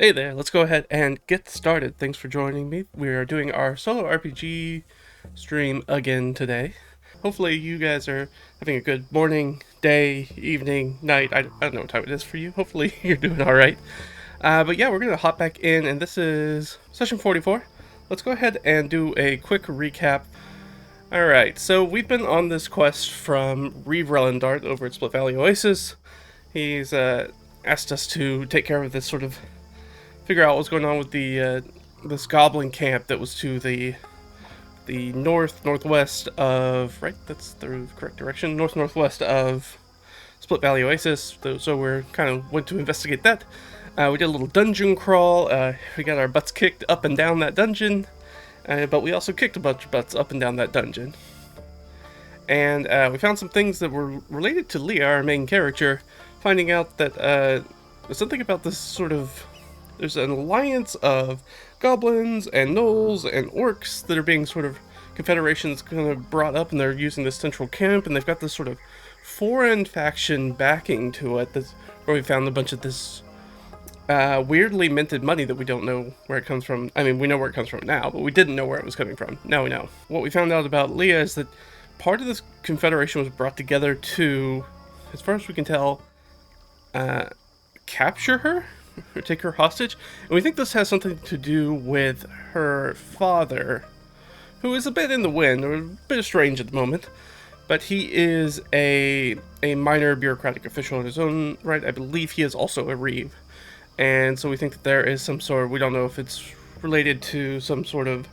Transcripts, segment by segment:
Hey there, let's go ahead and get started. Thanks for joining me. We are doing our solo RPG stream again today. Hopefully you guys are having a good morning, day, evening, night. I don't know what time it is for you. Hopefully you're doing alright. But yeah, we're going to hop back in, and this is session 44. Let's go ahead and do a quick recap. Alright, so we've been on this quest from Reeve Relendart over at Split Valley Oasis. He's asked us to take care of this sort of figure out what's going on with the this goblin camp that was to the northwest of, right, that's the correct direction, northwest of Split Valley Oasis. So we're kind of went to investigate that. We did a little dungeon crawl. We got our butts kicked up and down that dungeon, but we also kicked a bunch of butts up and down that dungeon. And we found some things that were related to Leah, our main character, finding out that there's something about this sort of, there's an alliance of goblins and gnolls and orcs that are being sort of confederations kind of brought up, and they're using this central camp, and they've got this sort of foreign faction backing to it. That's where we found a bunch of this weirdly minted money that we don't know where it comes from. I mean, we know where it comes from now, but we didn't know where it was coming from. Now we know. What we found out about Leah is that part of this confederation was brought together to, as far as we can tell, capture her or take her hostage, and we think this has something to do with her father, who is a bit in the wind, or a bit strange at the moment, but he is a minor bureaucratic official in his own right. I believe he is also a Reeve, and so we think that there is some sort of, we don't know if it's related to some sort of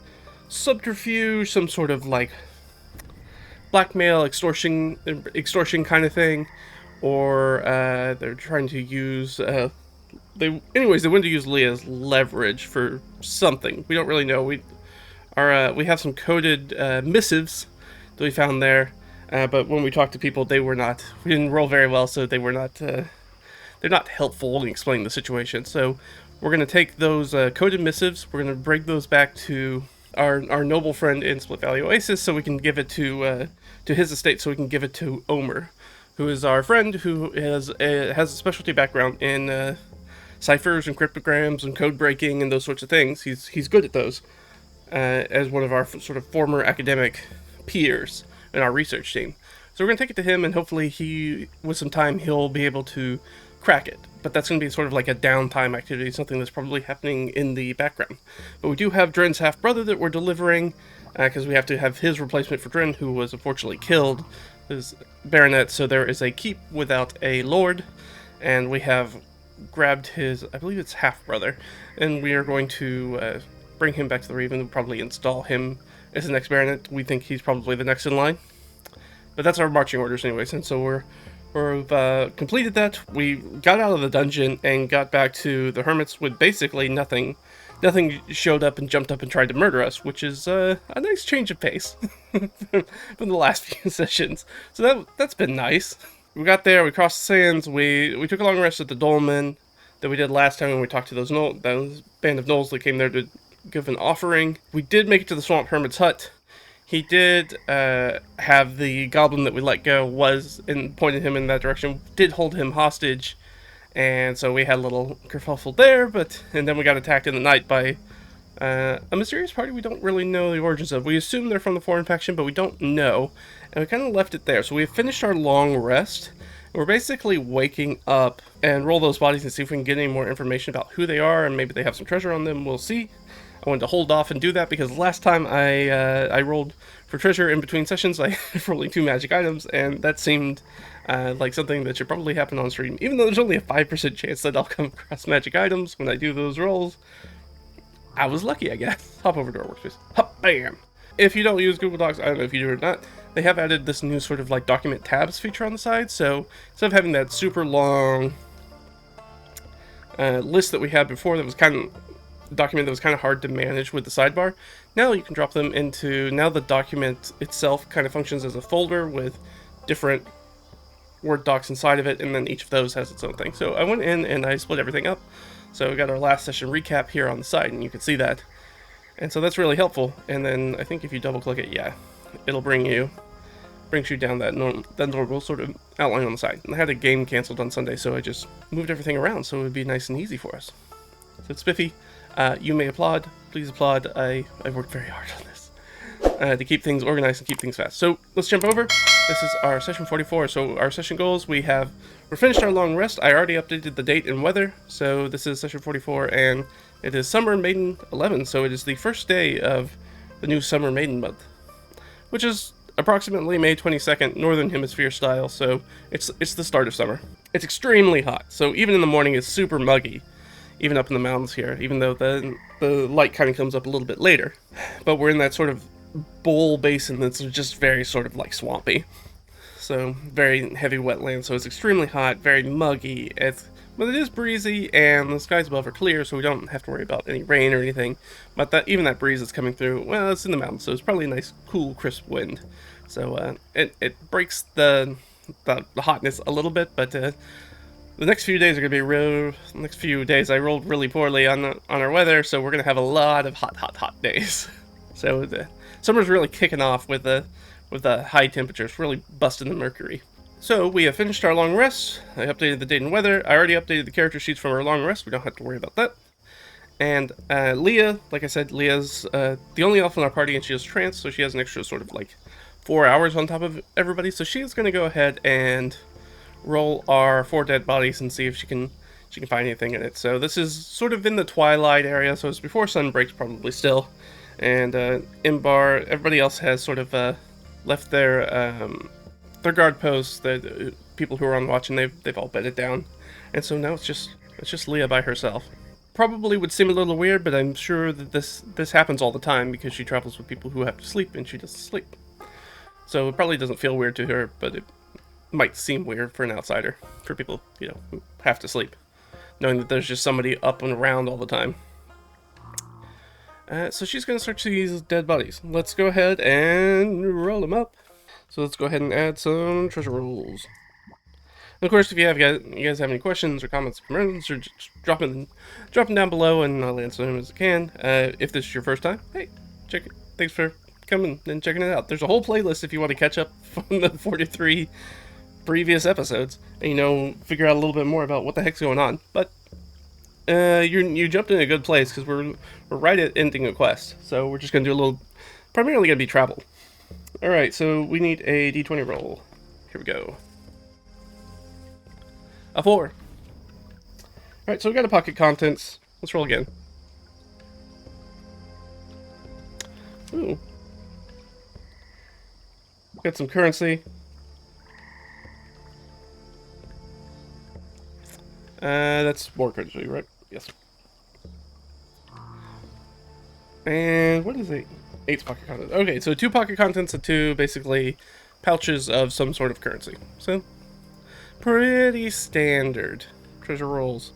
subterfuge, some sort of like blackmail, extortion kind of thing, or they're trying to use they wanted to use Leah as leverage for something. We don't really know. We have some coded missives that we found there, but when we talked to people, we didn't roll very well, so they're not helpful in explaining the situation. So we're going to take those coded missives, we're going to bring those back to our noble friend in Split Valley Oasis, so we can give it to his estate, so we can give it to Omer, who is our friend who has a specialty background in ciphers and cryptograms and code breaking and those sorts of things. He's good at those, as one of our sort of former academic peers in our research team. So we're going to take it to him, and hopefully with some time, he'll be able to crack it. But that's going to be sort of like a downtime activity, something that's probably happening in the background. But we do have Dren's half-brother that we're delivering, because we have to have his replacement for Dren, who was unfortunately killed, his baronet. So there is a keep without a lord, and we have grabbed his, I believe it's half-brother, and we are going to bring him back to the Raven and probably install him as the next baronet. We think he's probably the next in line. But that's our marching orders anyways, and so we've completed that. We got out of the dungeon and got back to the hermits with basically nothing. Nothing showed up and jumped up and tried to murder us, which is a nice change of pace from the last few sessions. So that's been nice. We got there, we crossed the sands, we took a long rest at the dolmen that we did last time when we talked to those band of gnolls that came there to give an offering. We did make it to the Swamp Hermit's hut. He did have the goblin that we let go and pointed him in that direction, did hold him hostage, and so we had a little kerfuffle there, and then we got attacked in the night by a mysterious party we don't really know the origins of. We assume they're from the foreign faction, but we don't know, and we kind of left it there. So we have finished our long rest, and we're basically waking up and roll those bodies and see if we can get any more information about who they are, and maybe they have some treasure on them. We'll see. I wanted to hold off and do that because last time I rolled for treasure in between sessions, I for only 2 magic items, and that seemed like something that should probably happen on stream, even though there's only a 5% chance that I'll come across magic items when I do those rolls. I was lucky, I guess. Hop over to our workspace. Hop, bam! If you don't use Google Docs, I don't know if you do or not, they have added this new sort of like document tabs feature on the side, so instead of having that super long list that we had before that was kind of document that was kind of hard to manage with the sidebar, now you can drop them into, now the document itself kind of functions as a folder with different Word docs inside of it, and then each of those has its own thing. So I went in and I split everything up. So we got our last session recap here on the side, and you can see that. And so that's really helpful. And then I think if you double click it, yeah, it'll brings you down that normal sort of outline on the side. And I had a game canceled on Sunday, so I just moved everything around so it would be nice and easy for us. So it's spiffy. You may applaud. Please applaud. I worked very hard on this to keep things organized and keep things fast. So let's jump over. This is our session 44. So our session goals, we're finished our long rest. I already updated the date and weather. So this is session 44, and it is Summer Maiden 11. So it is the first day of the new Summer Maiden month, which is approximately May 22nd, Northern Hemisphere style. So it's the start of summer. It's extremely hot. So even in the morning, it's super muggy, even up in the mountains here, even though the light kind of comes up a little bit later. But we're in that sort of bowl basin that's just very sort of like swampy. So very heavy wetland, so it's extremely hot, very muggy. But it is breezy, and the skies above are clear, so we don't have to worry about any rain or anything. But even that breeze that's coming through, well, it's in the mountains, so it's probably a nice, cool, crisp wind. So it breaks the hotness a little bit, but the next few days are going to be real. The next few days, I rolled really poorly on our weather, so we're going to have a lot of hot days. So summer's really kicking off with the high temperatures, really busting the mercury. So we have finished our long rest. I updated the date and weather. I already updated the character sheets from our long rest. We don't have to worry about that. And Leah, like I said, Leah's the only elf in our party, and she has trance, so she has an extra sort of like 4 hours on top of everybody. So she's going to go ahead and roll our 4 dead bodies and see if she can find anything in it. So this is sort of in the twilight area, so it's before sun breaks probably still. And Imbar, everybody else has sort of left their guard posts. The people who are on watch, and they've all bedded down, and so now it's just Leah by herself. Probably would seem a little weird, but I'm sure that this happens all the time because she travels with people who have to sleep, and she doesn't sleep. So it probably doesn't feel weird to her, but it might seem weird for an outsider, for people who have to sleep, knowing that there's just somebody up and around all the time. So she's going to search these dead bodies. Let's go ahead and roll them up. So let's go ahead and add some treasure rolls. And of course, if you guys have any questions or comments or concerns, or just drop them down below, and I'll answer them as I can. If this is your first time, hey, check it. Thanks for coming and checking it out. There's a whole playlist if you want to catch up from the 43 previous episodes and figure out a little bit more about what the heck's going on. But you jumped in a good place because we're right at ending a quest, so we're just gonna do primarily gonna be travel. All right, so we need a d20 roll. Here we go. A 4. All right, so we got a pocket contents. Let's roll again. Ooh. Got some currency. That's more currency, right? Yes. And what is it? 8 pocket contents. Okay, so 2 pocket contents and 2 basically pouches of some sort of currency. So pretty standard treasure rolls.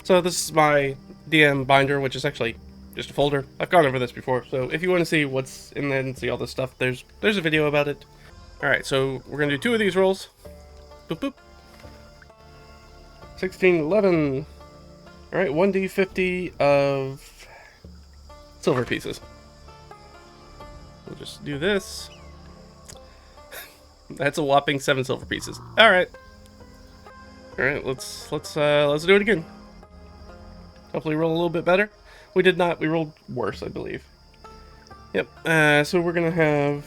So this is my DM binder, which is actually just a folder. I've gone over this before, so if you want to see what's in there and see all this stuff, there's a video about it. All right, so we're gonna do 2 of these rolls. Boop boop. 16, 11. All right, 1d50 of silver pieces. We'll just do this. That's a whopping 7 silver pieces. All right. All right, let's do it again. Hopefully roll a little bit better. We did not. We rolled worse, I believe. Yep. So we're gonna have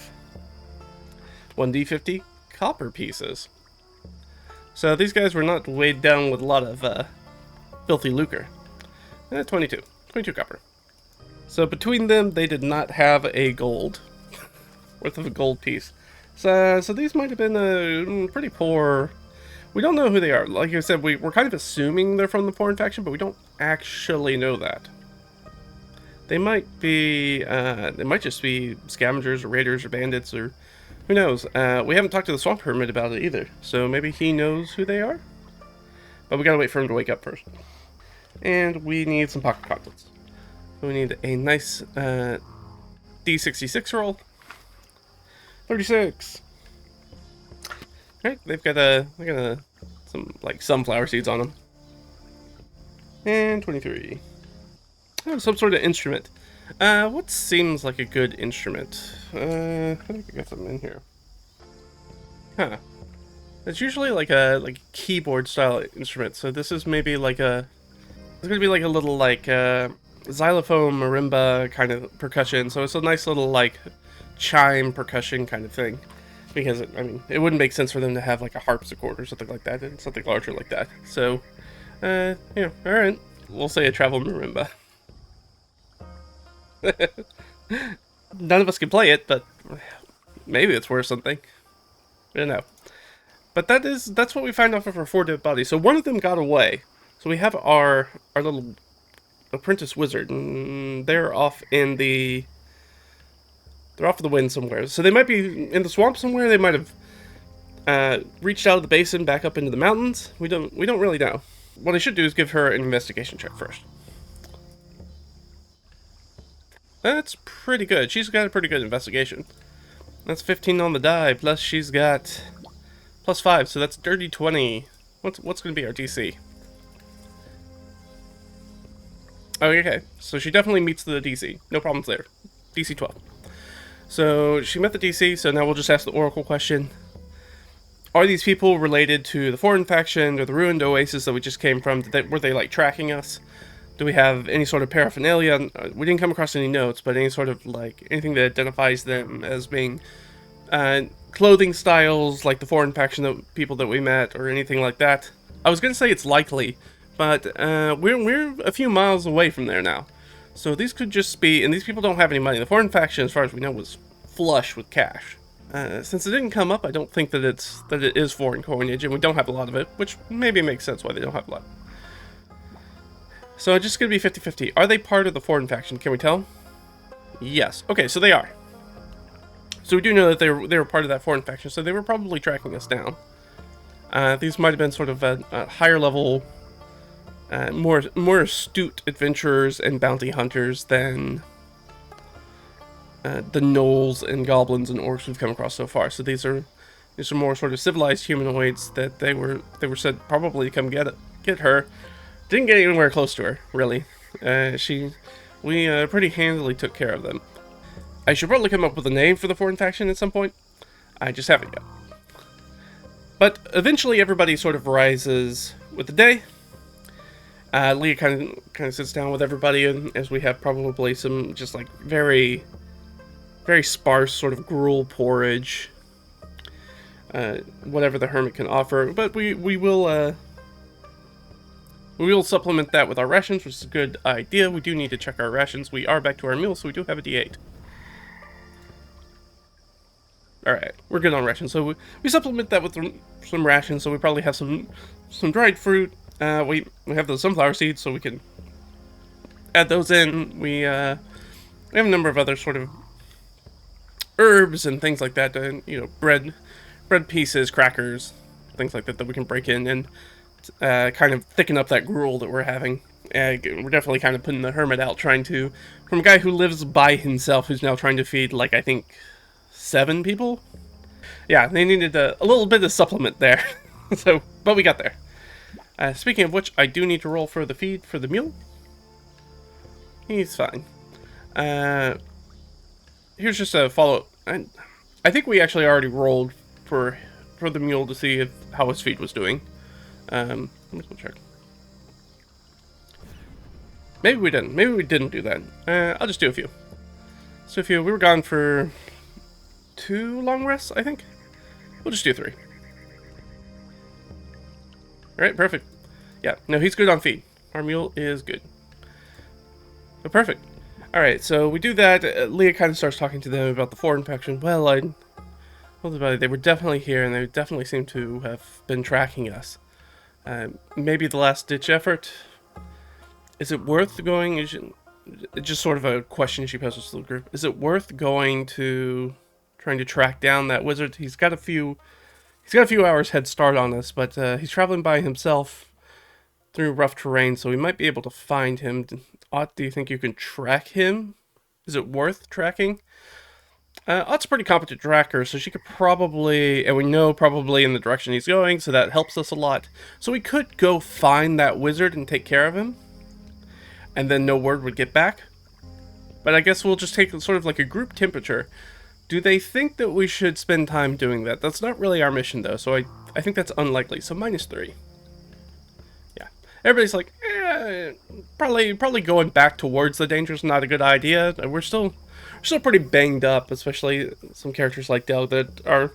1d50 copper pieces. So these guys were not weighed down with a lot of filthy lucre. 22 copper. So between them, they did not have a gold worth of a gold piece. So these might have been a pretty poor. We don't know who they are. Like I said, we're kind of assuming they're from the foreign faction, but we don't actually know that. They might be. They might just be scavengers or raiders or bandits or who knows. We haven't talked to the swamp hermit about it either, so maybe he knows who they are. But we gotta wait for him to wake up first. And we need some pocket contents. So we need a nice D66 roll. 36. Alright, they've got some like sunflower seeds on them. And 23. Oh, some sort of instrument. What seems like a good instrument? I think I got something in here. Huh. It's usually like a keyboard style instrument, so this is maybe like a It's gonna be like a little like xylophone, marimba kind of percussion. So it's a nice little like chime percussion kind of thing. Because I mean, it wouldn't make sense for them to have like a harpsichord or something like that, and something larger like that. So, you know, all right, we'll say a travel marimba. None of us can play it, but maybe it's worth something. I don't know. But that's what we find off of our 4 dead bodies. So one of them got away. So we have our little apprentice wizard, and they're off in the wind somewhere. So they might be in the swamp somewhere. They might have reached out of the basin back up into the mountains. We don't really know. What I should do is give her an investigation check first. That's pretty good. She's got a pretty good investigation. That's 15 on the die, plus she's got plus 5, so that's dirty 20. What's going to be our DC? Okay, so she definitely meets the DC. No problems there. DC 12. So she met the DC, so now we'll just ask the Oracle question. Are these people related to the foreign faction or the ruined oasis that we just came from? Were they like tracking us? Do we have any sort of paraphernalia? We didn't come across any notes, but any sort of like anything that identifies them as being clothing styles like the foreign faction people that we met or anything like that? I was gonna say it's likely, but we're a few miles away from there now. So these could just be, and these people don't have any money. The foreign faction, as far as we know, was flush with cash. Since it didn't come up, I don't think that it is foreign coinage, and we don't have a lot of it, which maybe makes sense why they don't have a lot. So it's just going to be 50-50. Are they part of the foreign faction? Can we tell? Yes. Okay, so they are. So we do know that they were part of that foreign faction, so they were probably tracking us down. These might have been sort of a higher level, more astute adventurers and bounty hunters than the gnolls and goblins and orcs we've come across so far. So these are more sort of civilized humanoids that they were said probably to come get her. Didn't get anywhere close to her, really. We pretty handily took care of them. I should probably come up with a name for the foreign faction at some point. I just haven't yet. But eventually everybody sort of rises with the day. Leah kind of sits down with everybody, and as we have probably some just like very, very sparse sort of gruel porridge. Whatever the hermit can offer. But we will supplement that with our rations, which is a good idea. We do need to check our rations. We are back to our meal, so we do have a D8. Alright, we're good on rations. So we supplement that with some rations, so we probably have some dried fruit. We have the sunflower seeds, so we can add those in. We have a number of other sort of herbs and things like that. You know, bread pieces, crackers, things like that we can break in and kind of thicken up that gruel that we're having. We're definitely kind of putting the hermit out, from a guy who lives by himself, who's now trying to feed, like, I think 7 people? Yeah, they needed a little bit of supplement there. So, but we got there. Speaking of which, I do need to roll for the feed for the mule. He's fine. Here's just a follow-up. I think we actually already rolled for the mule to see how his feed was doing. Let me go check. Maybe we didn't. Maybe we didn't do that. I'll just do a few. So we were gone for 2 long rests, I think. We'll just do 3. Alright, perfect. Yeah, no, he's good on feed. Our mule is good. Oh, perfect. Alright, so we do that. Leah kind of starts talking to them about the foreign faction. Well, they were definitely here, and they definitely seem to have been tracking us. Maybe the last-ditch effort. Is it worth going? Just sort of a question she poses to the group. Is it worth going to trying to track down that wizard? He's got a few hours head start on us, but he's traveling by himself through rough terrain, so we might be able to find him. Ott, do you think you can track him? Is it worth tracking? Ott's a pretty competent tracker, so she could probably, and we know probably in the direction he's going, so that helps us a lot. So we could go find that wizard and take care of him, and then no word would get back. But I guess we'll just take sort of like a group temperature. Do they think that we should spend time doing that? That's not really our mission, though, so I think that's unlikely. So -3. Yeah. Everybody's like, probably going back towards the danger is not a good idea. We're still pretty banged up, especially some characters like Del that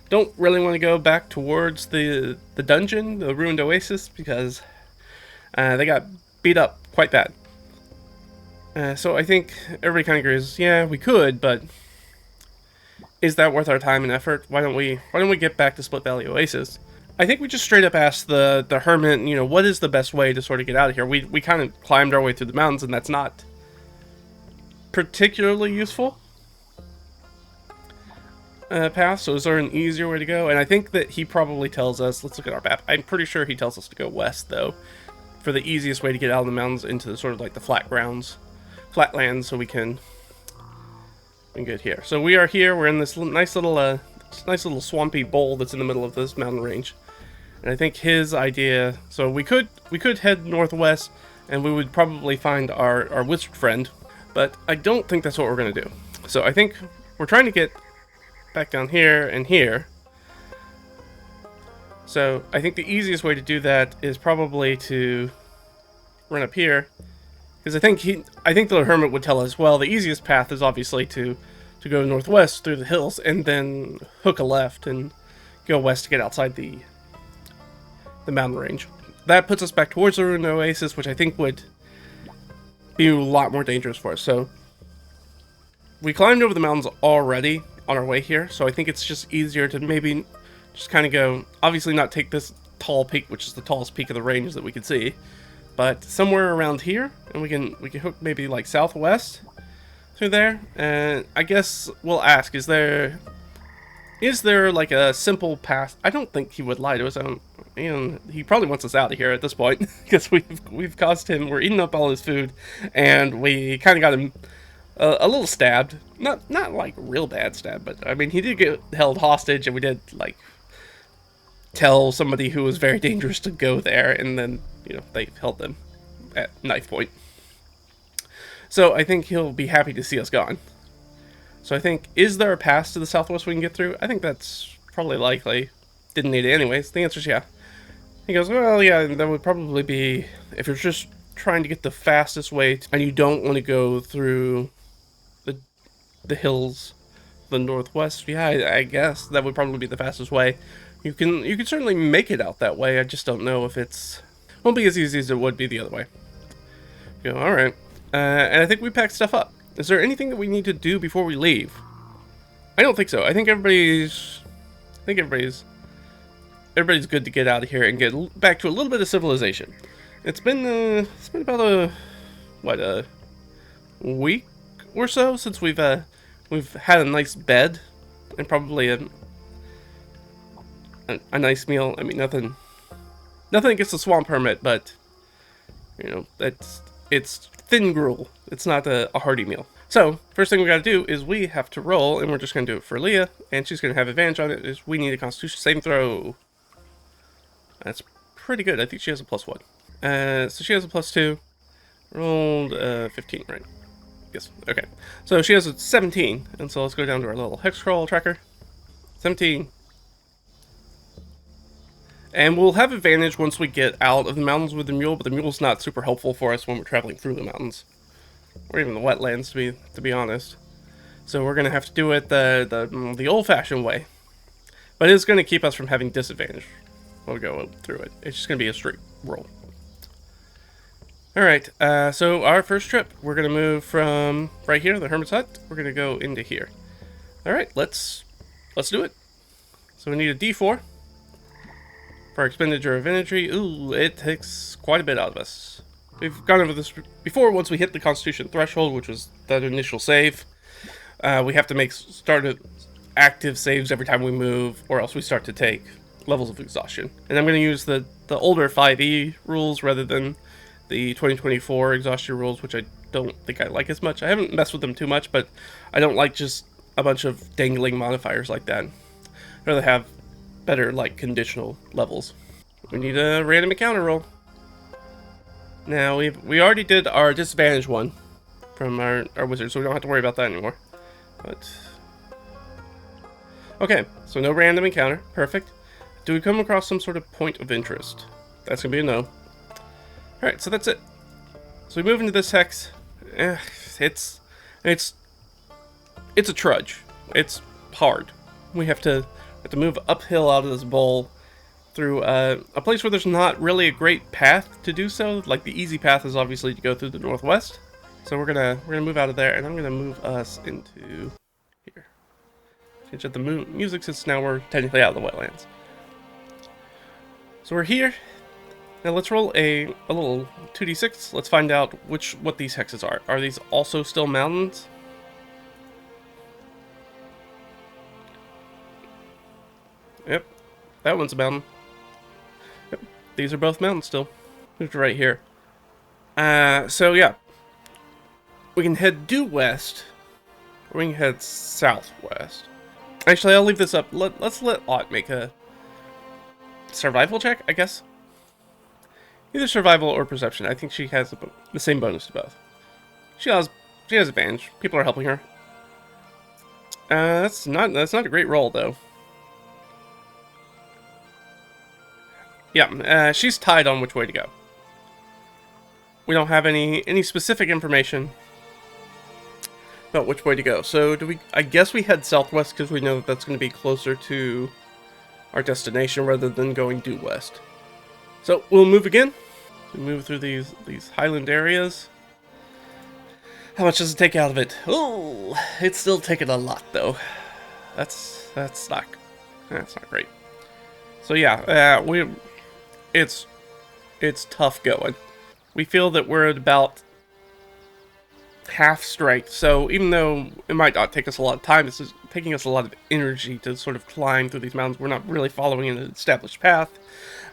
don't really want to go back towards the dungeon, the ruined oasis, because they got beat up quite bad. So I think everybody kind of agrees, yeah, we could, but is that worth our time and effort? Why don't we get back to Split Valley Oasis? I think we just straight up asked the hermit, you know, what is the best way to sort of get out of here? We kind of climbed our way through the mountains, and that's not particularly useful path. So is there an easier way to go? And I think that he probably tells us, let's look at our map. I'm pretty sure he tells us to go west, though, for the easiest way to get out of the mountains into the sort of like the flatlands, so we can get here. So we are here. We're in this nice little swampy bowl that's in the middle of this mountain range. And I think his idea, so we could head northwest, and we would probably find our wizard friend, but I don't think that's what we're gonna do. So I think we're trying to get back down here and here. So I think the easiest way to do that is probably to run up here, because I think the hermit would tell us, well, the easiest path is obviously to go northwest through the hills and then hook a left and go west to get outside the mountain range. That puts us back towards the ruined oasis, which I think would be a lot more dangerous for us. So we climbed over the mountains already on our way here, so I think it's just easier to maybe just kind of go, obviously not take this tall peak, which is the tallest peak of the range that we can see, but somewhere around here, and we can hook maybe like southwest through there. And I guess we'll ask, is there like a simple path? I don't think he would lie to us. He probably wants us out of here at this point, because we've caused him, we're eating up all his food, and we kind of got him a little stabbed. Not like real bad stab, but I mean, he did get held hostage, and we did like tell somebody who was very dangerous to go there, and then, you know, they held them at knife point. So I think he'll be happy to see us gone. So I think, is there a pass to the southwest we can get through? I think that's probably likely. Didn't need it anyways. The answer is yeah. He goes, well, yeah, that would probably be, if you're just trying to get the fastest way, and you don't want to go through the hills, the northwest, yeah, I guess that would probably be the fastest way. You can certainly make it out that way. I just don't know if won't be as easy as it would be the other way. You go, all right. And I think we packed stuff up. Is there anything that we need to do before we leave? I don't think so. I think everybody's good to get out of here and get back to a little bit of civilization. It's been about a week or so since we've had a nice bed and probably a nice meal. I mean, nothing against the swamp hermit, but you know, it's thin gruel. It's not a hearty meal. So first thing we got to do is we have to roll, and we're just going to do it for Leah, and she's going to have advantage on it. Is we need a Constitution saving throw. That's pretty good. I think she has a +1. So she has a +2. Rolled 15, right? Yes. Okay. So she has a 17, and so let's go down to our little hex scroll tracker. 17. And we'll have advantage once we get out of the mountains with the mule, but the mule's not super helpful for us when we're traveling through the mountains, or even the wetlands, to be honest. So we're gonna have to do it the old-fashioned way, but it's gonna keep us from having disadvantage while we go through it. It's just gonna be a straight roll. All right. So our first trip, we're gonna move from right here, the hermit's hut. We're gonna go into here. All right. Let's do it. So we need a D4. For expenditure of energy. Ooh, it takes quite a bit out of us. We've gone over this before. Once we hit the Constitution threshold, which was that initial save, we have to start active saves every time we move, or else we start to take levels of exhaustion. And I'm going to use the older 5e rules rather than the 2024 exhaustion rules, which I don't think I like as much. I haven't messed with them too much, but I don't like just a bunch of dangling modifiers like that. I'd rather have better, like, conditional levels. We need a random encounter roll. Now, we already did our disadvantage one from our wizard, so we don't have to worry about that anymore. But okay, so no random encounter. Perfect. Do we come across some sort of point of interest? That's gonna be a no. Alright, so that's it. So we move into this hex. It's a trudge. It's hard. We have to move uphill out of this bowl through a place where there's not really a great path to do so. Like, the easy path is obviously to go through the northwest. So we're gonna move out of there, and I'm gonna move us into here. Change up the music since now we're technically out of the wetlands. So we're here. Now let's roll a little 2d6. Let's find out what these hexes are. Are these also still mountains? Yep, that one's a mountain. Yep, these are both mountains still. Moved right here. So yeah, we can head due west, or we can head southwest. Actually, I'll leave this up. Let's let Ott make a survival check, I guess. Either survival or perception. I think she has the same bonus to both. She has advantage. People are helping her. That's not a great roll though. Yeah, she's tied on which way to go. We don't have any specific information about which way to go. So I guess we head southwest because we know that that's going to be closer to our destination rather than going due west. So we'll move again. We move through these highland areas. How much does it take out of it? Oh, it's still taking a lot though. That's not great. So yeah, it's tough going. We feel that we're at about half strength, so even though it might not take us a lot of time, this is taking us a lot of energy to sort of climb through these mountains. We're not really following an established path.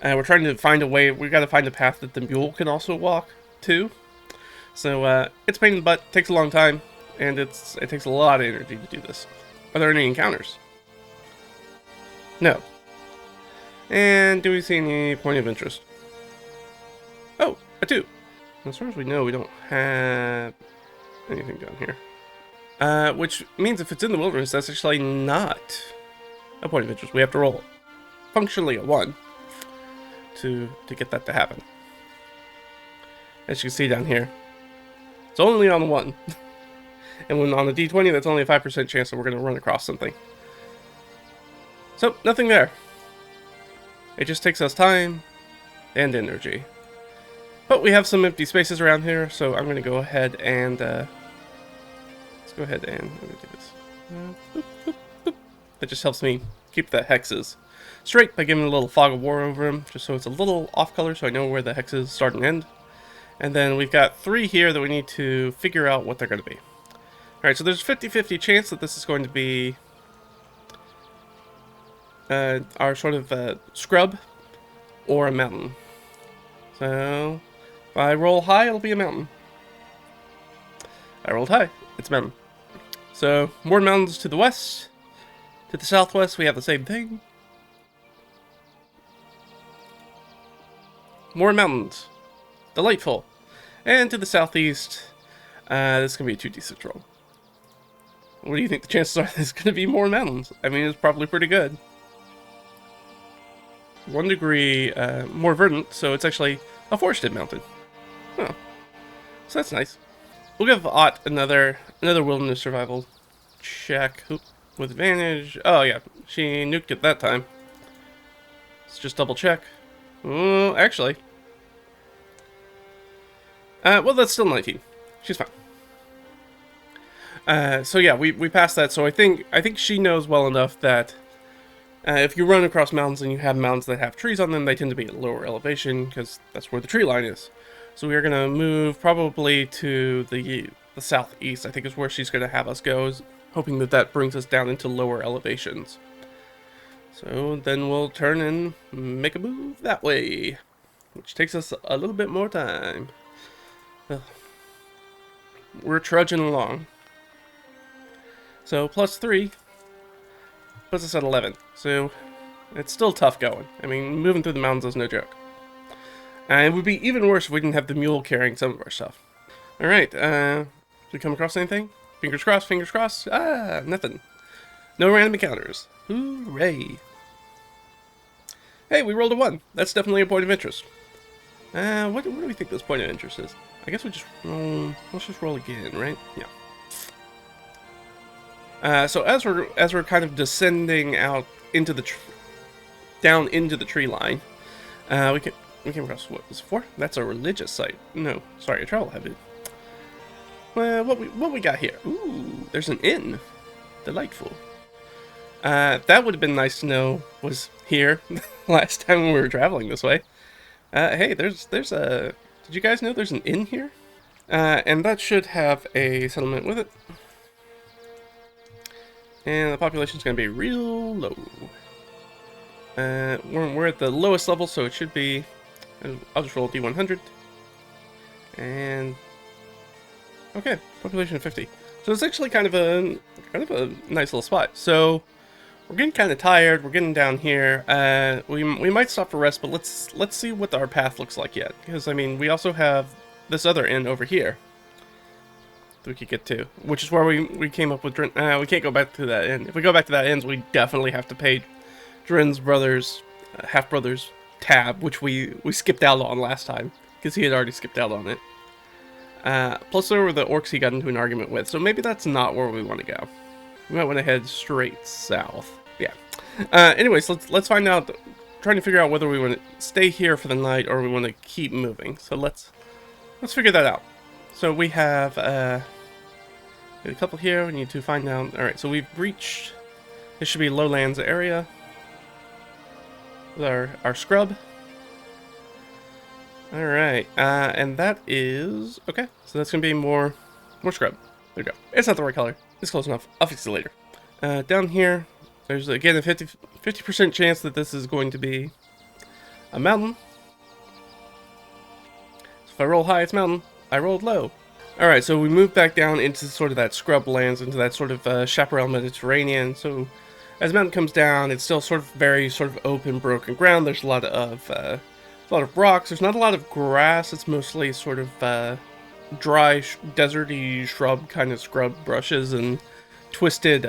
We're trying to find a way. We've got to find a path that the mule can also walk too. So it's a pain in the butt, takes a long time, and it takes a lot of energy to do this. Are there any encounters? No. And do we see any point of interest? Oh, a 2. As far as we know, we don't have anything down here. Which means if it's in the wilderness, that's actually not a point of interest. We have to roll functionally a 1 to get that to happen. As you can see down here, it's only on 1. And when on a d20, that's only a 5% chance that we're going to run across something. So, nothing there. It just takes us time and energy. But we have some empty spaces around here, so I'm going to go ahead and let's go ahead and I'm going to do this. Boop, boop, boop. That just helps me keep the hexes straight by giving a little fog of war over them, just so it's a little off color, so I know where the hexes start and end. And then we've got 3 here that we need to figure out what they're going to be. Alright, so there's a 50-50 chance that this is going to be our sort of scrub or a mountain. So if I roll high, it'll be a mountain. I rolled high, it's a mountain. So more mountains to the west. To the southwest, we have the same thing. More mountains. Delightful. And to the southeast, this is going to be a 2d6 roll. What do you think the chances are there's going to be more mountains? I mean, it's probably pretty good. 1 degree more verdant, so it's actually a forested mountain. Oh, so that's nice. We'll give Ott another wilderness survival check. Oop, with advantage. Oh yeah, she nuked it that time. Let's just double check. Oh, actually. Well, that's still 19. She's fine. So yeah, we passed that. So I think she knows well enough that if you run across mountains and you have mountains that have trees on them, they tend to be at lower elevation because that's where the tree line is. So we are gonna move probably to the southeast. I think is where she's gonna have us go, hoping that brings us down into lower elevations. So then we'll turn and make a move that way, which takes us a little bit more time. We're trudging along. So +3 puts us at 11. So it's still tough going. I mean, moving through the mountains is no joke. And it would be even worse if we didn't have the mule carrying some of our stuff. Alright, did we come across anything? Fingers crossed, fingers crossed. Ah, nothing. No random encounters. Hooray. Hey, we rolled a 1. That's definitely a point of interest. What do we think this point of interest is? I guess we just roll. Let's just roll again, right? Yeah. So as we're kind of descending out into the down into the tree line, we came across what was it for? That's a religious site. No, sorry, a travel habit. Well, what we got here? Ooh, there's an inn. Delightful. That would have been nice to know was here last time we were traveling this way. Hey, there's a. Did you guys know there's an inn here? And that should have a settlement with it. And the population's gonna be real low. We're at the lowest level, so it should be. I'll just roll D100. And okay, population of 50. So it's actually kind of a nice little spot. So we're getting kind of tired. We're getting down here. We might stop for rest, but let's see what our path looks like yet. Because I mean, we also have this other inn over here that we could get to, which is where we came up with. We can't go back to that inn. If we go back to that inn, we definitely have to pay Drin's brothers, half brothers tab, which we skipped out on last time because he had already skipped out on it. Plus there were the orcs he got into an argument with, so maybe that's not where we want to go. We might want to head straight south. Yeah. Anyways, let's find out. Trying to figure out whether we want to stay here for the night or we want to keep moving. So let's figure that out. So we have a couple here. We need to find out. All right. So we've reached. This should be lowlands area. With our scrub. All right. And that is okay. So that's gonna be more scrub. There we go. It's not the right color. It's close enough. I'll fix it later. Down here, there's again a 50% chance that this is going to be a mountain. So if I roll high, it's mountain. I rolled low. Alright, so we moved back down into sort of that scrub lands, into that sort of chaparral Mediterranean. So as the mountain comes down, it's still sort of very sort of open, broken ground. There's a lot of rocks. There's not a lot of grass. It's mostly sort of dry, deserty shrub kind of scrub brushes and twisted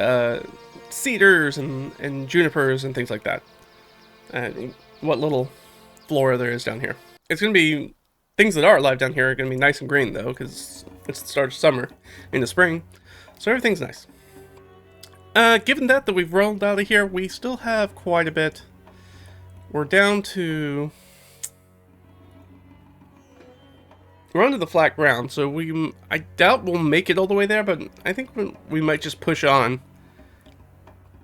cedars and junipers and things like that. And what little flora there is down here. It's going to be, things that are alive down here are going to be nice and green though, because it's the start of summer into spring. So everything's nice. Given that we've rolled out of here, we still have quite a bit. We're down to... We're onto the flat ground, so I doubt we'll make it all the way there, but I think we might just push on.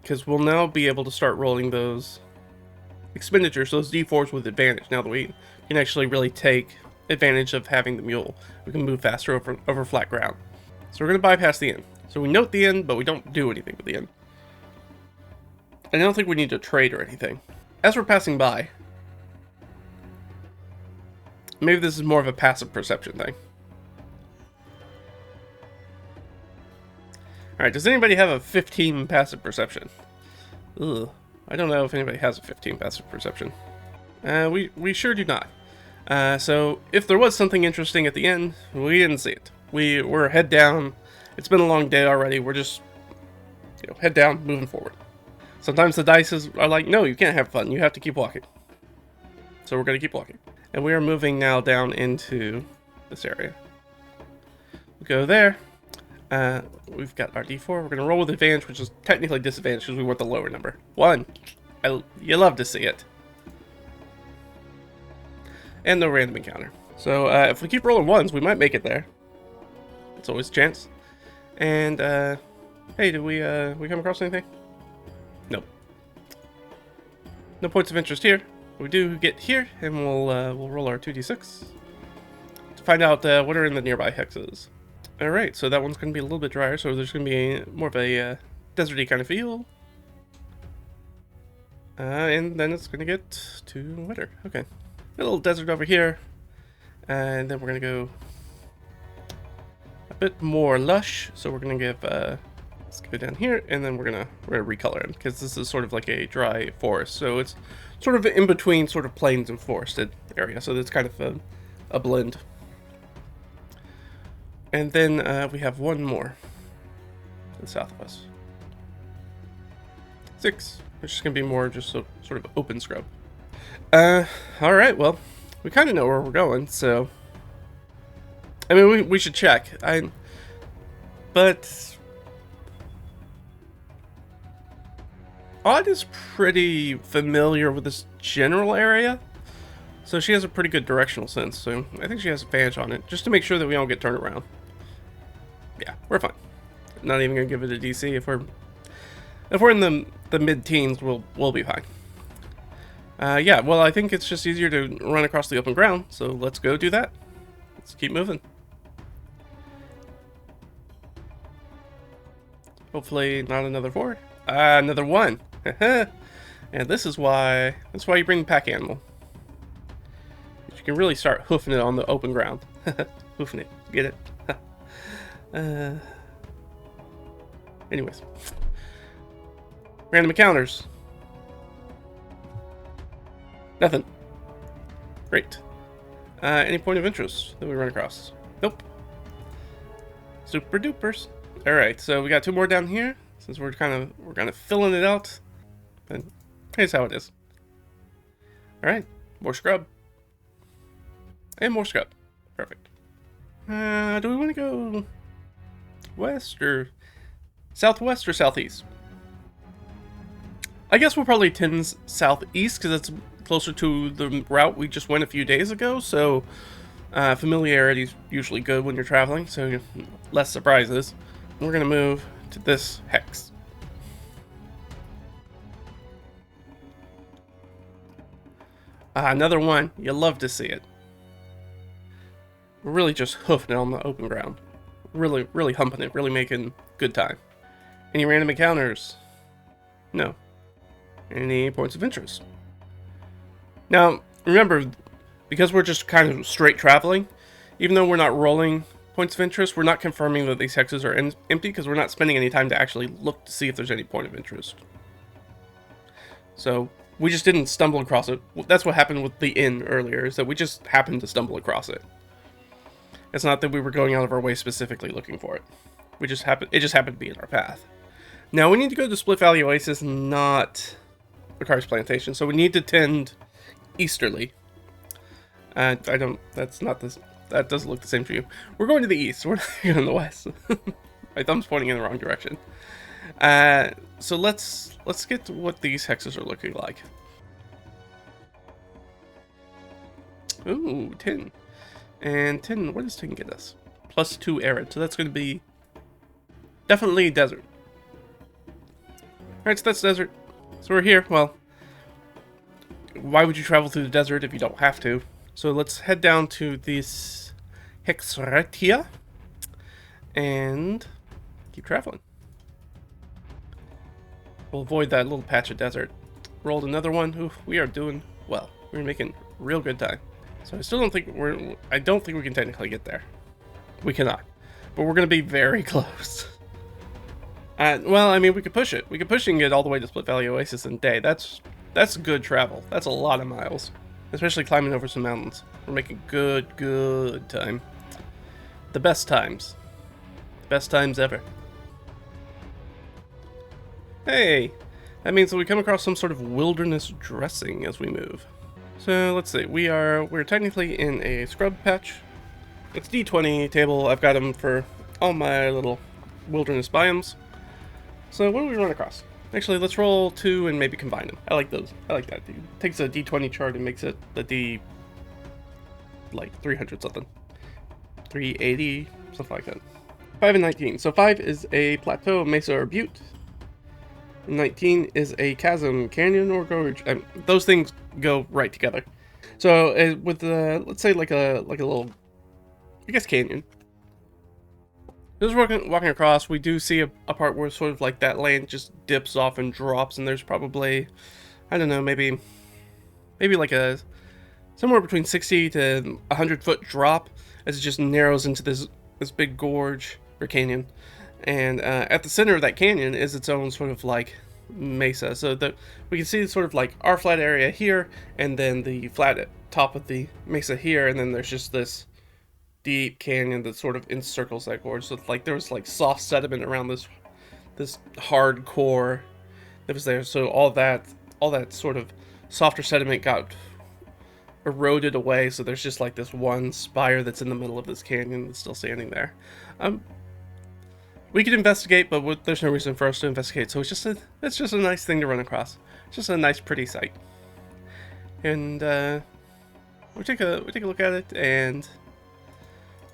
Because we'll now be able to start rolling those expenditures, those D4s with advantage, now that we can actually really take advantage of having the mule. We can move faster over flat ground. So we're going to bypass the inn. So we note the inn, but we don't do anything with the inn. I don't think we need to trade or anything. As we're passing by... Maybe this is more of a passive perception thing. Alright, does anybody have a 15 passive perception? Ugh. I don't know if anybody has a 15 passive perception. We sure do not. So, if there was something interesting at the end, we didn't see it. We're head down. It's been a long day already. We're just, head down, moving forward. Sometimes the dice are like, no, you can't have fun. You have to keep walking. So we're going to keep walking. And we are moving now down into this area. We go there. We've got our D4. We're going to roll with advantage, which is technically disadvantage because we want the lower number. 1. You love to see it. And no random encounter. So if we keep rolling 1s, we might make it there. It's always a chance. And hey, did we come across anything? Nope. No points of interest here. We do get here, and we'll roll our 2d6 to find out what are in the nearby hexes. All right, so that one's going to be a little bit drier, so there's going to be more of a deserty kind of feel, and then it's going to get to wetter. Okay, a little desert over here, and then we're going to go a bit more lush. So we're going to give let's go down here, and then we're gonna recolor it because this is sort of like a dry forest, so it's sort of in between sort of plains and forested area, so it's kind of a blend. And then we have one more to the south of us. 6, which is gonna be more just sort of open scrub. All right, well, We kind of know where we're going, so... I mean, we should check. But... Odd is pretty familiar with this general area, so she has a pretty good directional sense, so I think she has advantage on it, just to make sure that we don't get turned around. Yeah, we're fine. Not even gonna give it a DC. If we're in the mid-teens, we'll be fine. Yeah, well, I think it's just easier to run across the open ground, so let's go do that. Let's keep moving. Hopefully not another 4. Another 1. And this is why you bring the pack animal. You can really start hoofing it on the open ground. Hoofing it. Get it? Anyways. Random encounters. Nothing. Great. Any point of interest that we run across? Nope. Super dupers. Alright, so we got 2 more down here. Since we're kind of filling it out. And here's how it is. Alright, more scrub. And more scrub. Perfect. Do we want to go west or southwest or southeast? I guess we'll probably tend southeast because it's closer to the route we just went a few days ago. So familiarity is usually good when you're traveling, so less surprises. We're going to move to this hex. Another one. You love to see it. We're really just hoofing it on the open ground. Really humping it. Really making good time. Any random encounters? No. Any points of interest? Now, remember, because we're just kind of straight traveling, even though we're not rolling points of interest, we're not confirming that these hexes are empty because we're not spending any time to actually look to see if there's any point of interest. So, we just didn't stumble across it. That's what happened with the inn earlier, is that we just happened to stumble across it. It's not that we were going out of our way specifically looking for it. It just happened to be in our path. Now, we need to go to Split Valley Oasis, not Bakari's Plantation, so we need to tend easterly. That doesn't look the same for you. We're going to the east. We're not going to the west. My thumb's pointing in the wrong direction. So let's get to what these hexes are looking like. Ooh, 10. And 10, what does 10 get us? +2 arid, so that's going to be definitely desert. Alright, so that's desert. So we're here. Well, why would you travel through the desert if you don't have to? So let's head down to this hex right here and keep traveling. We'll avoid that little patch of desert. Rolled another one. Ooh, we are doing well. We're making real good time. So I don't think we can technically get there. We cannot. But we're going to be very close. Well, I mean, we could push it. We could push it and get all the way to Split Valley Oasis in a day. That's good travel. That's a lot of miles. Especially climbing over some mountains. We're making good time. The best times. Best times ever. Hey! That means that we come across some sort of wilderness dressing as we move. So, let's see. We're technically in a scrub patch. It's D20 table. I've got them for all my little wilderness biomes. So, what do we run across? Actually, let's roll 2 and maybe combine them. I like those. I like that. It takes a D20 chart and makes it the D... like 300 something. 380, something like that. 5 and 19. So 5 is a plateau, mesa, or butte. 19 is a chasm, canyon, or gorge. Those things go right together. So with let's say like a little, I guess, canyon. Just walking across, we do see a part where sort of like that land just dips off and drops, and there's probably, I don't know, maybe like a somewhere between 60 to 100-foot drop as it just narrows into this big gorge or canyon. And at the center of that canyon is its own sort of like mesa, so that we can see sort of like our flat area here, and then the flat top of the mesa here, and then there's just this deep canyon that sort of encircles that gorge. So like there was like soft sediment around this hard core that was there. So all that sort of softer sediment got eroded away, so there's just like this one spire that's in the middle of this canyon that's still standing there. We could investigate, but there's no reason for us to investigate, so it's just a nice thing to run across. It's just a nice, pretty sight. And we take a look at it, and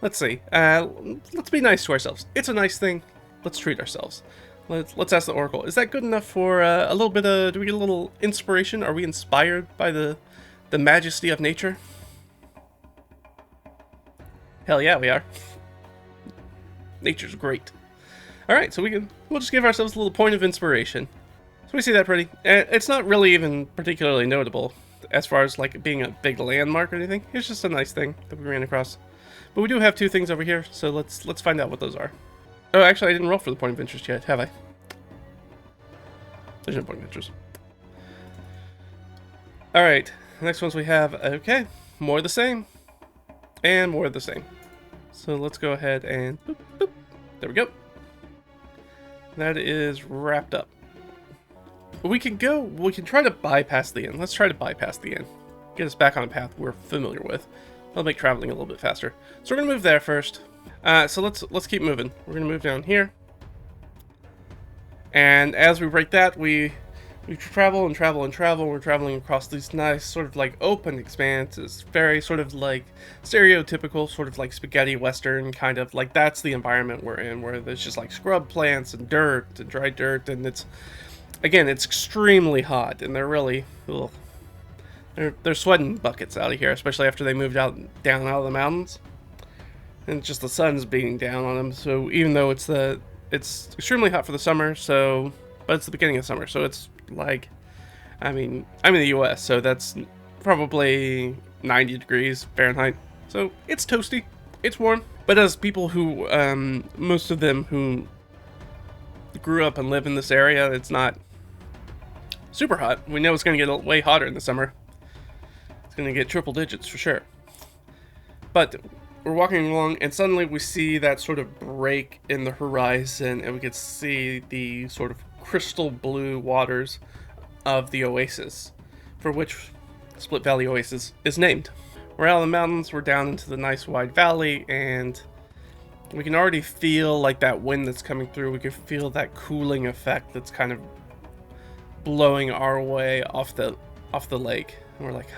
let's see. Let's be nice to ourselves. It's a nice thing. Let's treat ourselves. Let's ask the Oracle. Is that good enough for a little bit of? Do we get a little inspiration? Are we inspired by the majesty of nature? Hell yeah, we are. Nature's great. All right, so we'll just give ourselves a little point of inspiration. So we see that pretty. It's not really even particularly notable as far as like being a big landmark or anything. It's just a nice thing that we ran across. But we do have two things over here, so let's find out what those are. Oh, actually, I didn't roll for the point of interest yet, have I? There's no point of interest. All right, next ones we have. Okay, more of the same, and more of the same. So let's go ahead and boop, boop. There we go. That is wrapped up. We can try to bypass the inn. Let's try to bypass the inn. Get us back on a path we're familiar with. That'll make traveling a little bit faster. So we're gonna move there first. So let's keep moving. We're gonna move down here. And as we break that, we travel and travel and travel. We're traveling across these nice sort of like open expanses. Very sort of like stereotypical sort of like spaghetti western kind of like, that's the environment we're in, where there's just like scrub plants and dirt and dry dirt, and it's extremely hot, and they're really, ugh. They're sweating buckets out of here, especially after they moved down out of the mountains, and just the sun's beating down on them. So even though it's extremely hot for the summer, but it's the beginning of summer, so it's like, I mean, I'm in the U.S., so that's probably 90 degrees Fahrenheit, so it's toasty, it's warm. But as people who, most of them who grew up and live in this area, it's not super hot. We know it's going to get way hotter in the summer. It's going to get triple digits for sure. But we're walking along, and suddenly we see that sort of break in the horizon, and we can see the sort of crystal blue waters of the oasis, for which Split Valley Oasis is named. We're out of the mountains, we're down into the nice wide valley, and we can already feel like that wind that's coming through. We can feel that cooling effect that's kind of blowing our way off the lake. And we're like,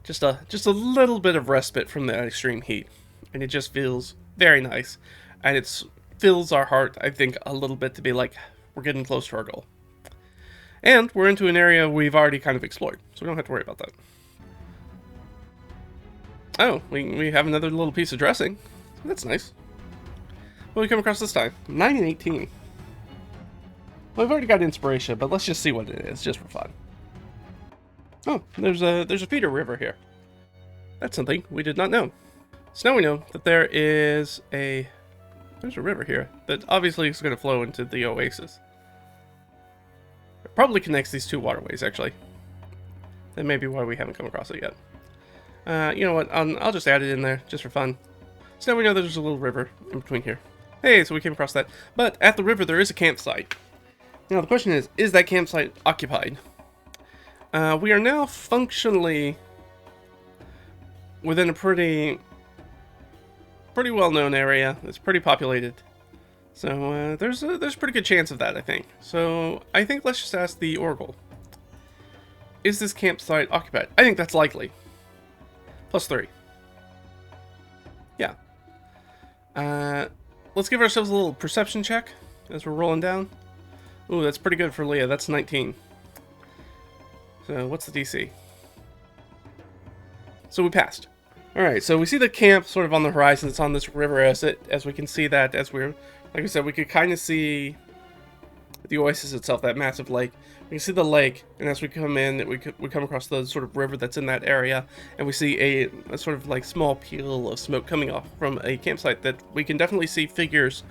just a little bit of respite from that extreme heat, and it just feels very nice, and it fills our heart, I think, a little bit to be like, we're getting close to our goal. And we're into an area we've already kind of explored, so we don't have to worry about that. Oh, we have another little piece of dressing. That's nice. What did we come across this time? 9 and 18. Well, we've already got inspiration, but let's just see what it is, just for fun. Oh, there's a feeder river here. That's something we did not know. So now we know that there's a river here that obviously is going to flow into the oasis. It probably connects these two waterways, actually. That may be why we haven't come across it yet. You know what? I'll just add it in there, just for fun. So now we know there's a little river in between here. Hey, so we came across that. But at the river, there is a campsite. Now, the question is that campsite occupied? We are now functionally within a pretty well-known area. It's pretty populated. So there's a pretty good chance of that, I think. So I think let's just ask the Oracle. Is this campsite occupied? I think that's likely. +3. Yeah. Let's give ourselves a little perception check as we're rolling down. Ooh, that's pretty good for Leah. That's 19. So what's the DC? So we passed. Alright, so we see the camp sort of on the horizon. It's on this river as we can see that as we're, like I said, we could kind of see the oasis itself, that massive lake. We can see the lake, and as we come in, we come across the sort of river that's in that area, and we see a sort of like small peel of smoke coming off from a campsite that we can definitely see figures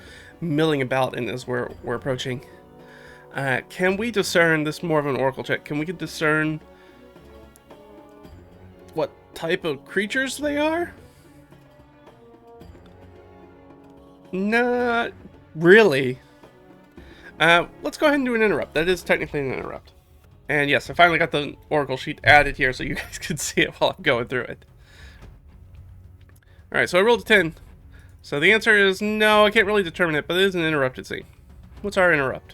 milling about in as we're approaching. Can we discern, this is more of an oracle check, can we discern what type of creatures they are? Not really. Let's go ahead and do an interrupt. That is technically an interrupt. And yes, I finally got the Oracle sheet added here so you guys can see it while I'm going through it. Alright, so I rolled a 10. So the answer is no, I can't really determine it, but it is an interrupted scene. What's our interrupt?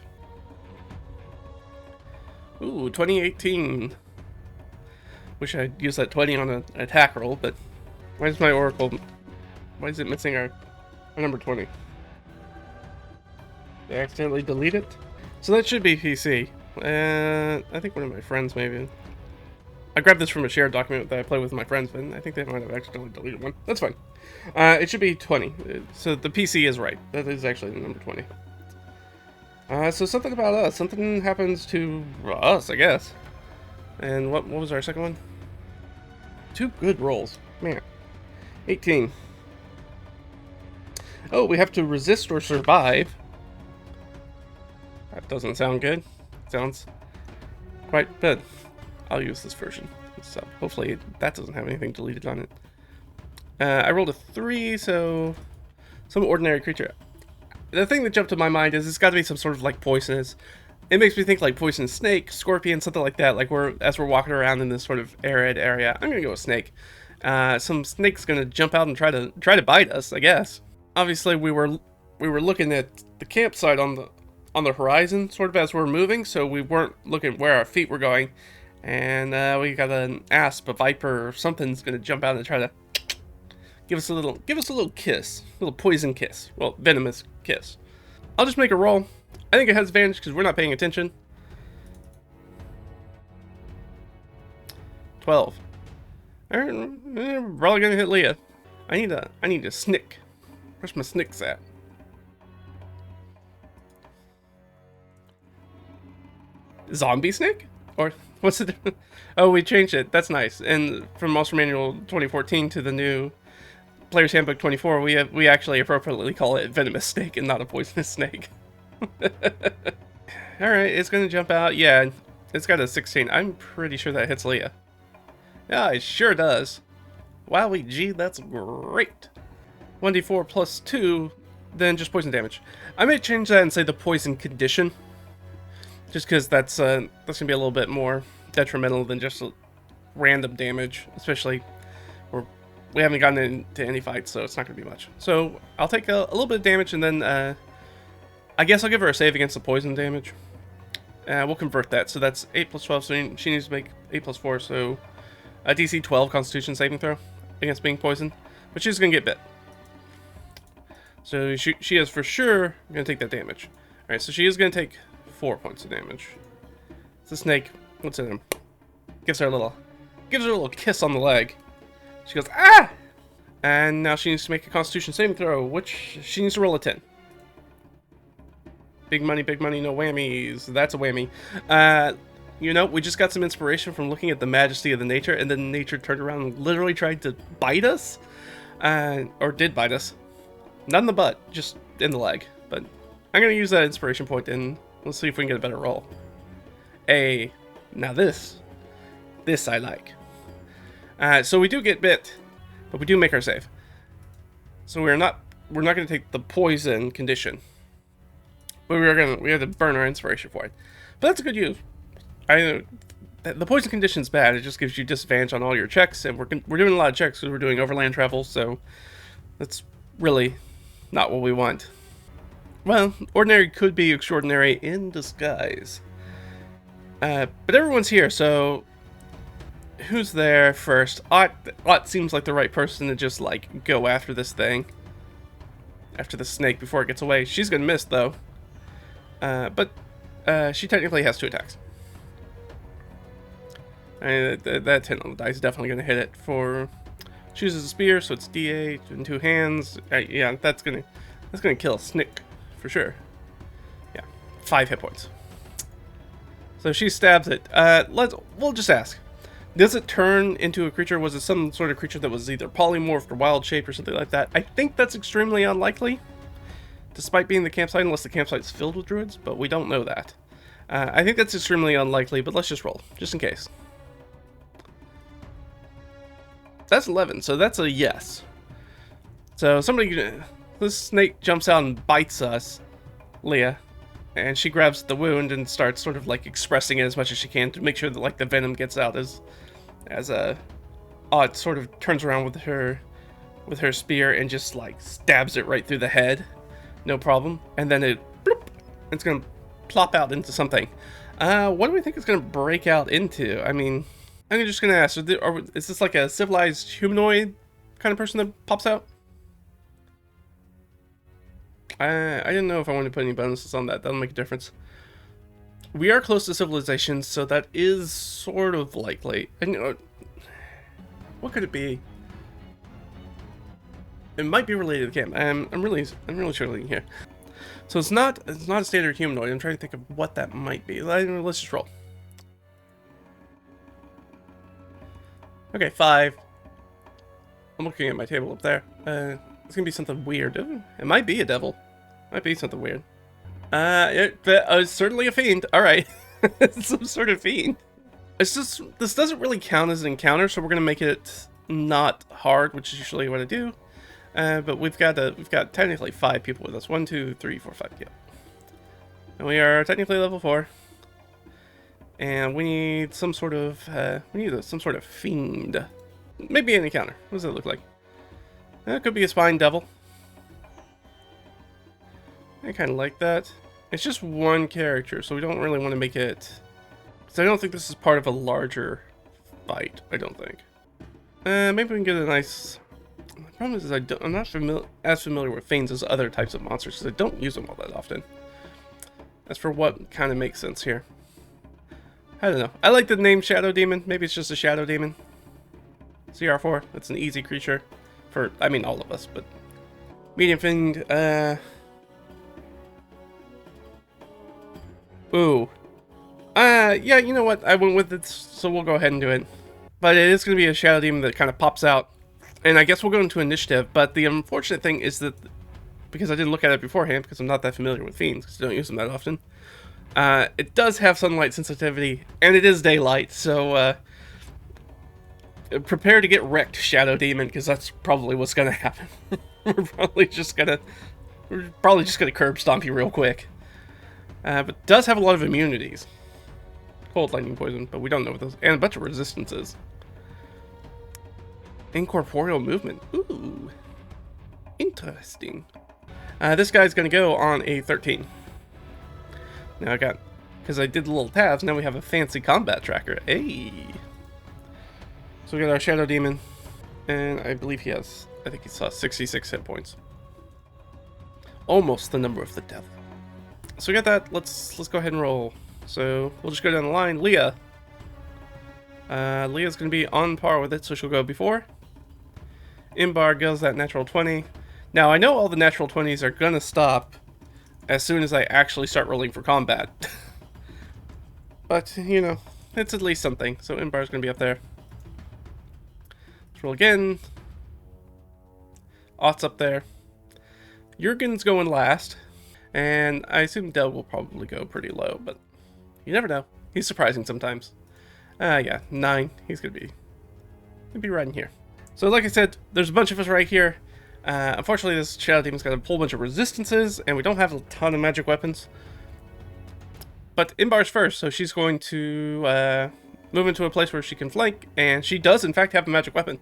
Ooh, 2018. Wish I'd used that 20 on an attack roll, but why is my Oracle... Why is it missing our number 20? Did I accidentally delete it? So that should be PC. I think one of my friends maybe. I grabbed this from a shared document that I play with my friends, but I think they might have accidentally deleted one. That's fine. It should be 20. So the PC is right. That is actually the number 20. So something about us. Something happens to us, I guess. And what was our second one? 2 good rolls. Man. 18. Oh, we have to resist or survive. That doesn't sound good. Sounds quite good. I'll use this version. So hopefully that doesn't have anything deleted on it. I rolled a 3, so some ordinary creature. The thing that jumped to my mind is it's got to be some sort of like poisonous. It makes me think like poisonous snake, scorpion, something like that. Like as we're walking around in this sort of arid area. I'm gonna go with snake. Some snake's gonna jump out and try to bite us, I guess. Obviously, we were looking at the campsite on the horizon, sort of as we're moving, so we weren't looking where our feet were going. And we got an asp, a viper, or something's gonna jump out and try to give us a little kiss, a little poison kiss, well, venomous kiss. I'll just make a roll. I think it has advantage because we're not paying attention. 12. Alright, we're probably gonna hit Leah. I need a snick. Where's my snicks at? Zombie snake? Or what's it? Oh, we changed it. That's nice. And from Monster Manual 2014 to the new Player's Handbook 24, we actually appropriately call it venomous snake and not a poisonous snake. Alright, it's gonna jump out. Yeah, it's got a 16. I'm pretty sure that hits Leah. Yeah, it sure does. Wowee gee, that's great. 1d4 plus 2, then just poison damage. I may change that and say the poison condition. Just because that's gonna be a little bit more detrimental than just random damage, especially we haven't gotten into any fights, so it's not gonna be much. So I'll take a little bit of damage, and then I guess I'll give her a save against the poison damage. We'll convert that, so that's 8 plus 12. So she needs to make 8 plus 4, so a DC 12 Constitution saving throw against being poisoned, but she's gonna get bit. So she is for sure gonna take that damage. All right, so she is gonna take 4 points of damage. It's a snake. What's in him? Gives her a little kiss on the leg. She goes, ah! And now she needs to make a Constitution saving throw, which she needs to roll a 10. Big money, no whammies. That's a whammy. You know, we just got some inspiration from looking at the majesty of the nature, and then nature turned around and literally tried to bite us. Or did bite us. Not in the butt, just in the leg. But I'm going to use that inspiration point, and let's see if we can get a better roll. Now this I like. So we do get bit, but we do make our save. So we're not going to take the poison condition. But we have to burn our inspiration for it. But that's a good use. The poison condition's bad. It just gives you disadvantage on all your checks, and we're doing a lot of checks because we're doing overland travel, so that's really not what we want. Well, ordinary could be extraordinary in disguise. But everyone's here, so who's there first? Ott seems like the right person to just like go after this thing, after the snake before it gets away. She's gonna miss though, but she technically has 2 attacks. And that 10 on the dice is definitely gonna hit it. She uses a spear, so it's D8 in 2 hands. Yeah, that's gonna kill a snake for sure. Yeah, 5 hit points. So she stabs it. We'll just ask. Does it turn into a creature? Was it some sort of creature that was either polymorphed or wild shaped or something like that? I think that's extremely unlikely, despite being the campsite, unless the campsite's filled with druids, but we don't know that. I think that's extremely unlikely, but let's just roll, just in case. That's 11, so that's a yes. So this snake jumps out and bites us, Leah. And she grabs the wound and starts sort of like expressing it as much as she can to make sure that like the venom gets out as Odd sort of turns around with her spear and just like stabs it right through the head. No problem. And then it's gonna plop out into something. What do we think it's gonna break out into? I mean, I'm just gonna ask, is this like a civilized humanoid kind of person that pops out? I didn't know if I wanted to put any bonuses on that. That'll make a difference. We are close to civilization, so that is sort of likely. And you know, what could it be? It might be related to the game. I'm really struggling here. So it's not a standard humanoid. I'm trying to think of what that might be. Let's just roll. Okay, 5. I'm looking at my table up there. It's gonna be something weird. It might be a devil. Might be something weird. It's certainly a fiend. All right, some sort of fiend. It's just this doesn't really count as an encounter, so we're gonna make it not hard, which is usually what I do. But we've got technically 5 people with us. 1, 2, 3, 4, 5. Yeah. And we are technically level 4. And we need some sort of some sort of fiend. Maybe an encounter. What does it look like? It could be a spine devil. I kind of like that. It's just one character, so we don't really want to make it. Because I don't think this is part of a larger fight. I don't think. Maybe we can get a nice. The problem is I'm not as familiar with fiends as other types of monsters because I don't use them all that often. As for what kind of makes sense here. I don't know. I like the name Shadow Demon. Maybe it's just a Shadow Demon. CR4. It's an easy creature. For, I mean, all of us, but... Medium Fiend, Ooh. Yeah, you know what? I went with it, so we'll go ahead and do it. But it is going to be a Shadow Demon that kind of pops out. And I guess we'll go into initiative, but the unfortunate thing is that... Because I didn't look at it beforehand, because I'm not that familiar with fiends, because I don't use them that often. It does have sunlight sensitivity, and it is daylight, so... prepare to get wrecked, Shadow Demon, because that's probably what's gonna happen. We're probably just gonna curb stomp you real quick. But does have a lot of immunities. Cold, lightning, poison, but we don't know what those, and a bunch of resistances. Incorporeal movement. Ooh, interesting. This guy's gonna go on a 13. Now because I did the little tabs. Now we have a fancy combat tracker. Hey. So we got our Shadow Demon, and I believe I think he saw 66 hit points. Almost the number of the devil. So we got that. Let's go ahead and roll. So we'll just go down the line. Leah. Leah's going to be on par with it, so she'll go before. Imbar goes that natural 20. Now I know all the natural 20s are going to stop as soon as I actually start rolling for combat. But, you know, it's at least something. So Imbar's going to be up there. Roll again. Ott's up there. Jurgen's going last. And I assume Del will probably go pretty low, but you never know. He's surprising sometimes. Yeah, 9. He's gonna be right in here. So like I said, there's a bunch of us right here. Unfortunately, this Shadow Demon's got a whole bunch of resistances, and we don't have a ton of magic weapons. But Imbar's first, so she's going to move into a place where she can flank, and she does in fact have a magic weapon,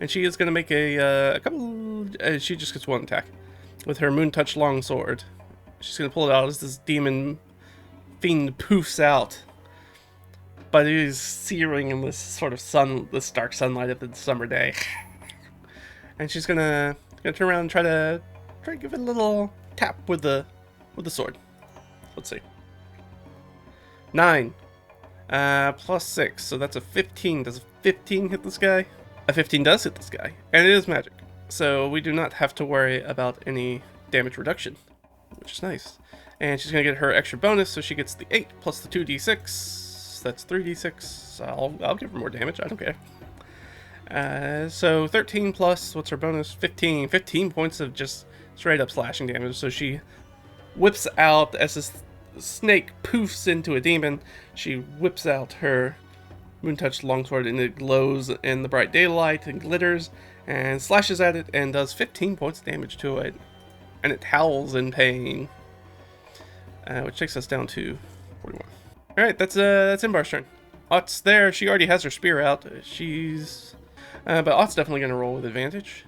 and she is going to make a couple. She just gets one attack with her Moon Touch Longsword. She's going to pull it out as this demon fiend poofs out, but it is searing in this sort of this dark sunlight of the summer day, and she's gonna turn around and try to give it a little tap with the sword. Let's see. 9. Plus 6, so that's a 15. Does a 15 hit this guy? A 15 does hit this guy, and it is magic. So we do not have to worry about any damage reduction, which is nice. And she's going to get her extra bonus, so she gets the 8 plus the 2d6. That's 3d6. I'll give her more damage, I don't care. So 13 plus, what's her bonus? 15. 15 points of just straight up slashing damage. So she whips out as this snake poofs into a demon. She whips out her Moontouch Longsword, and it glows in the bright daylight and glitters, and slashes at it and does 15 points of damage to it, and it howls in pain. which takes us down to 41. All right, that's Imbar's turn. Ott's there. She already has her spear out. But Ott's definitely going to roll with advantage.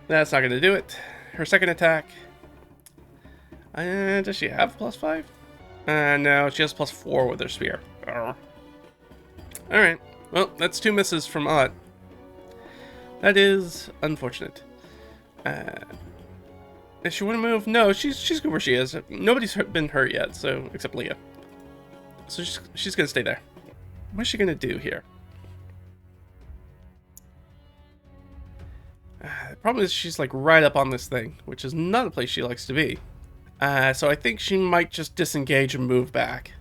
That's not going to do it. Her second attack. Does she have +5? No, she has +4 with her spear. Alright, well, that's 2 misses from Ott. That is unfortunate. Does she want to move? No, she's good where she is. Nobody's been hurt yet, so except Leah. So she's going to stay there. What's she going to do here? The problem is she's like right up on this thing, which is not a place she likes to be. So I think she might just disengage and move back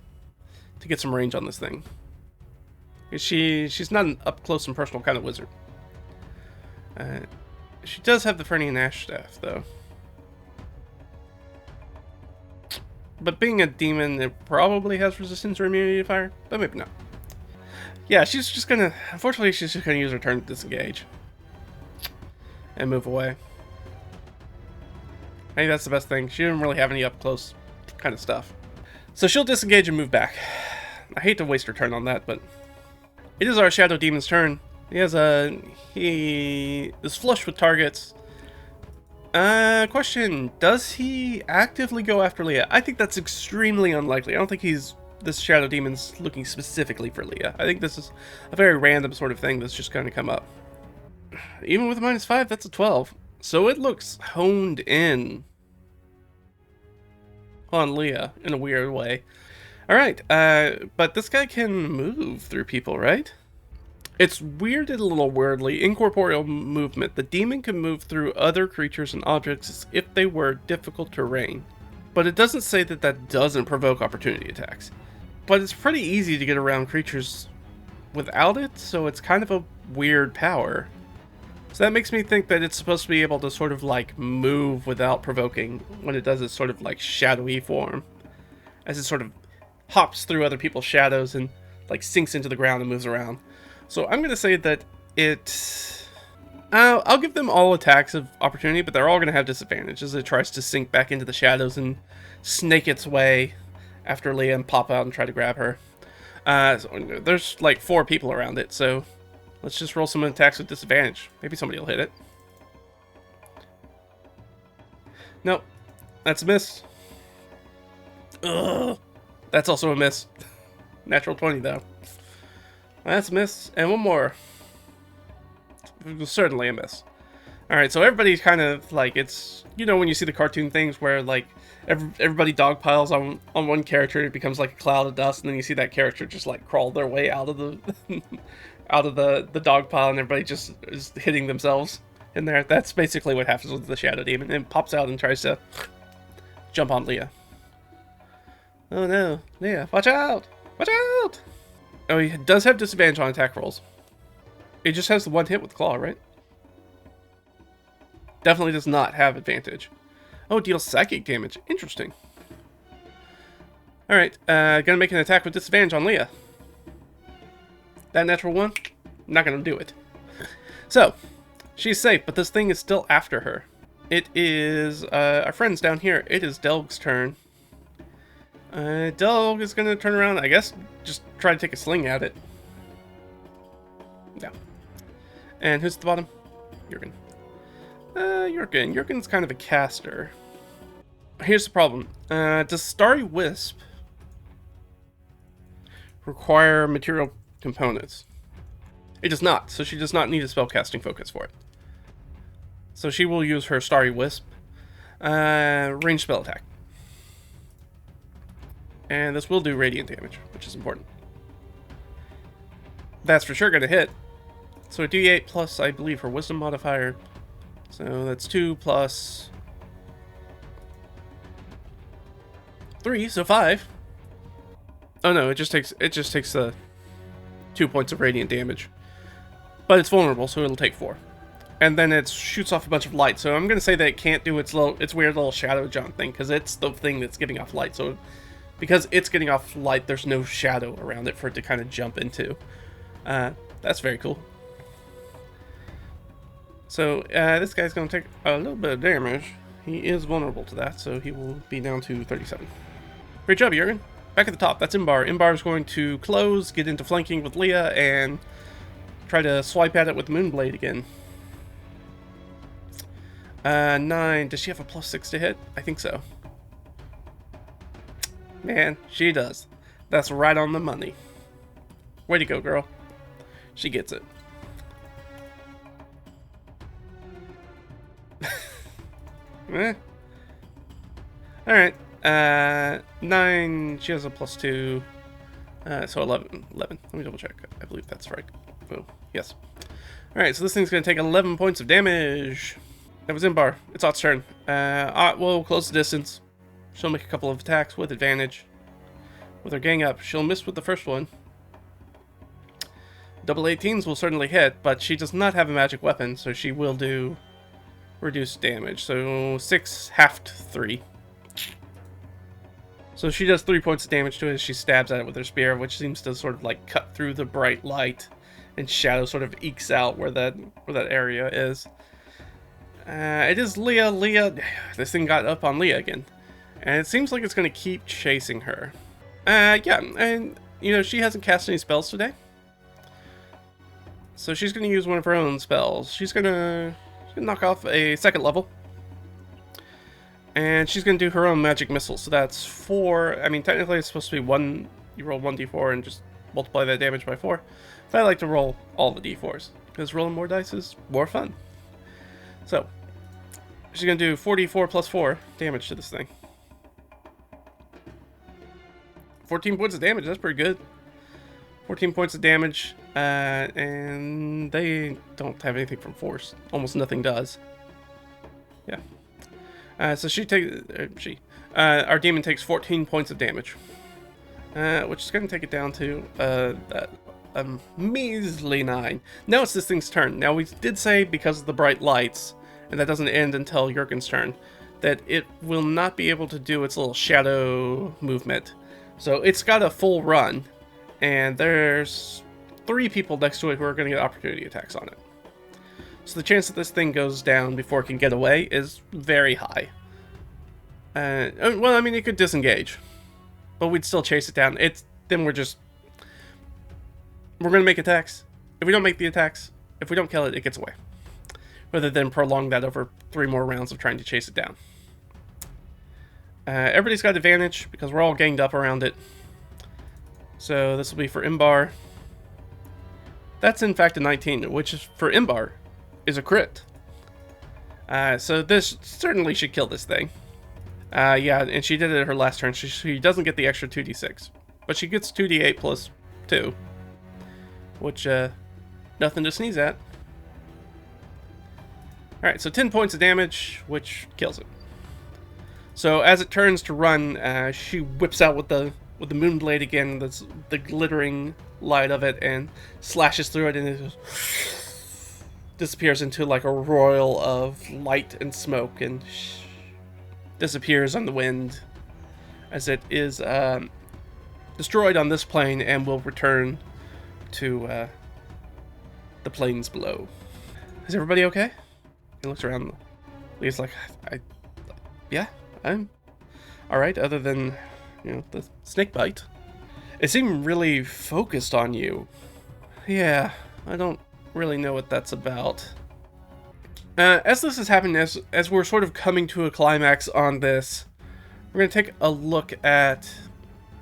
to get some range on this thing. She's not an up close and personal kind of wizard. She does have the Fernie and Ash staff though. But being a demon, it probably has resistance or immunity to fire, but maybe not. Yeah, she's just gonna, unfortunately she's just gonna use her turn to disengage. And move away. I think that's the best thing. She didn't really have any up close kind of stuff. So she'll disengage and move back. I hate to waste her turn on that, but it is our Shadow Demon's turn. He is flush with targets. Question, does he actively go after Leah? I think that's extremely unlikely. I don't think this Shadow Demon's looking specifically for Leah. I think this is a very random sort of thing that's just going to come up. Even with a -5, that's a 12. So it looks honed in on Leah in a weird way. Alright, but this guy can move through people, right? It's weirded a little weirdly. Incorporeal movement. The demon can move through other creatures and objects as if they were difficult terrain. But it doesn't say that that doesn't provoke opportunity attacks. But it's pretty easy to get around creatures without it, so it's kind of a weird power. So that makes me think that it's supposed to be able to sort of like move without provoking when it does its sort of like shadowy form. As it sort of hops through other people's shadows and like sinks into the ground and moves around. So I'm going to say that I'll give them all attacks of opportunity, but they're all going to have disadvantage as it tries to sink back into the shadows and snake its way after Leah and pop out and try to grab her. So there's like 4 people around it, so let's just roll some attacks with disadvantage. Maybe somebody will hit it. Nope. That's a miss. Ugh. That's also a miss. Natural 20, though. That's a miss. And one more. Certainly a miss. Alright, so everybody's kind of like, it's, you know, when you see the cartoon things where, like, everybody dogpiles on one character, it becomes like a cloud of dust, and then you see that character just, like, crawl their way out of the... out of the dog pile, and everybody just is hitting themselves in there. That's basically what happens with the Shadow Demon. It pops out and tries to jump on Leah. Oh no, Leah, watch out! Watch out! Oh, he does have disadvantage on attack rolls. It just has the 1 hit with claw, right? Definitely does not have advantage. Oh, deals psychic damage. Interesting. Alright, gonna make an attack with disadvantage on Leah. That natural 1, not gonna do it. So, she's safe, but this thing is still after her. It is our friends down here. It is Delg's turn. Delg is gonna turn around, I guess, just try to take a sling at it. No. And who's at the bottom? Jurgen. Jurgen's kind of a caster. Here's the problem. Does Starry Wisp require material components? It does not, so she does not need a spellcasting focus for it. So she will use her Starry Wisp. Ranged spell attack. And this will do radiant damage, which is important. That's for sure going to hit. So a d8 plus, I believe, her wisdom modifier. So that's 2 plus 3, so 5. Oh no, it just takes 2 points of radiant damage. But it's vulnerable, so it'll take 4. And then it shoots off a bunch of light. So I'm going to say that it can't do its weird little shadow jump thing, because it's the thing that's giving off light. So because it's getting off light, there's no shadow around it for it to kind of jump into. That's very cool. So this guy's going to take a little bit of damage. he is vulnerable to that, so he will be down to 37. Great job, Jurgen. Back at the top, that's Imbar. Imbar is going to close, get into flanking with Leah, and try to swipe at it with Moonblade again. 9. Does she have a +6 to hit? I think so. Man, she does. That's right on the money. Way to go, girl. She gets it. Eh. Alright. 9. She has a +2. So 11. Let me double check. I believe that's right. Oh, yes. Alright, so this thing's going to take 11 points of damage. That was Imbar. It's Ott's turn. Ott will close the distance. She'll make a couple of attacks with advantage. With her gang up, she'll miss with the first one. Double 18s will certainly hit, but she does not have a magic weapon, so she will do reduced damage. So 6 halved 3. So she does 3 points of damage to it as she stabs at it with her spear, which seems to sort of like cut through the bright light, and shadow sort of ekes out where that area is. It is Leah. Leah, this thing got up on Leah again, and it seems like it's going to keep chasing her. Yeah, and you know she hasn't cast any spells today, so she's going to use one of her own spells. She's gonna knock off a 2nd level. And she's going to do her own magic missile. So that's 4. I mean, technically it's supposed to be 1. You roll 1d4 and just multiply that damage by 4. But I like to roll all the d4s, because rolling more dice is more fun. So, she's going to do 4d4 plus 4 damage to this thing. 14 points of damage, that's pretty good. 14 points of damage, and they don't have anything from force. Almost nothing does. Yeah. So our demon takes 14 points of damage, which is going to take it down to a measly 9. Now it's this thing's turn. Now we did say, because of the bright lights, and that doesn't end until Jurgen's turn, that it will not be able to do its little shadow movement. So it's got a full run, and there's 3 people next to it who are going to get opportunity attacks on it. So the chance that this thing goes down before it can get away is very high. Well, I mean, it could disengage, but we'd still chase it down. Then we're going to make attacks. If we don't make the attacks, if we don't kill it, it gets away. Rather than prolong that over 3 more rounds of trying to chase it down. Everybody's got advantage because we're all ganged up around it. So this will be for Imbar. That's in fact a 19, which is for Imbar is a crit. So this certainly should kill this thing. Yeah, and she did it her last turn. She doesn't get the extra 2d6, but she gets 2d8 plus 2, which nothing to sneeze at. All right, so 10 points of damage, which kills it. So as it turns to run, she whips out with the moonblade again, the glittering light of it, and slashes through it, and it just disappears into like a roil of light and smoke, and disappears on the wind as it is destroyed on this plane and will return to the plains below. Is everybody okay? He looks around. He's like, yeah, I'm all right, other than, you know, the snake bite. It seemed really focused on you. Yeah, I don't really know what that's about. As this is happening, as we're sort of coming to a climax on this, we're going to take a look at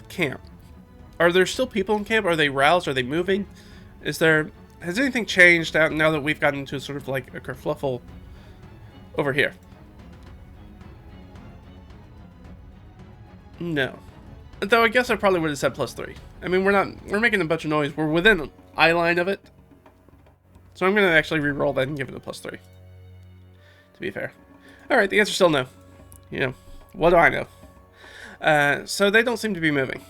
camp. Are there still people in camp? Are they roused? Are they moving? Has anything changed out now that we've gotten into sort of like a kerfluffle over here? No. Though I guess I probably would have said +3. I mean, we're making a bunch of noise. We're within an eye line of it. So I'm going to actually re-roll that and give it a +3. To be fair. Alright, the answer's still no. You know, what do I know? So they don't seem to be moving.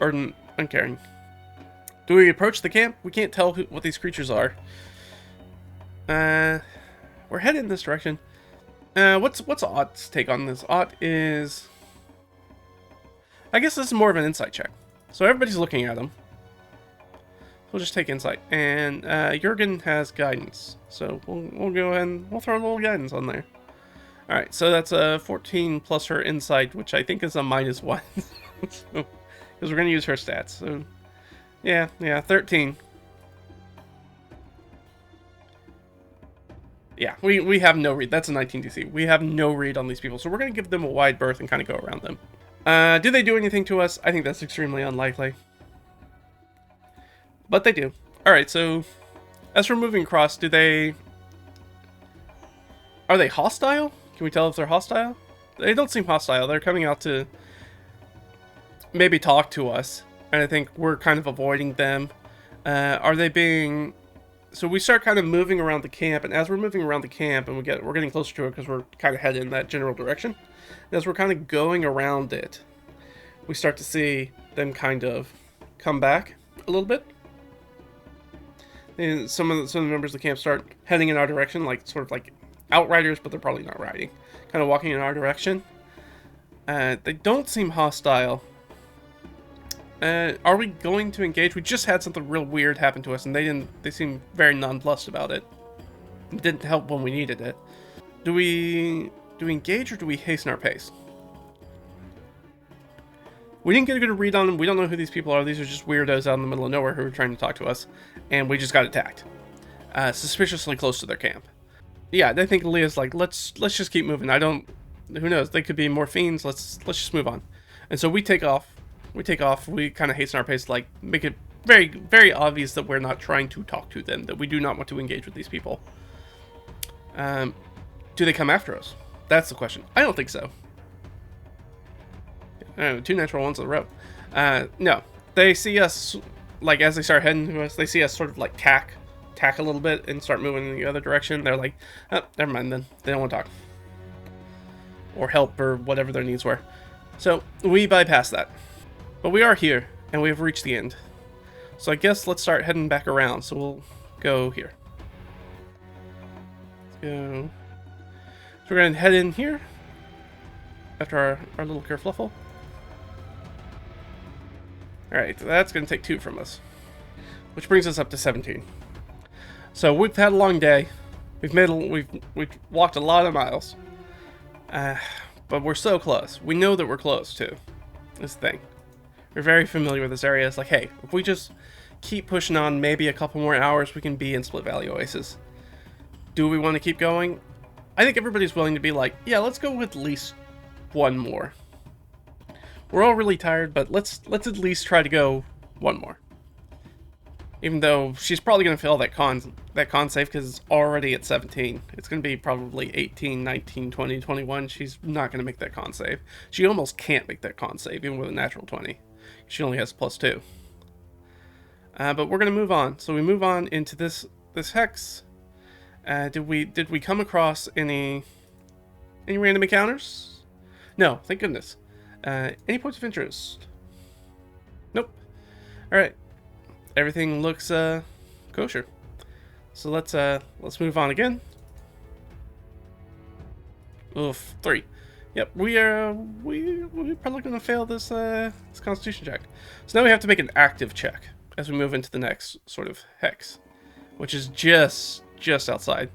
Or uncaring. Do we approach the camp? We can't tell what these creatures are. We're headed in this direction. What's Ott's take on this? Ott is... I guess this is more of an insight check. So everybody's looking at him. We'll just take insight. And Jurgen has guidance. So we'll go ahead and we'll throw a little guidance on there. Alright, so that's a 14 plus her insight, which I think is a -1. Because we're going to use her stats. So, yeah, 13. Yeah, we have no read. That's a 19 DC. We have no read on these people, so we're going to give them a wide berth and kind of go around them. Do they do anything to us? I think that's extremely unlikely. But they do. Alright, so as we're moving across, are they hostile? Can we tell if they're hostile? They don't seem hostile. They're coming out to maybe talk to us, and I think we're kind of avoiding them. Are they being... So we start kind of moving around the camp, and as we're moving around the camp, and we're getting closer to it because we're kind of headed in that general direction, and as we're kind of going around it, we start to see them kind of come back a little bit. And some of the members of the camp start heading in our direction, like sort of like outriders, but they're probably not riding. Kind of walking in our direction. They don't seem hostile. Are we going to engage? We just had something real weird happen to us, and they seem very nonplussed about it. It didn't help when we needed it. Do we engage or do we hasten our pace? We didn't get a good read on them. We don't know who these people are. These are just weirdos out in the middle of nowhere who are trying to talk to us, and we just got attacked. Suspiciously close to their camp. Yeah, I think Leah's like, let's just keep moving. Who knows? They could be more fiends. Let's just move on. And so we take off. We kind of hasten our pace, like make it very, very obvious that we're not trying to talk to them, that we do not want to engage with these people. Do they come after us? That's the question. I don't think so. 2 natural ones in a row. No, they see us, like as they start heading to us, they see us sort of like tack a little bit and start moving in the other direction. They're like, oh, never mind then. They don't want to talk. Or help or whatever their needs were. So we bypass that. But we are here, and we have reached the end. So I guess let's start heading back around. So we'll go here. Let's go. So we're going to head in here after our little kerfluffle. Alright, so that's going to take 2 from us. Which brings us up to 17. So we've had a long day. We've walked a lot of miles. But we're so close. We know that we're close, too. This thing. We're very familiar with this area. It's like, hey, if we just keep pushing on maybe a couple more hours, we can be in Split Valley Oasis. Do we want to keep going? I think everybody's willing to be like, yeah, let's go with at least one more. We're all really tired, but let's at least try to go one more. Even though she's probably going to fail that con save because it's already at 17. It's going to be probably 18, 19, 20, 21. She's not going to make that con save. She almost can't make that con save, even with a natural 20. She only has +2. But we're going to move on. So we move on into this hex. Did we come across any random encounters? No, thank goodness. Any points of interest? Nope. Alright. Everything looks kosher. So let's move on again. Oof, 3. Yep, we're probably gonna fail this Constitution check. So now we have to make an active check as we move into the next sort of hex, which is just outside.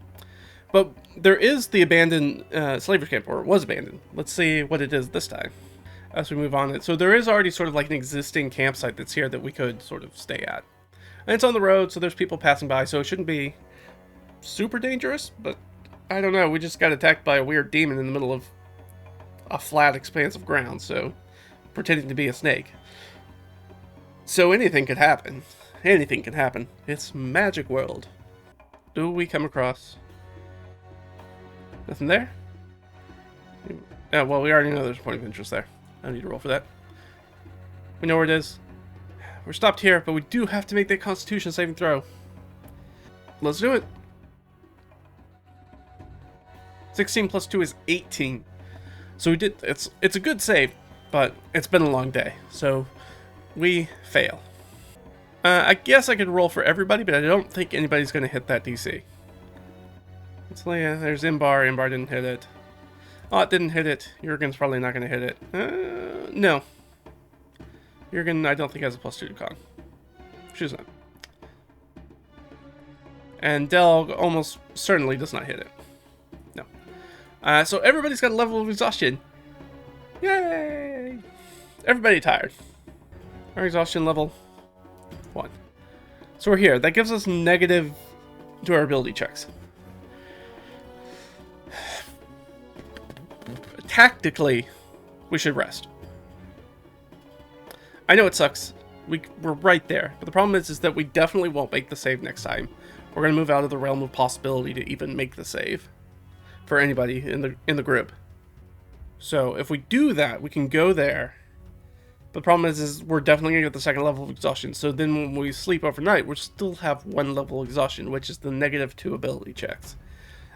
But there is the abandoned slaver's camp, or it was abandoned. Let's see what it is this time as we move on. So there is already sort of like an existing campsite that's here that we could sort of stay at. And it's on the road, so there's people passing by, so it shouldn't be super dangerous, but I don't know. We just got attacked by a weird demon in the middle of a flat expanse of ground, so pretending to be a snake. So anything could happen. Anything can happen. It's magic world. Do we come across nothing there? Yeah, well, we already know there's a point of interest there. I don't need to roll for that. We know where it is. We're stopped here, but we do have to make that Constitution saving throw. Let's do it. 16 plus 2 is 18. So we did. It's a good save, but it's been a long day, so we fail. I guess I could roll for everybody, but I don't think anybody's going to hit that DC. So yeah, there's Imbar. Imbar didn't hit it. Oh, it didn't hit it. Jurgen's probably not going to hit it. No. Jurgen, I don't think has a +2 to con. She's not. And Delg almost certainly does not hit it. No. So everybody's got a level of exhaustion. Yay! Everybody tired. Our exhaustion level 1. So we're here. That gives us negative durability checks. Tactically, we should rest. I know it sucks. We're right there. But the problem is that we definitely won't make the save next time. We're going to move out of the realm of possibility to even make the save for anybody in the group. So if we do that, we can go there. But the problem is we're definitely going to get the second level of exhaustion. So then when we sleep overnight, we'll still have 1 level of exhaustion, which is the -2 ability checks.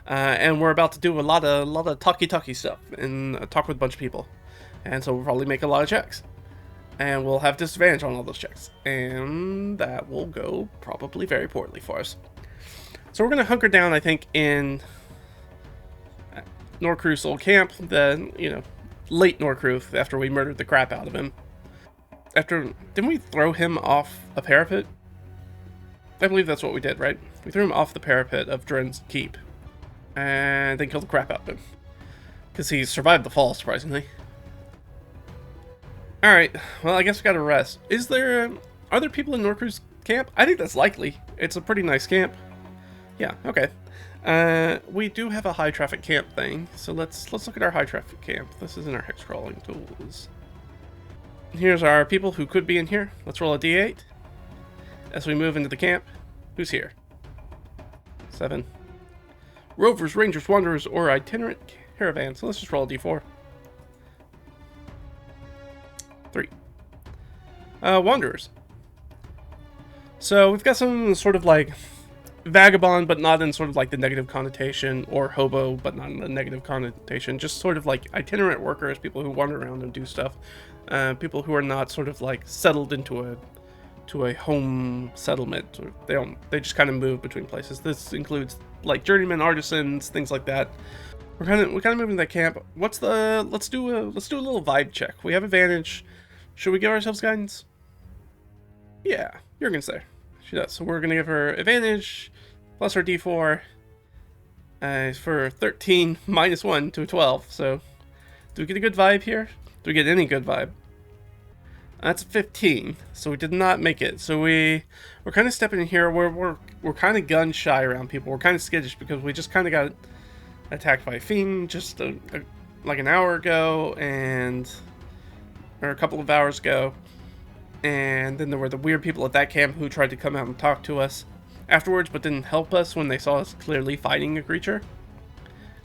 And we're about to do a lot of talky stuff and talk with a bunch of people. And so we'll probably make a lot of checks. And we'll have disadvantage on all those checks. And that will go probably very poorly for us. So we're going to hunker down, I think, in Norcru's old camp. Late Norcru, after we murdered the crap out of him. Didn't we throw him off a parapet? I believe that's what we did, right? We threw him off the parapet of Dren's keep. And then killed the crap out of him. Because he survived the fall, surprisingly. Alright, well, I guess we gotta rest. Are there people in Norcru's camp? I think that's likely. It's a pretty nice camp. Yeah, okay. We do have a high traffic camp thing, so let's look at our high traffic camp. This is in our hex crawling tools. Here's our people who could be in here. Let's roll a d8 as we move into the camp. Who's here? 7. Rovers, Rangers, Wanderers, or Itinerant Caravan. So let's just roll a d4. 3. Wanderers. So we've got some sort of like vagabond, but not in sort of like the negative connotation, or hobo, but not in the negative connotation. Just sort of like itinerant workers, people who wander around and do stuff. People who are not sort of like settled into a home settlement. They just kind of move between places. This includes like journeymen, artisans, things like that. We're kind of moving to that camp. Let's do a little vibe check. We have advantage. Should we give ourselves guidance? Yeah, Jurgen's there. She does. So we're gonna give her advantage plus her d4 for 13 -1 to a 12. So do we get a good vibe here? Do we get any good vibe? That's 15, so we did not make it. So we're kind of stepping in here. We're kind of gun shy around people. We're kind of skittish because we just kind of got attacked by a Fiend just like an hour ago, or a couple of hours ago. And then there were the weird people at that camp who tried to come out and talk to us afterwards, but didn't help us when they saw us clearly fighting a creature,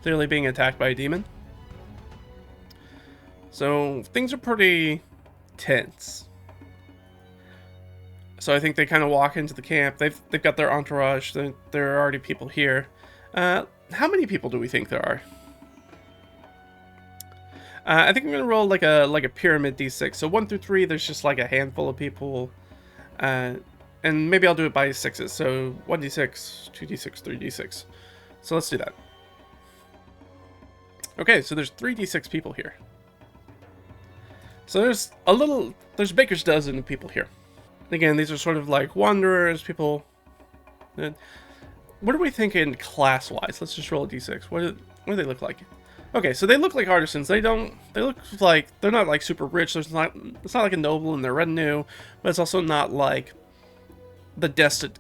clearly being attacked by a demon. So things are pretty tense. So I think they kind of walk into the camp. They've got their entourage. There are already people here. How many people do we think there are? I think I'm gonna roll like a pyramid d6. So 1 through 3, there's just like a handful of people, and maybe I'll do it by 6s. So 1d6, 2d6, 3d6. So let's do that. Okay, so there's 3d6 people here. So there's a baker's dozen of people here. Again, these are sort of like wanderers, people. What are we thinking class-wise? Let's just roll a d6. What do they look like? Okay, so they look like artisans. They look like they're not like super rich. It's not like a noble in their retinue, but it's also not like the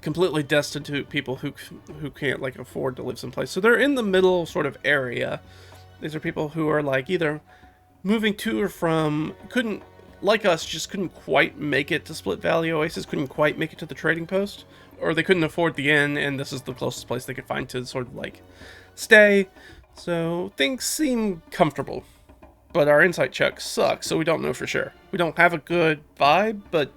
completely destitute people who can't like afford to live someplace. So they're in the middle sort of area. These are people who are like either moving to or from, like us, just couldn't quite make it to Split Valley Oasis, couldn't quite make it to the trading post, or they couldn't afford the inn, and this is the closest place they could find to sort of like stay. So things seem comfortable, but our insight checks suck, so we don't know for sure. We don't have a good vibe, but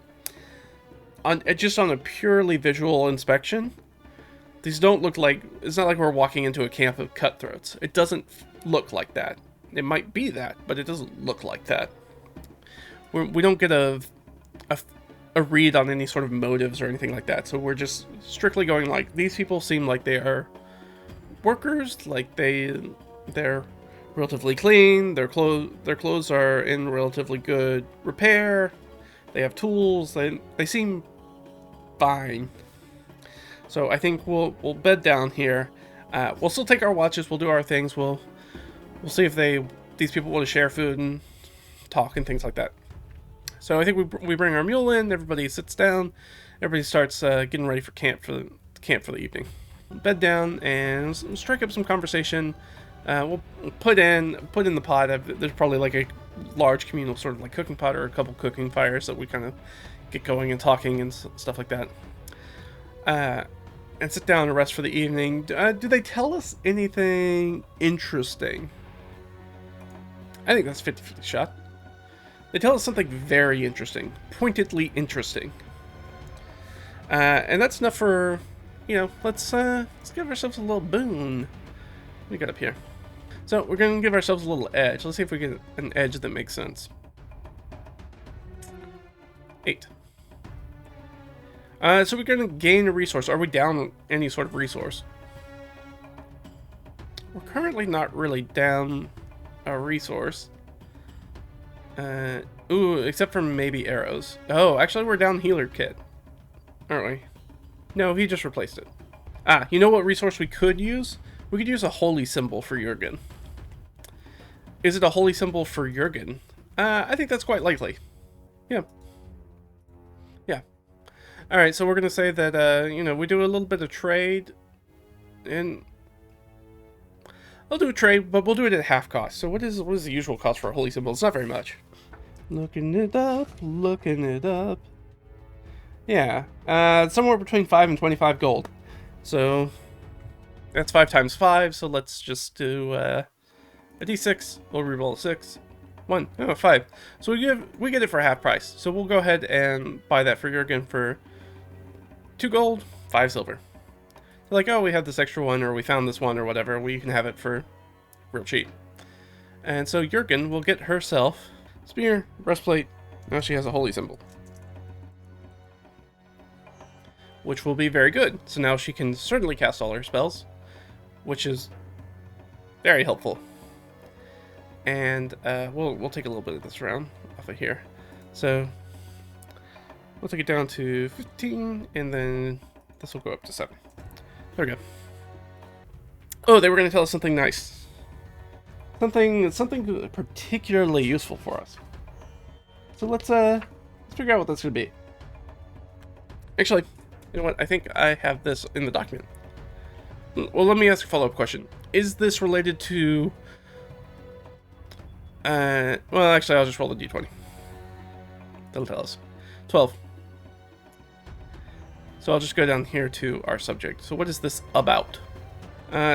just on a purely visual inspection, these don't look like, it's not like we're walking into a camp of cutthroats. It doesn't look like that. It might be that, but it doesn't look like that. We don't get a read on any sort of motives or anything like that, so we're just strictly going like, these people seem like they are workers, like they're relatively clean, their clothes are in relatively good repair, they have tools, they seem fine. So I think we'll bed down here. We'll still take our watches, we'll do our things, we'll we'll see if these people want to share food and talk and things like that. So I think we bring our mule in. Everybody sits down. Everybody starts getting ready for camp for the evening. Bed down and strike up some conversation. We'll put in the pot. There's probably like a large communal sort of like cooking pot or a couple cooking fires that we kind of get going and talking and stuff like that. And sit down and rest for the evening. Do they tell us anything interesting? I think that's 50-50 shot. They tell us something very interesting, pointedly interesting, and that's enough for, let's give ourselves a little boon. What do we got up here? So we're gonna give ourselves a little edge. Let's see if we get an edge that makes sense. 8. So we're gonna gain a resource. Are we down any sort of resource? We're currently not really down a resource. Ooh, except for maybe arrows. Oh, actually we're down healer kit, aren't we? No, he just replaced it. You know what resource we could use? We could use a holy symbol for Jurgen. Is it a holy symbol for Jurgen? I think that's quite likely. Yeah. Yeah. Alright, so we're gonna say that, we do a little bit of trade, and I'll do a trade, but we'll do it at half cost. So what is the usual cost for a holy symbol? It's not very much. Looking it up. Yeah, somewhere between 5 and 25 gold. So that's 5 times 5. So let's just do a d6. We'll reroll a 6. 1. Oh, 5. So we get it for half price. So we'll go ahead and buy that for Jurgen for 2 gold, 5 silver. So like, oh, we have this extra one, or we found this one, or whatever. We can have it for real cheap. And so Jurgen will get herself spear, breastplate. Now she has a holy symbol, which will be very good. So now she can certainly cast all her spells, which is very helpful. And we'll take a little bit of this round off of here. So we'll take it down to 15, and then this will go up to 7. There we go. Oh, they were going to tell us something nice. Something particularly useful for us. So let's figure out what that's going to be. Actually, you know what? I think I have this in the document. Well, let me ask a follow-up question. Is this related to... well, actually, I'll just roll the d20. That'll tell us. 12. So I'll just go down here to our subject. So what is this about?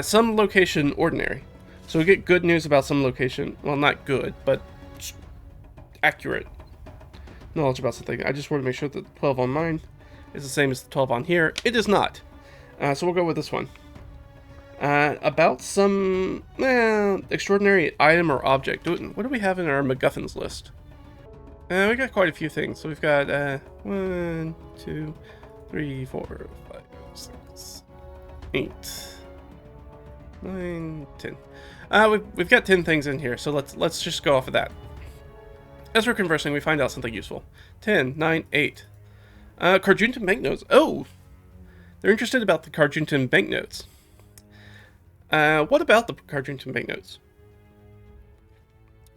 Some location ordinary. So we get good news about some location. Well, not good, but accurate knowledge about something. I just want to make sure that the 12 on mine is the same as the 12 on here. It is not. So we'll go with this one. About some extraordinary item or object. What do we have in our MacGuffins list? We got quite a few things. So we've got 1, 2, 3, 4, 5, 6, 8, 9, 10. We've got 10 things in here, so let's just go off of that. As we're conversing, we find out something useful. 10, 9, 8. Carjuntan banknotes. Oh! They're interested about the Carjuntan banknotes. What about the Carjuntan banknotes?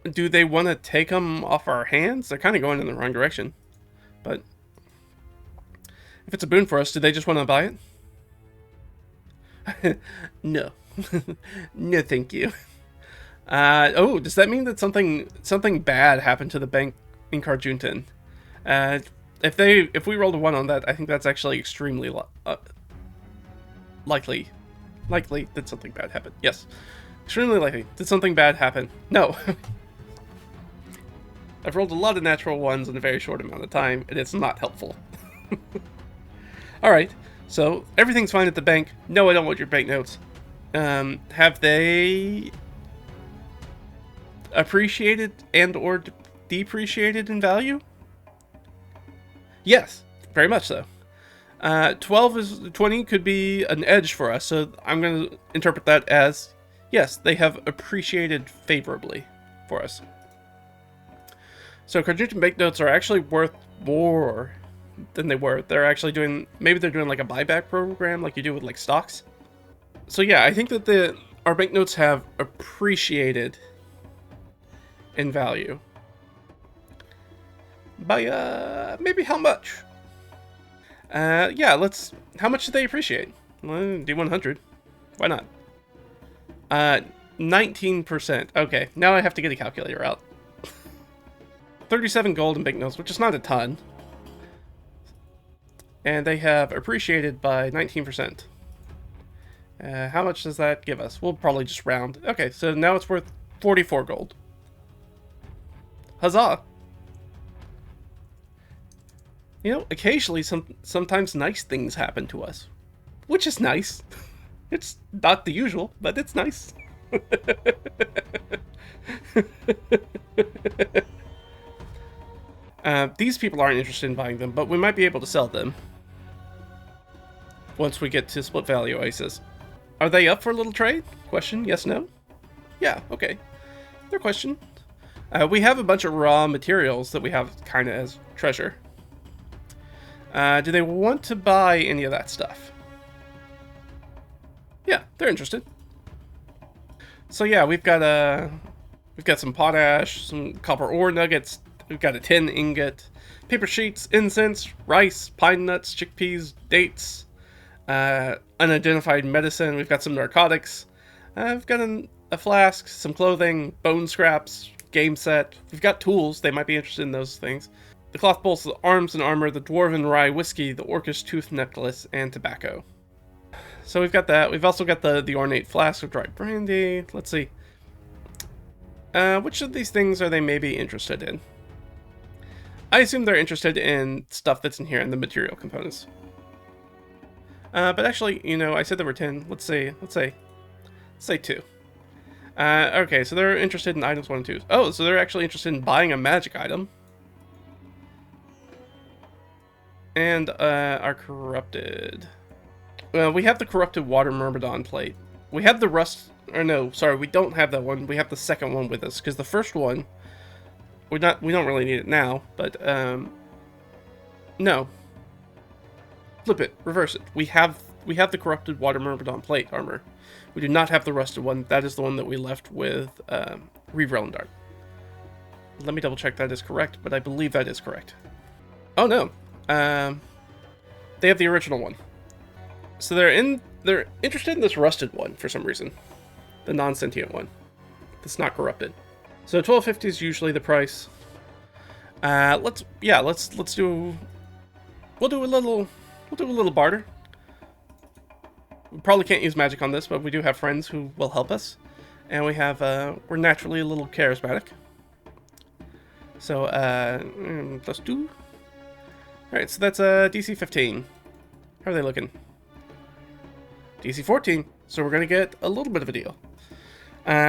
Do they want to take them off our hands? They're kind of going in the wrong direction. But if it's a boon for us, do they just want to buy it? No. No, thank you. Oh, does that mean that something bad happened to the bank in Carjuntan? If we rolled a 1 on that, I think that's actually extremely likely. Likely that something bad happened. Yes, extremely likely. Did something bad happen? No. I've rolled a lot of natural 1s in a very short amount of time, and it's not helpful. Alright, so everything's fine at the bank. No, I don't want your banknotes. Have they appreciated and or depreciated in value? Yes, very much so. 20 could be an edge for us, so I'm going to interpret that as, yes, they have appreciated favorably for us. So Carjuntan banknotes are actually worth more than they were. They're actually doing, maybe they're doing like a buyback program like you do with like stocks. So yeah, I think that our banknotes have appreciated in value. By, maybe how much? Yeah, how much do they appreciate? Well, D100. Why not? 19%. Okay, now I have to get a calculator out. 37 gold in banknotes, which is not a ton. And they have appreciated by 19%. How much does that give us? We'll probably just round. Okay, so now it's worth 44 gold. Huzzah! You know, occasionally, sometimes nice things happen to us. Which is nice. It's not the usual, but it's nice. These people aren't interested in buying them, but we might be able to sell them. Once we get to Split Valley Oasis. Are they up for a little trade? Question, yes, no? Yeah, okay. Their question. We have a bunch of raw materials that we have kind of as treasure. Do they want to buy any of that stuff? Yeah, they're interested. So yeah, we've got some potash, some copper ore nuggets, we've got a tin ingot, paper sheets, incense, rice, pine nuts, chickpeas, dates, unidentified medicine, we've got some narcotics, we've got a flask, some clothing, bone scraps, game set, we've got tools, they might be interested in those things. The cloth bolts, the arms and armor, the dwarven rye whiskey, the orcish tooth necklace, and tobacco. So we've got that. We've also got the ornate flask of dried brandy. Let's see. Which of these things are they maybe interested in? I assume they're interested in stuff that's in here in the material components. But actually, you know, I said there were 10. Let's say 2. Okay, so they're interested in items 1 and 2. Oh, so they're actually interested in buying a magic item. And are corrupted. Well, we have the corrupted water myrmidon plate. We have the rust, or no, sorry, we don't have that one. We have the second one with us, because the first one, we don't really need it now, but, no. Flip it, reverse it. We have the corrupted water myrmidon plate armor. We do not have the rusted one. That is the one that we left with, Reeve Relendar. Let me double check that is correct, but I believe that is correct. Oh no. They have the original one. So they're interested in this rusted one for some reason. The non-sentient one. That's not corrupted. So $12.50 is usually the price. We'll do a little barter. We probably can't use magic on this, but we do have friends who will help us. And we have we're naturally a little charismatic. So let's do. Alright, so that's DC 15. How are they looking? DC 14. So we're going to get a little bit of a deal.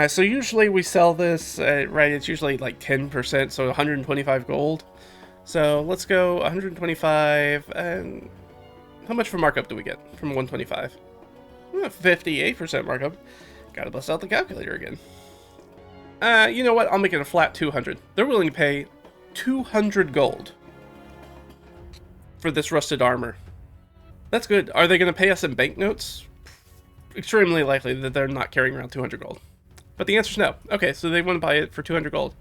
So usually we sell this, right, it's usually like 10%, so 125 gold. So let's go 125, and how much for markup do we get from 125? 58% markup. Gotta bust out the calculator again. You know what, I'll make it a flat 200. They're willing to pay 200 gold for this rusted armor. That's good. Are they going to pay us in banknotes? Extremely likely that they're not carrying around 200 gold. But the answer's no. Okay, so they want to buy it for 200 gold.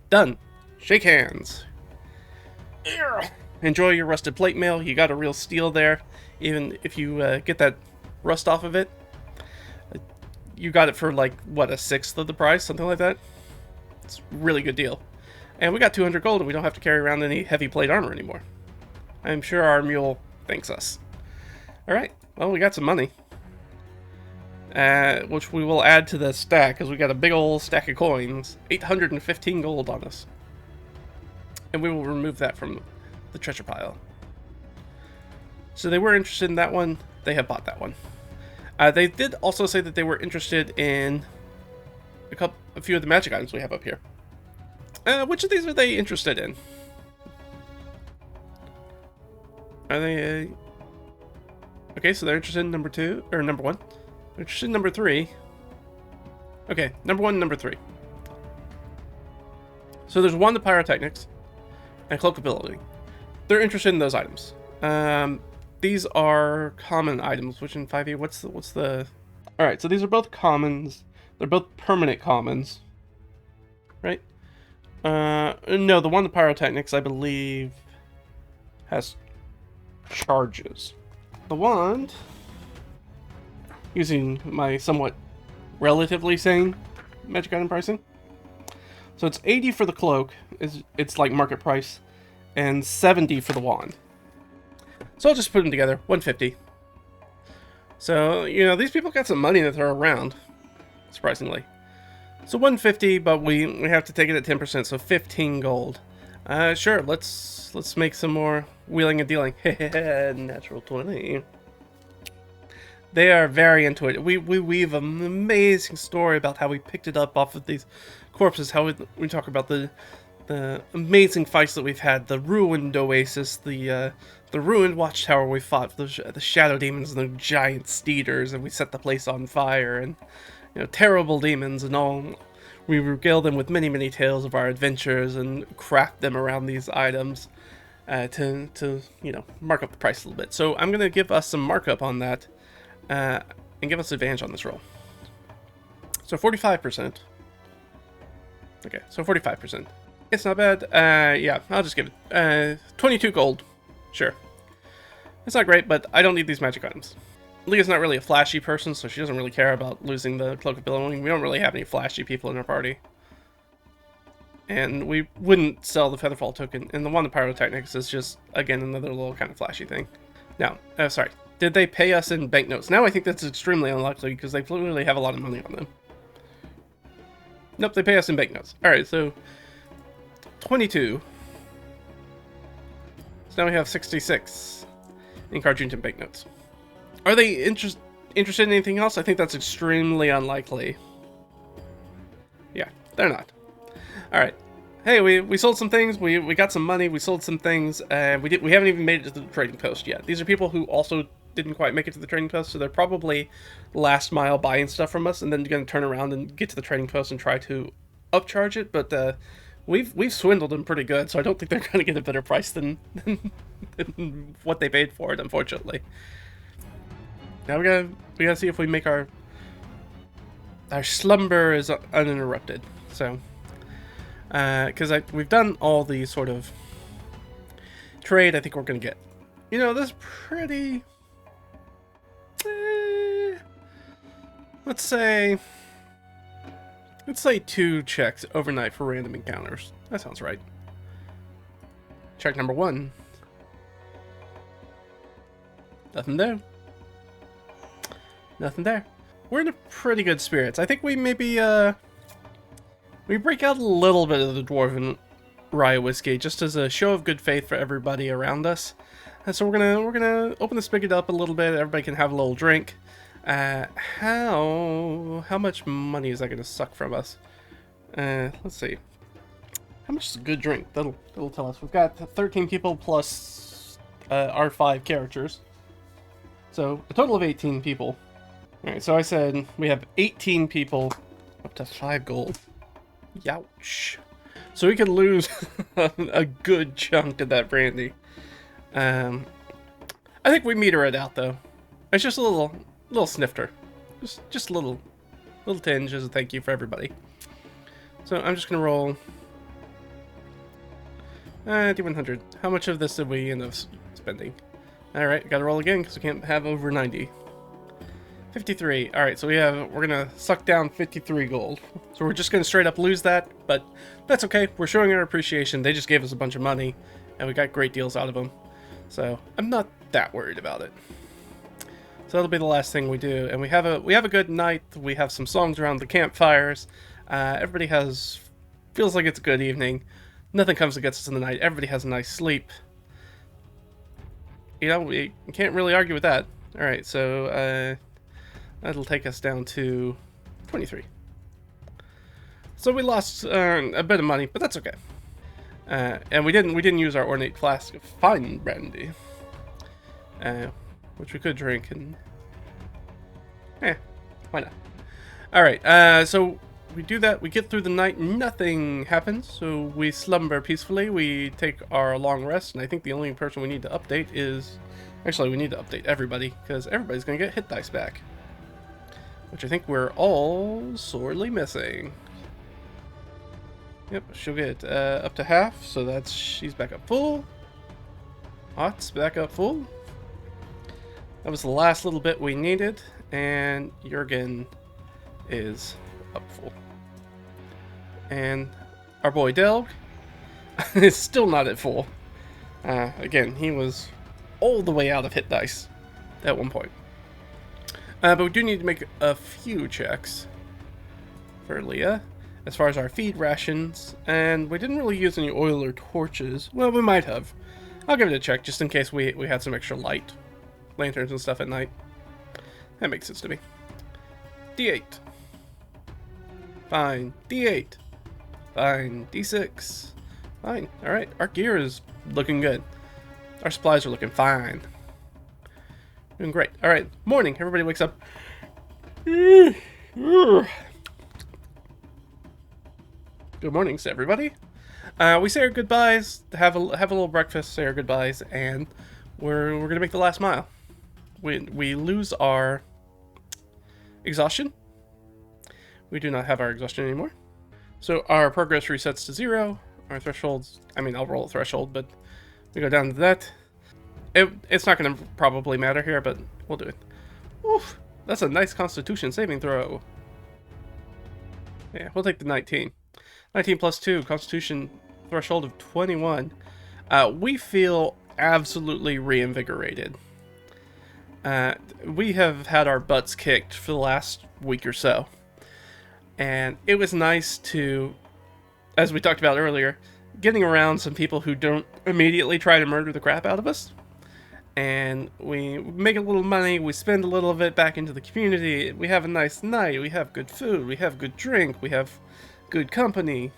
Done. Shake hands. Enjoy your rusted plate mail. You got a real steal there. Even if you get that rust off of it. You got it for like, what, a sixth of the price? Something like that? It's a really good deal. And we got 200 gold and we don't have to carry around any heavy plate armor anymore. I'm sure our mule thanks us. Alright, well, we got some money. Which we will add to the stack, because we got a big old stack of coins. 815 gold on us. And we will remove that from the treasure pile. So they were interested in that one. They have bought that one. They did also say that they were interested in a few of the magic items we have up here. Which of these are they interested in? Are they... Okay, so they're interested in number 2, or number 1. They're interested in number 3. Okay, number 1 and number 3. So there's 1 to pyrotechnics, and cloak ability. They're interested in those items. These are common items, which in 5e, what's the... Alright, so these are both commons. They're both permanent commons. Right? No, the one, the Pyrotechnics, I believe, has charges. The wand, using my somewhat relatively sane magic item pricing. So it's 80 for the cloak, it's like market price, and 70 for the wand. So I'll just put them together, 150. So, you know, these people got some money to throw around, surprisingly. So 150, but we have to take it at 10%, so 15 gold. Sure, let's make some more wheeling and dealing. Natural 20. They are very into it. We weave an amazing story about how we picked it up off of these corpses, how we talk about the amazing fights that we've had, the ruined oasis, the ruined watchtower we fought, the shadow demons and the giant steeders, and we set the place on fire, and you know, terrible demons and all. We regale them with many tales of our adventures and craft them around these items to you know, mark up the price a little bit. So I'm gonna give us some markup on that and give us advantage on this roll. So 45%. Okay, so 45%. It's not bad. Yeah, I'll just give it 22 gold. Sure. It's not great, but I don't need these magic items. Leah's not really a flashy person, so she doesn't really care about losing the Cloak of Billowing. We don't really have any flashy people in our party. And we wouldn't sell the Featherfall token. And the one, the Pyrotechnics, is just, again, another little kind of flashy thing. Now, sorry. Did they pay us in banknotes? Now I think that's extremely unlikely, because they clearly have a lot of money on them. Nope, they pay us in banknotes. Alright, so 22. So now we have 66 in Carjuntan banknotes. Are they interested in anything else? I think that's extremely unlikely. Yeah, they're not. Alright. Hey, we sold some things, we got some money, we sold some things, and we haven't even made it to the trading post yet. These are people who also didn't quite make it to the trading post, so they're probably last mile buying stuff from us, and then going to turn around and get to the trading post and try to upcharge it, but we've swindled them pretty good, so I don't think they're going to get a better price than what they paid for it, unfortunately. Now we gotta see if we make our slumber is uninterrupted. So, because we've done all the sort of trade, I think we're gonna get. You know, this is pretty. Let's say 2 checks overnight for random encounters. That sounds right. Check number 1. Nothing there. Nothing there. We're in a pretty good spirits. I think we maybe we break out a little bit of the Dwarven Rye whiskey just as a show of good faith for everybody around us. And so we're gonna open the spigot up a little bit. Everybody can have a little drink. How much money is that gonna suck from us? Let's see. How much is a good drink? That'll tell us. We've got 13 people plus our 5 characters, so a total of 18 people. Alright, so I said we have 18 people, up to 5 gold. Youch. So we could lose a good chunk of that brandy. I think we meter it out, though. It's just a little snifter. Just a little tinge as a thank you for everybody. So I'm just going to roll D100. How much of this did we end up spending? Alright, gotta roll again because we can't have over 90. 53. Alright, so we're gonna suck down 53 gold. So we're just gonna straight up lose that, but that's okay. We're showing our appreciation. They just gave us a bunch of money, and we got great deals out of them. So I'm not that worried about it. So that'll be the last thing we do. And we have a good night. We have some songs around the campfires. Everybody feels like it's a good evening. Nothing comes against us in the night. Everybody has a nice sleep. You know, we can't really argue with that. Alright, so that'll take us down to 23. So we lost a bit of money, but that's okay. And we didn't use our ornate flask of fine brandy, which we could drink, and why not? All right, so we do that. We get through the night. Nothing happens, so we slumber peacefully. We take our long rest, and I think the only person we need to update is, actually, we need to update everybody because everybody's gonna get hit dice back. which I think we're all sorely missing. Yep, she'll get up to half, so that's she's back up full. Hot's back up full. That was the last little bit we needed, and Jurgen is up full. And our boy Delg is still not at full. Again, he was all the way out of hit dice at one point. But we do need to make a few checks for Leah as far as our feed rations, and we didn't really use any oil or torches. Well, we might have. I'll give it a check just in case we had some extra light. Lanterns and stuff at night. That makes sense to me. D8. Fine. D8. Fine. D6. Fine. Alright, our gear is looking good. Our supplies are looking fine. Doing great. Alright, morning. Everybody wakes up. Good mornings to everybody. We say our goodbyes, have a little breakfast, say our goodbyes, and we're gonna make the last mile. We lose our exhaustion. We do not have our exhaustion anymore. So our progress resets to 0. Our thresholds, I mean, I'll roll a threshold, but we go down to that. It's not going to probably matter here, but we'll do it. Oof, that's a nice Constitution saving throw. Yeah, we'll take the 19. 19 plus 2, Constitution threshold of 21. We feel absolutely reinvigorated. We have had our butts kicked for the last week or so. And it was nice to, as we talked about earlier, getting around some people who don't immediately try to murder the crap out of us. And we make a little money, we spend a little of it back into the community, we have a nice night, we have good food, we have good drink, we have good company.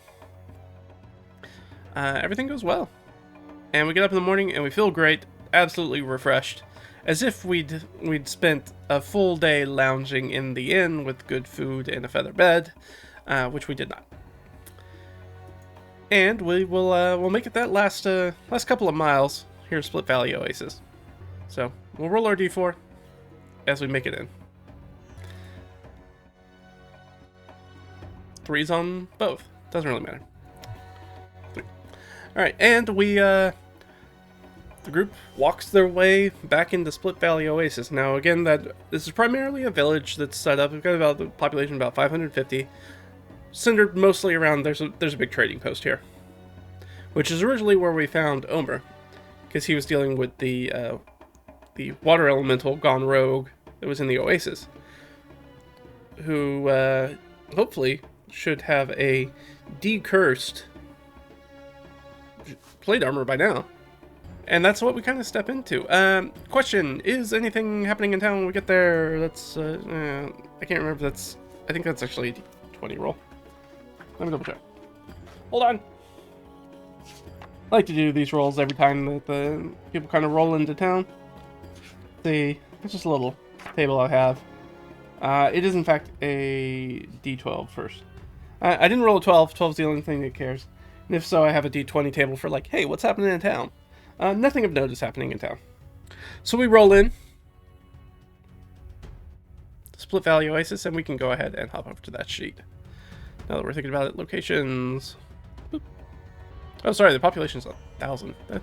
Everything goes well. And we get up in the morning and we feel great, absolutely refreshed. As if we'd spent a full day lounging in the inn with good food and a feather bed, which we did not. And we'll make it that last couple of miles here at Split Valley Oasis. So we'll roll our d4 as we make it in. 3's on both. Doesn't really matter. 3. All right, and the group walks their way back into Split Valley Oasis. Now, again, this is primarily a village that's set up. We've got about the population about 550, centered mostly around. There's a big trading post here, which is originally where we found Omer, because he was dealing with the water elemental gone rogue that was in the Oasis, who hopefully should have a decursed plate armor by now. And that's what we kind of step into. Question, is anything happening in town when we get there? That's, I can't remember if that's, I think that's actually a d20 roll. Let me double check. Hold on. I like to do these rolls every time that the people kind of roll into town. See, it's just a little table I have. It is in fact a d12 first. I didn't roll a 12. 12's the only thing that cares. And if so, I have a d20 table for like, hey, what's happening in town? Nothing of note is happening in town. So we roll in Split Valley Oasis, and we can go ahead and hop over to that sheet. Now that we're thinking about it, locations. Boop. Oh, sorry, the population's 1,000. I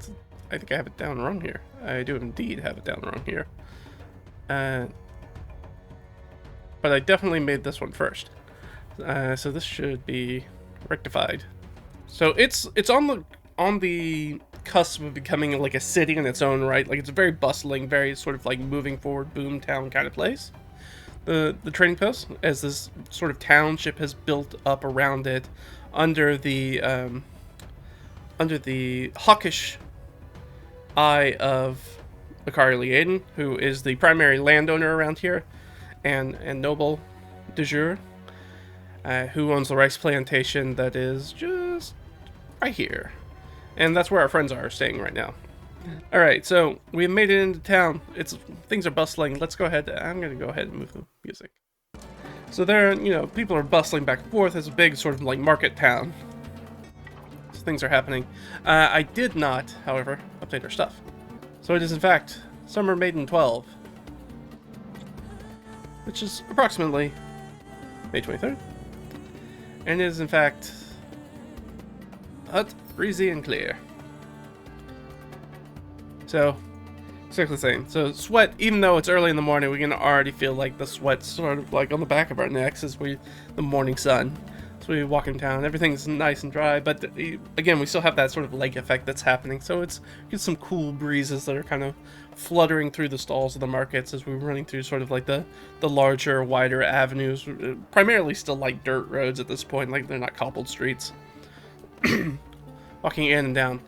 think I have it down wrong here. I do indeed have it down wrong here. But I definitely made this one first. So this should be rectified. So it's on the cusp of becoming like a city in its own right. Like, it's a very bustling, very sort of like moving forward boom town kind of place. The trading post, as this sort of township has built up around it under the hawkish eye of Akari Liaden, who is the primary landowner around here, and noble de jure, who owns the rice plantation that is just right here. And that's where our friends are staying right now. Alright, so we made it into town. Things are bustling. Let's go ahead. I'm going to go ahead and move the music. So there, people are bustling back and forth. It's a big sort of like market town. So things are happening. I did not, however, update our stuff. So it is in fact Summer Maiden 12. Which is approximately May 23rd. And it is, in fact, hot, breezy, and clear. So, exactly the same. So, sweat, even though it's early in the morning, we can already feel like the sweat sort of like on the back of our necks as the morning sun. So we walk in town, everything's nice and dry, but again, we still have that sort of lake effect that's happening. So it's some cool breezes that are kind of fluttering through the stalls of the markets as we're running through sort of like the larger, wider avenues, primarily still like dirt roads at this point, like they're not cobbled streets. Walking in and down.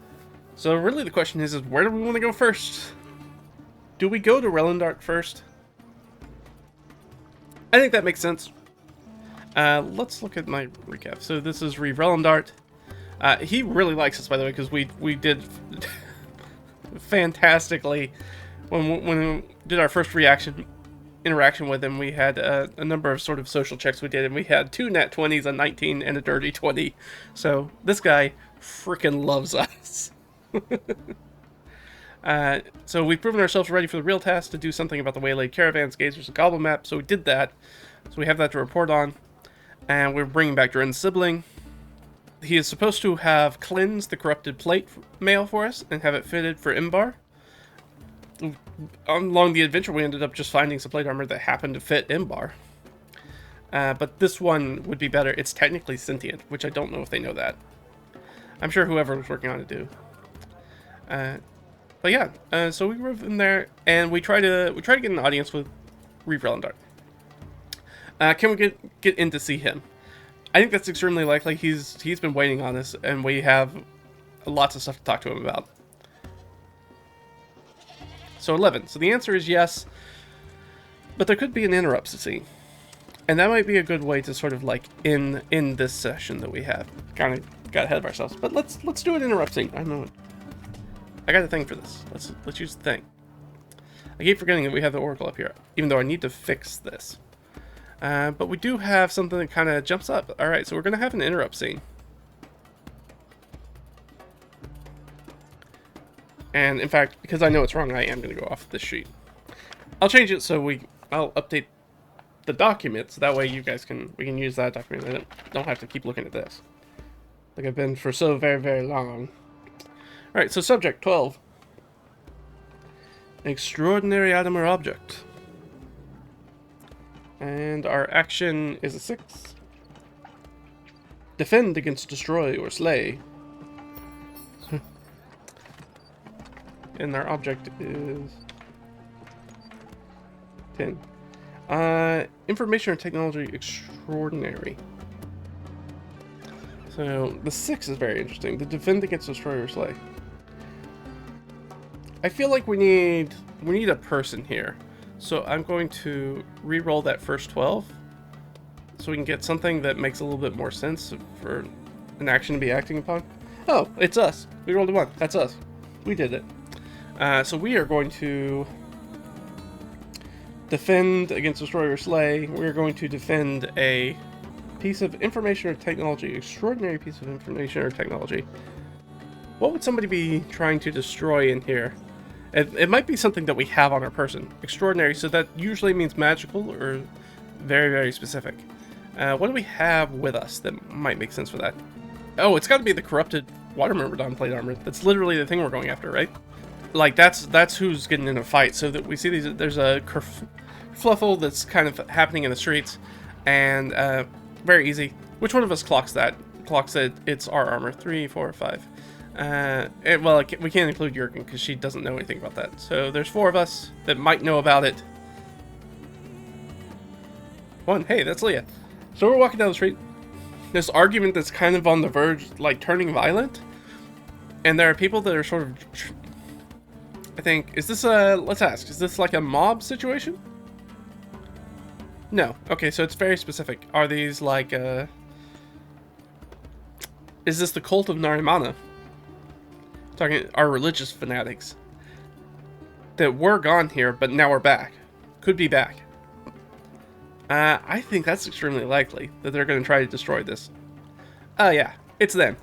So really the question is where do we want to go first? Do we go to Relendart first? I think that makes sense. Let's look at my recap. So this is Relendart. He really likes us, by the way, because we did fantastically when we did our first interaction with him. We had a number of sort of social checks we did, and we had 2 nat 20s, a 19, and a dirty 20. So this guy freaking loves us. So we've proven ourselves ready for the real task to do something about the waylaid caravans, gazers, and goblin map. So we did that. So we have that to report on. And we're bringing back Dren's sibling. He is supposed to have cleansed the corrupted plate mail for us and have it fitted for Imbar. Along the adventure, we ended up just finding some plate armor that happened to fit Imbar. But this one would be better. It's technically sentient, which I don't know if they know that. I'm sure whoever was working on it do. But yeah, so we were in there, and we try to get an audience with Relendart. Can we get in to see him? I think that's extremely likely. He's been waiting on us, and we have lots of stuff to talk to him about. So 11. So the answer is yes, but there could be an interrupt scene, and that might be a good way to sort of like in this session that we have. Kind of got ahead of ourselves, but let's do an interrupt scene. I know. I got a thing for this. Let's use the thing. I keep forgetting that we have the oracle up here, even though I need to fix this. But we do have something that kind of jumps up. Alright, so we're going to have an interrupt scene. And in fact, because I know it's wrong, I am going to go off this sheet. I'll change it so I'll update the document, so that way you guys we can use that document. I don't have to keep looking at this. Like I've been for so very, very long. Alright, so subject 12. Extraordinary item or object. And our action is a 6. Defend against destroy or slay. And our object is 10. Information or technology extraordinary. So the 6 is very interesting. The defend against destroy or slay. I feel like we need a person here. So I'm going to re-roll that first 12 so we can get something that makes a little bit more sense for an action to be acting upon. Oh, it's us. We rolled a 1. That's us. We did it. So we are going to defend against destroy or slay. We're going to defend a piece of information or technology. Extraordinary piece of information or technology. What would somebody be trying to destroy in here? It might be something that we have on our person. Extraordinary, so that usually means magical or very, very specific. What do we have with us that might make sense for that? Oh, it's got to be the corrupted water myrmidon plate armor. That's literally the thing we're going after, right? Like, that's who's getting in a fight. So that we see there's a kerfluffle that's kind of happening in the streets. And very easy. Which one of us clocks that? Clocks it. It's our armor. 3, 4, 5. We can't include Jurgen because she doesn't know anything about that. So there's 4 of us that might know about it. 1, hey, that's Leah. So we're walking down the street. This argument that's kind of on the verge, like turning violent. And there are people that are sort of, I think, is this let's ask, is this like a mob situation? No. Okay, so it's very specific. Are these like, is this the Cult of Narimanah? Talking our religious fanatics that were gone here, but now we're back. Could be back. I think that's extremely likely that they're going to try to destroy this. Oh yeah, it's them.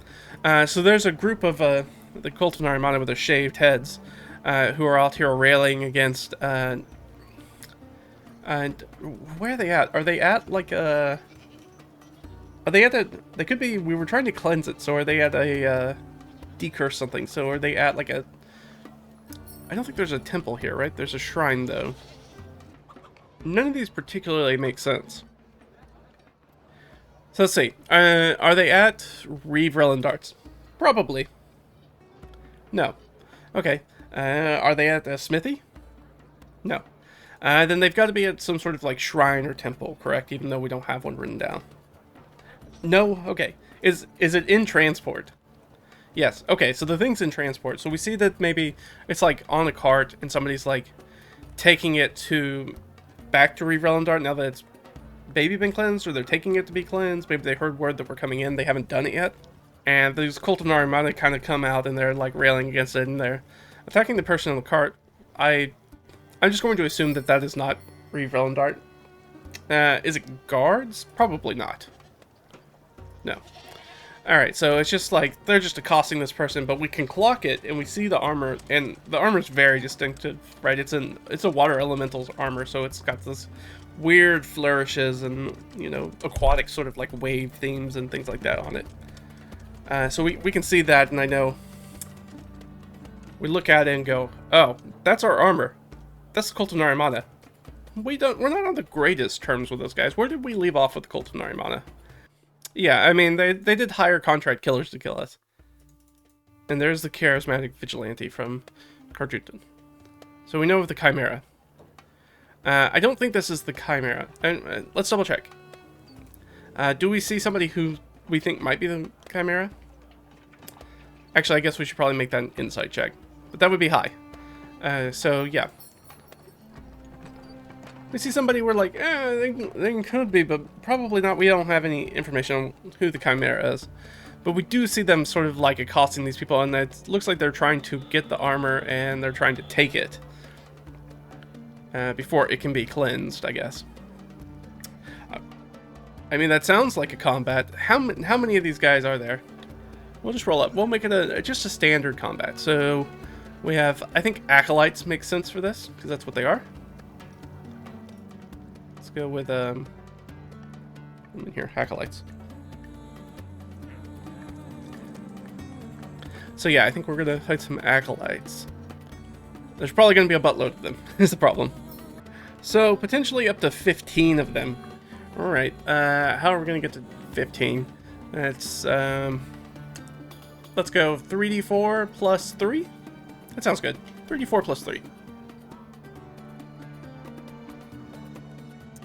So there's a group of the Cult of Narimanah with their shaved heads who are out here railing against. And where are they at? Are they at like a? Are they at a... They could be... We were trying to cleanse it, so are they at a decurse something? So are they at like a... I don't think there's a temple here, right? There's a shrine, though. None of these particularly make sense. So let's see. Are they at Reeve Darts? Probably. No. Okay. Are they at a smithy? No. Then they've got to be at some sort of like shrine or temple, correct? Even though we don't have one written down. No? Okay. Is it in transport? Yes. Okay, so the thing's in transport. So we see that maybe it's like on a cart and somebody's like taking it to back to Reeve Dart now that it's maybe been cleansed, or they're taking it to be cleansed. Maybe they heard word that we're coming in. They haven't done it yet. And these Cult of Narimanah kind of come out and they're like railing against it and they're attacking the person on the cart. I'm just going to assume that that is not Reeve Dart. Is it guards? Probably not. No. Alright, so it's just like, they're just accosting this person, but we can clock it, and we see the armor, and the armor's very distinctive, right? It's a water elemental's armor, so it's got this weird flourishes and, you know, aquatic sort of like wave themes and things like that on it. So we can see that, and I know, we look at it and go, oh, that's our armor. That's the Cult of Narimanah. We're not on the greatest terms with those guys. Where did we leave off with the Cult of Narimanah? Yeah, I mean, they did hire contract killers to kill us. And there's the charismatic vigilante from Carjutan. So we know of the Chimera. I don't think this is the Chimera. And let's double check. Do we see somebody who we think might be the Chimera? Actually, I guess we should probably make that an insight check. But that would be high. So, yeah. We see somebody we're like, they could be, but probably not. We don't have any information on who the Chimera is. But we do see them sort of like accosting these people, and it looks like they're trying to get the armor, and they're trying to take it. Before it can be cleansed, I guess. I mean, that sounds like a combat. How many of these guys are there? We'll just roll up. We'll make it just a standard combat. So we have, I think acolytes make sense for this, because that's what they are. Go with I'm in here, acolytes. So yeah, I think we're gonna fight some acolytes. There's probably gonna be a buttload of them, is the problem. So potentially up to 15 of them. Alright, how are we gonna get to 15? That's let's go 3d4 plus 3. That sounds good. 3d4 plus 3.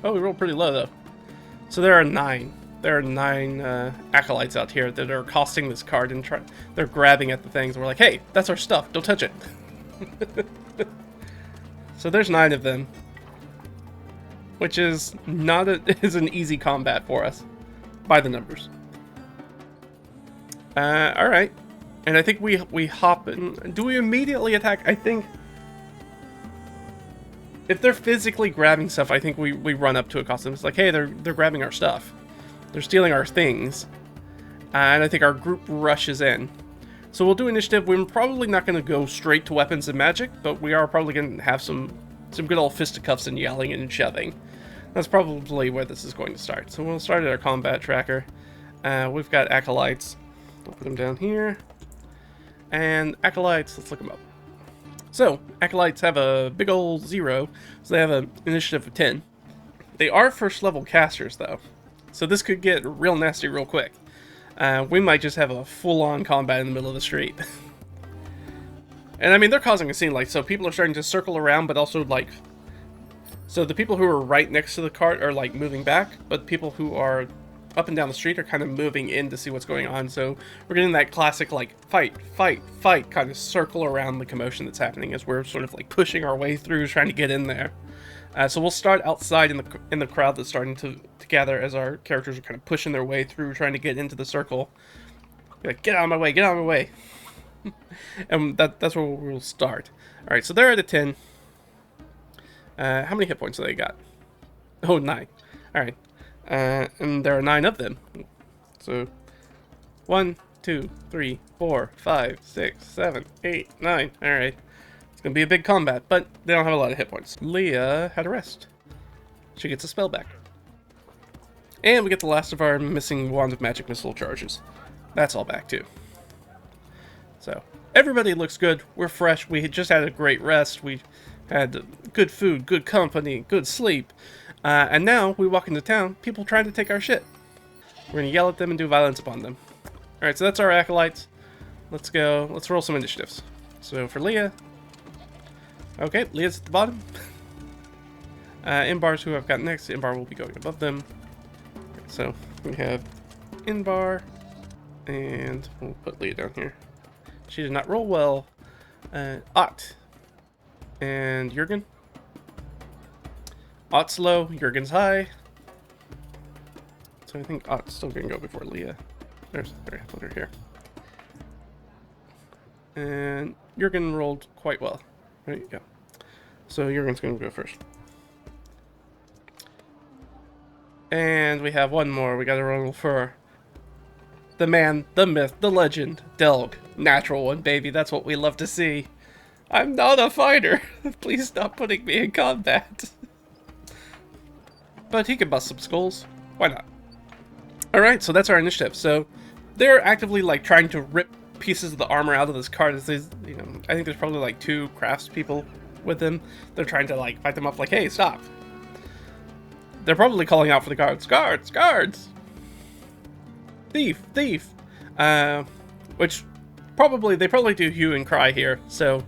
Oh, we rolled pretty low, though. So there are 9. There are 9 acolytes out here that are accosting this cart and they're grabbing at the things. And we're like, hey, that's our stuff. Don't touch it. So there's 9 of them. Which is not is an easy combat for us. By the numbers. Alright. And I think we hop in. Do we immediately attack? I think... If they're physically grabbing stuff, I think we run up to accost them. It's like, hey, they're grabbing our stuff. They're stealing our things. And I think our group rushes in. So we'll do initiative. We're probably not going to go straight to weapons and magic, but we are probably going to have some good old fisticuffs and yelling and shoving. That's probably where this is going to start. So we'll start at our combat tracker. We've got acolytes. We'll put them down here. And acolytes, let's look them up. So, acolytes have a big old 0, so they have an initiative of 10. They are first level casters, though, so this could get real nasty real quick. We might just have a full-on combat in the middle of the street. And I mean, they're causing a scene, like, so people are starting to circle around, but also, like... So the people who are right next to the cart are, like, moving back, but people who are up and down the street are kind of moving in to see what's going on. So we're getting that classic, like, fight, fight, fight kind of circle around the commotion that's happening as we're sort of, like, pushing our way through, trying to get in there. So we'll start outside in the crowd that's starting to gather as our characters are kind of pushing their way through, trying to get into the circle. Be like, get out of my way, get out of my way. And that's where we'll start. Alright, so they're at a 10. How many hit points do they got? Oh, 9. Alright. And there are 9 of them. So 1, 2, 3, 4, 5, 6, 7, 8, 9. Alright. It's gonna be a big combat, but they don't have a lot of hit points. Leah had a rest. She gets a spell back. And we get the last of our missing Wand of Magic missile charges. That's all back too. So, everybody looks good. We're fresh. We had just had a great rest. We had good food, good company, good sleep. And now we walk into town, people trying to take our shit. We're going to yell at them and do violence upon them. Alright, so that's our acolytes. Let's go. Let's roll some initiatives. So for Leah. Okay, Leah's at the bottom. Inbar's who I've got next. Inbar will be going above them. So we have Inbar. And we'll put Leah down here. She did not roll well. Ott. And Jurgen. Ott's low. Jurgen's high. So I think Ott's still going to go before Leah. There, put her here. And Jurgen rolled quite well. There you go. So Jurgen's going to go first. And we have one more. We got to roll for the man, the myth, the legend, Delg. Natural one, baby. That's what we love to see. I'm not a fighter. Please stop putting me in combat. But he can bust some skulls. Why not? Alright, so that's our initiative. So they're actively like trying to rip pieces of the armor out of this cart. You know, I think there's probably like 2 craftspeople with them. They're trying to like fight them up like, hey, stop. They're probably calling out for the guards. Guards! Guards! Thief! Thief! Which they probably do hue and cry here. So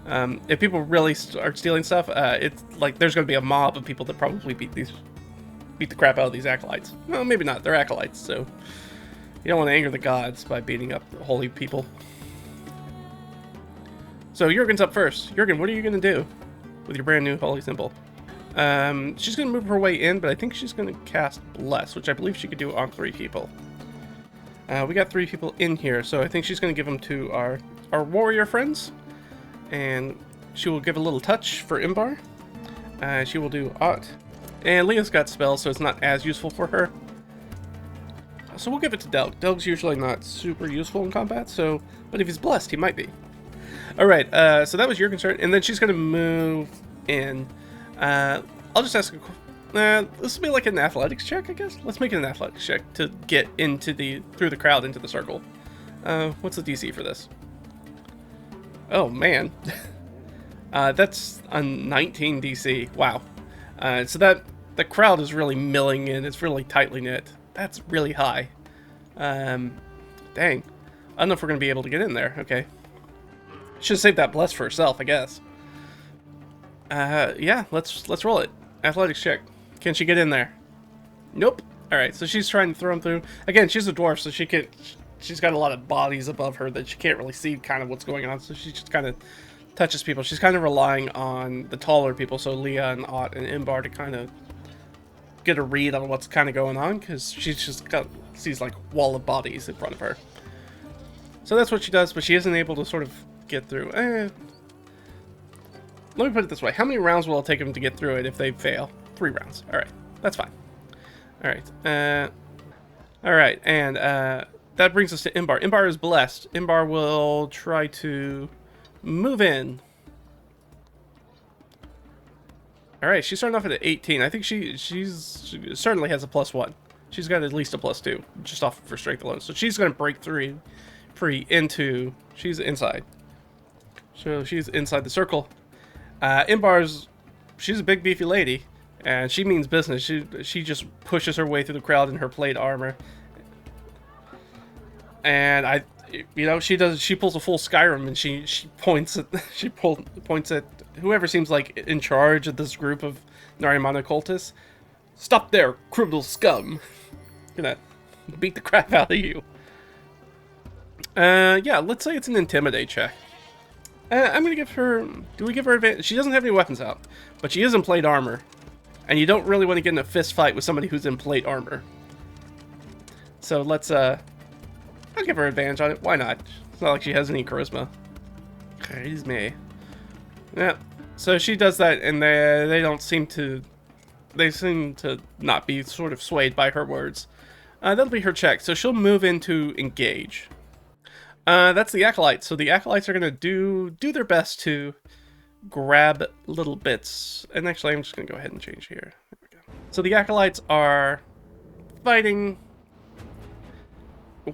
if people really start stealing stuff, it's like there's going to be a mob of people that probably beat the crap out of these acolytes. Well, maybe not. They're acolytes, so you don't want to anger the gods by beating up the holy people. So Jurgen's up first. Jurgen, what are you going to do with your brand new holy symbol? She's going to move her way in, but I think she's going to cast Bless, which I believe she could do on 3 people. We got 3 people in here, so I think she's going to give them to our warrior friends. And she will give a little touch for Imbar. She will do Ott. And Leah's got spells, so it's not as useful for her. So we'll give it to Delg. Delg's usually not super useful in combat, but if he's blessed, he might be. Alright, so that was your concern. And then she's going to move in. I'll just ask this will be like an athletics check, I guess. Let's make it an athletics check to get through the crowd into the circle. What's the DC for this? Oh, man. That's a 19 DC. Wow. So the crowd is really milling in. It's really tightly knit. That's really high. Dang. I don't know if we're going to be able to get in there. Okay. Should save that bless for herself, I guess. Yeah, let's roll it. Athletics check. Can she get in there? Nope. Alright, so she's trying to throw him through. Again, she's a dwarf, so she's got a lot of bodies above her that she can't really see kind of what's going on, so she just kind of touches people. She's kind of relying on the taller people, so Leah and Ott and Imbar, to kind of get a read on what's kind of going on, because she's just sees like a wall of bodies in front of her. So that's what she does, but she isn't able to sort of get through. Let me put it this way. How many rounds will it take them to get through it if they fail? 3 rounds. Alright, that's fine. Alright, alright, and that brings us to Imbar. Imbar is blessed. Imbar will try to move in. Alright, she's starting off at 18. I think she certainly has a +1. She's got at least a +2, just off of her strength alone. So she's going to break free into... She's inside. So she's inside the circle. She's a big beefy lady, and she means business. She just pushes her way through the crowd in her plate armor. And she pulls a full Skyrim, and she points at whoever seems like in charge of this group of Narimanah cultists. Stop there, criminal scum! Gonna beat the crap out of you. Yeah, let's say it's an intimidate check. I'm gonna give her... Do we give her advantage? She doesn't have any weapons out, but she is in plate armor. And you don't really want to get in a fist fight with somebody who's in plate armor. So let's, I'll give her advantage on it. Why not? It's not like she has any charisma. Charisma. Yeah. So she does that, and they don't seem to... They seem to not be sort of swayed by her words. That'll be her check. So she'll move into engage. That's the acolytes. So the acolytes are going to do their best to grab little bits. And actually, I'm just going to go ahead and change here. There we go. So the acolytes are fighting.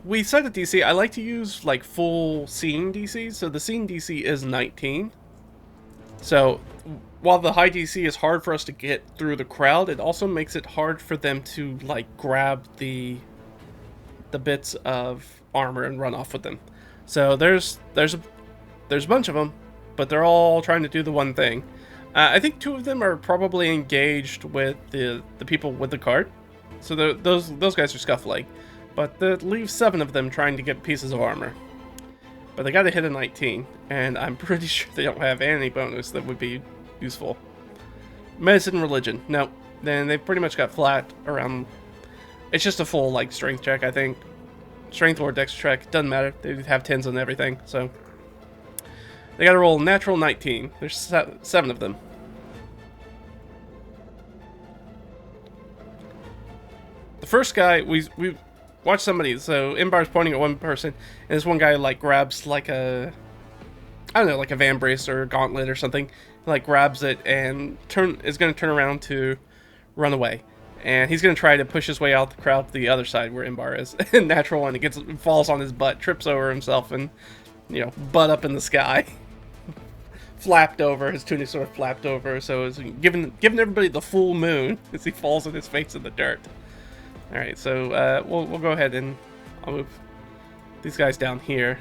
We set a DC. I like to use like full scene DC, so the scene DC is 19. So while the high DC is hard for us to get through the crowd, it also makes it hard for them to like grab the bits of armor and run off with them. So there's a bunch of them, but they're all trying to do the one thing. I think 2 of them are probably engaged with the people with the cart, so those guys are scuffling. But that leaves 7 of them trying to get pieces of armor. But they gotta hit a 19, and I'm pretty sure they don't have any bonus that would be useful. Medicine and religion. No. Then they pretty much got flat around. It's just a full, like, strength check, I think. Strength or dex check. Doesn't matter. They have 10s on everything, so. They gotta roll natural 19. There's 7 of them. The first guy, we watch somebody, so Imbar's pointing at one person, and this one guy, like, grabs, like, I don't know, like a van brace or a gauntlet or something, like, grabs it and is going to turn around to run away. And he's going to try to push his way out the crowd to the other side where Imbar is. And natural one, it falls on his butt, trips over himself, and, you know, butt up in the sky. Flapped over, his tunic sort of flapped over, so it's giving everybody the full moon as he falls on his face in the dirt. Alright, so we'll go ahead and I'll move these guys down here.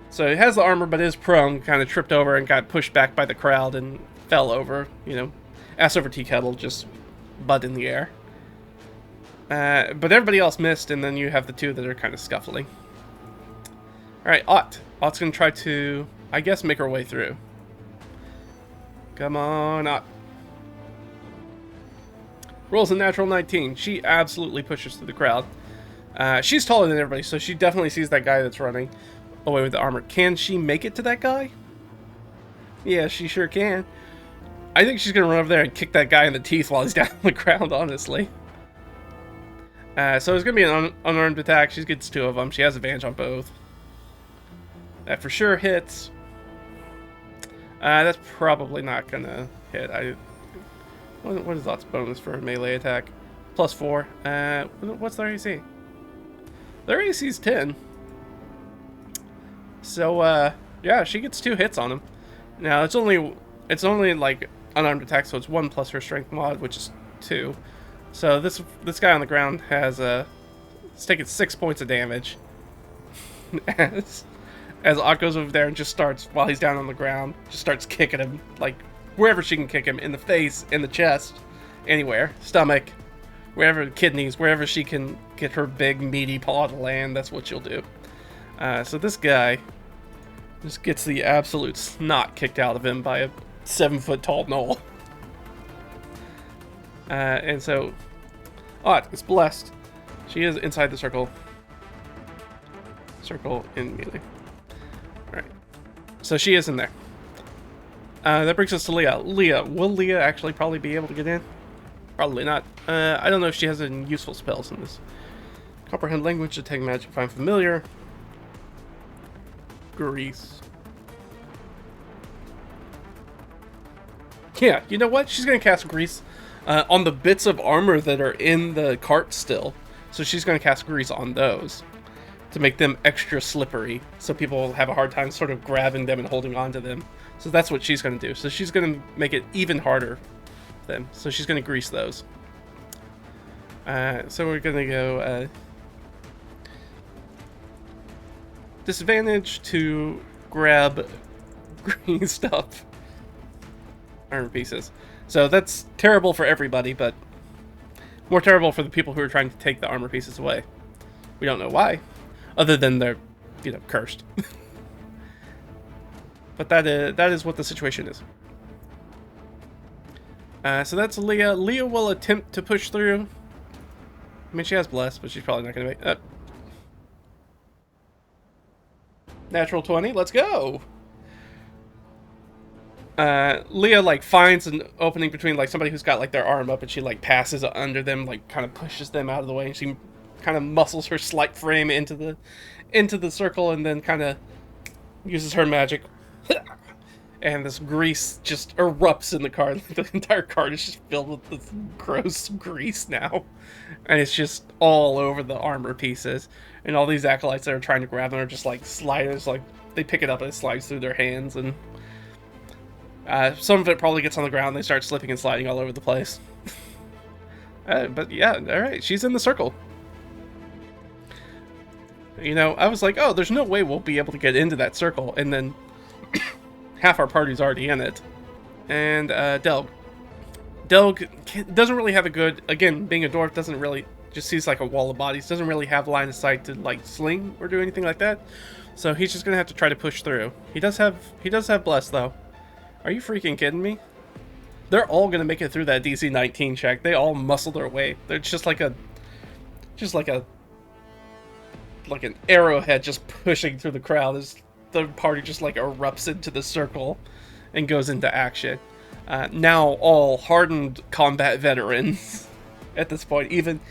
So he has the armor, but is prone, kind of tripped over and got pushed back by the crowd and fell over, you know, ass over tea kettle, just butt in the air. But everybody else missed, and then you have the 2 that are kind of scuffling. Alright, Ott. Ott's going to try to, I guess, make her way through. Come on, Ott. Rolls a natural 19. She absolutely pushes through the crowd. She's taller than everybody, so she definitely sees that guy that's running away with the armor. Can she make it to that guy? Yeah, she sure can. I think she's going to run over there and kick that guy in the teeth while he's down on the ground, honestly. So it's going to be an unarmed attack. She gets 2 of them. She has advantage on both. That for sure hits. That's probably not going to hit. What is Ott's bonus for a melee attack? +4. What's their AC? Their AC is 10. So, yeah, she gets 2 hits on him. Now, it's only like unarmed attack, so it's 1 plus her strength mod, which is 2. So this guy on the ground has it's taking 6 points of damage. as Ott goes over there and just starts, while he's down on the ground, just starts kicking him, like, wherever she can kick him, in the face, in the chest, anywhere, stomach, wherever, kidneys, wherever she can get her big meaty paw to land, that's what she'll do. So this guy just gets the absolute snot kicked out of him by a 7-foot-tall gnoll. And so, Ott is blessed. She is inside the circle. Circle in melee. Alright. So she is in there. That brings us to Leah. Will Leah actually probably be able to get in? Probably not. I don't know if she has any useful spells in this. Comprehend language, detect magic, find familiar. Grease. Yeah, you know what? She's going to cast Grease on the bits of armor that are in the cart still. So she's going to cast Grease on those to make them extra slippery, so people will have a hard time sort of grabbing them and holding on to them. So that's what she's going to do. So she's going to make it even harder for them. So she's going to grease those. So we're going to go disadvantage to grab green stuff. Armor pieces. So that's terrible for everybody, but more terrible for the people who are trying to take the armor pieces away. We don't know why, other than they're, you know, cursed. But that is what the situation is. So that's Leah. Leah will attempt to push through. I mean, she has Bless, but she's probably not going to make... Natural 20, let's go! Leah, like, finds an opening between, like, somebody who's got, like, their arm up, and she, like, passes under them, like, kind of pushes them out of the way, and she kind of muscles her slight frame into the circle, and then kind of uses her magic and this grease just erupts in the cart. The entire cart is just filled with this gross grease now, and it's just all over the armor pieces. And all these acolytes that are trying to grab them are just like sliders, like they pick it up and it slides through their hands, and some of it probably gets on the ground. They start slipping and sliding all over the place. But yeah, all right, she's in the circle. You know, I was like, oh, there's no way we'll be able to get into that circle, and then half our party's already in it. And Delg doesn't really have a good, again, being a dwarf, doesn't really, just sees like a wall of bodies, doesn't really have line of sight to like sling or do anything like that. So he's just gonna have to try to push through. He does have bless though. Are you freaking kidding me? They're all gonna make it through that DC 19 check. They all muscle their way. They're just like an arrowhead just pushing through the crowd as the party just like erupts into the circle and goes into action. Now all hardened combat veterans at this point. Even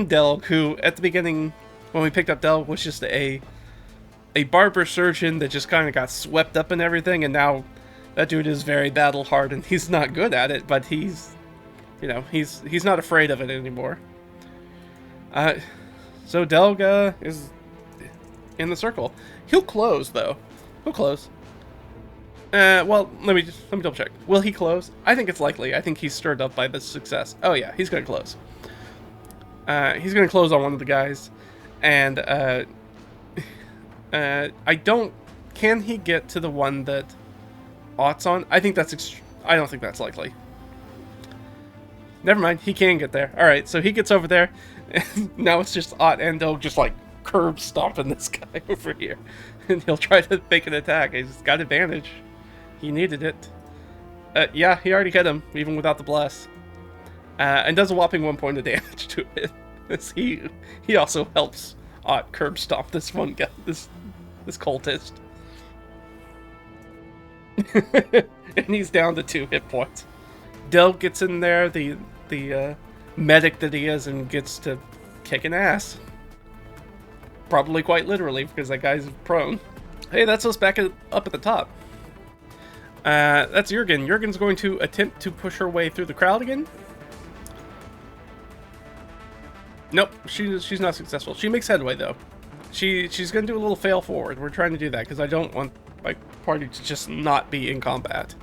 Delg, who at the beginning when we picked up Delg was just a barber surgeon that just kind of got swept up in everything, and now that dude is very battle hardened. He's not good at it, but he's not afraid of it anymore. So Delg is in the circle. He'll close though. He'll close. Well, let me double check. Will he close? I think it's likely. I think he's stirred up by this success. Oh yeah, he's gonna close. He's gonna close on one of the guys, and can he get to the one that Ott's on? I think that's I don't think that's likely. Never mind, he can get there. Alright, so he gets over there, and now it's just Ott and Delg just like curb stomping this guy over here. And he'll try to make an attack. He's got advantage. He needed it. Yeah, he already hit him, even without the bless. And does a whopping 1 point of damage to it. As he also helps Ott curb stomp this one guy, this cultist. And he's down to 2 hit points. Delg gets in there, the medic that he is, and gets to kicking ass. Probably quite literally, because that guy's prone. Hey, that's us back up at the top. That's Jurgen. Jurgen's going to attempt to push her way through the crowd again. Nope, she's not successful. She makes headway, though. She's going to do a little fail forward. We're trying to do that, because I don't want my party to just not be in combat.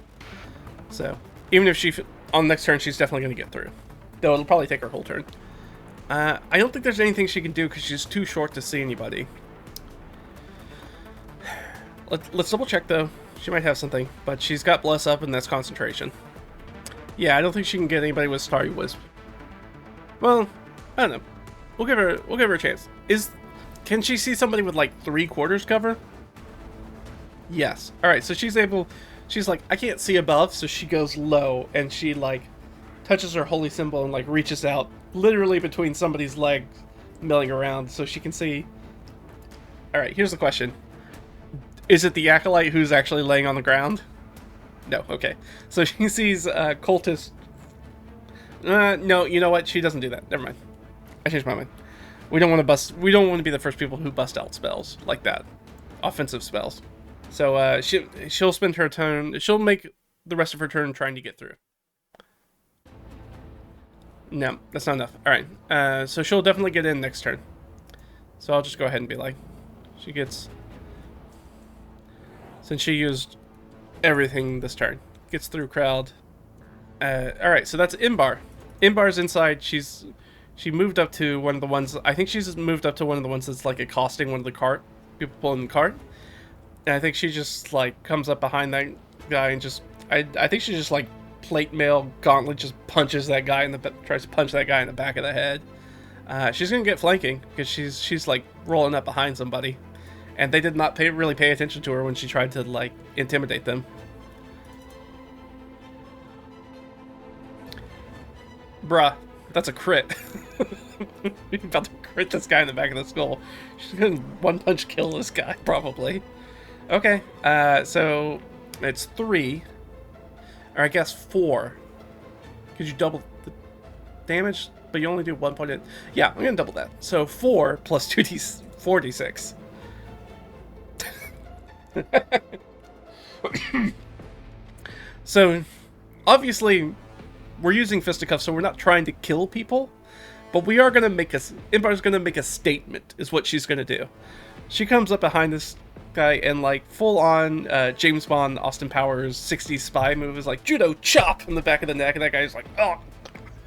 So, even if on the next turn, she's definitely going to get through. Though it'll probably take her whole turn. I don't think there's anything she can do because she's too short to see anybody. Let's double check though. She might have something, but she's got bless up and that's concentration. Yeah, I don't think she can get anybody with Starry Wisp. Well, I don't know. We'll give her a chance. Can she see somebody with like 3/4 cover? Yes. All right, so she's like, I can't see above, so she goes low and she like touches her holy symbol and like reaches out literally between somebody's legs, milling around so she can see. All right, here's the question. Is it the acolyte who's actually laying on the ground? No, okay. So she sees cultist. No, you know what? She doesn't do that. Never mind. I changed my mind. We don't want to be the first people who bust out spells like that. Offensive spells. So she'll spend her turn. She'll make the rest of her turn trying to get through. No, that's not enough. Alright, so she'll definitely get in next turn. So I'll just go ahead and be like, she gets, since she used everything this turn, gets through crowd. Alright, so that's Imbar. Imbar's inside. She moved up to one of the ones, I think she's moved up to one of the ones that's like accosting one of the people pulling the cart. And I think she just like comes up behind that guy and just, I think she just like plate mail gauntlet just punches that guy tries to punch that guy in the back of the head. She's gonna get flanking because she's like rolling up behind somebody, and they did not really pay attention to her when she tried to like intimidate them. Bruh, that's a crit. You're about to crit this guy in the back of the skull. She's gonna one punch kill this guy probably. Okay, so it's 3. Or I guess 4. Could you double the damage? But you only do 1 point. Yeah, I'm gonna double that. So 4 plus 4d6. So, obviously, we're using fisticuffs, so we're not trying to kill people, but we are going to make a... Imbar's going to make a statement, is what she's going to do. She comes up behind this guy and, like, full-on James Bond, Austin Powers 60s spy move is like, judo chop in the back of the neck, and that guy's like, oh,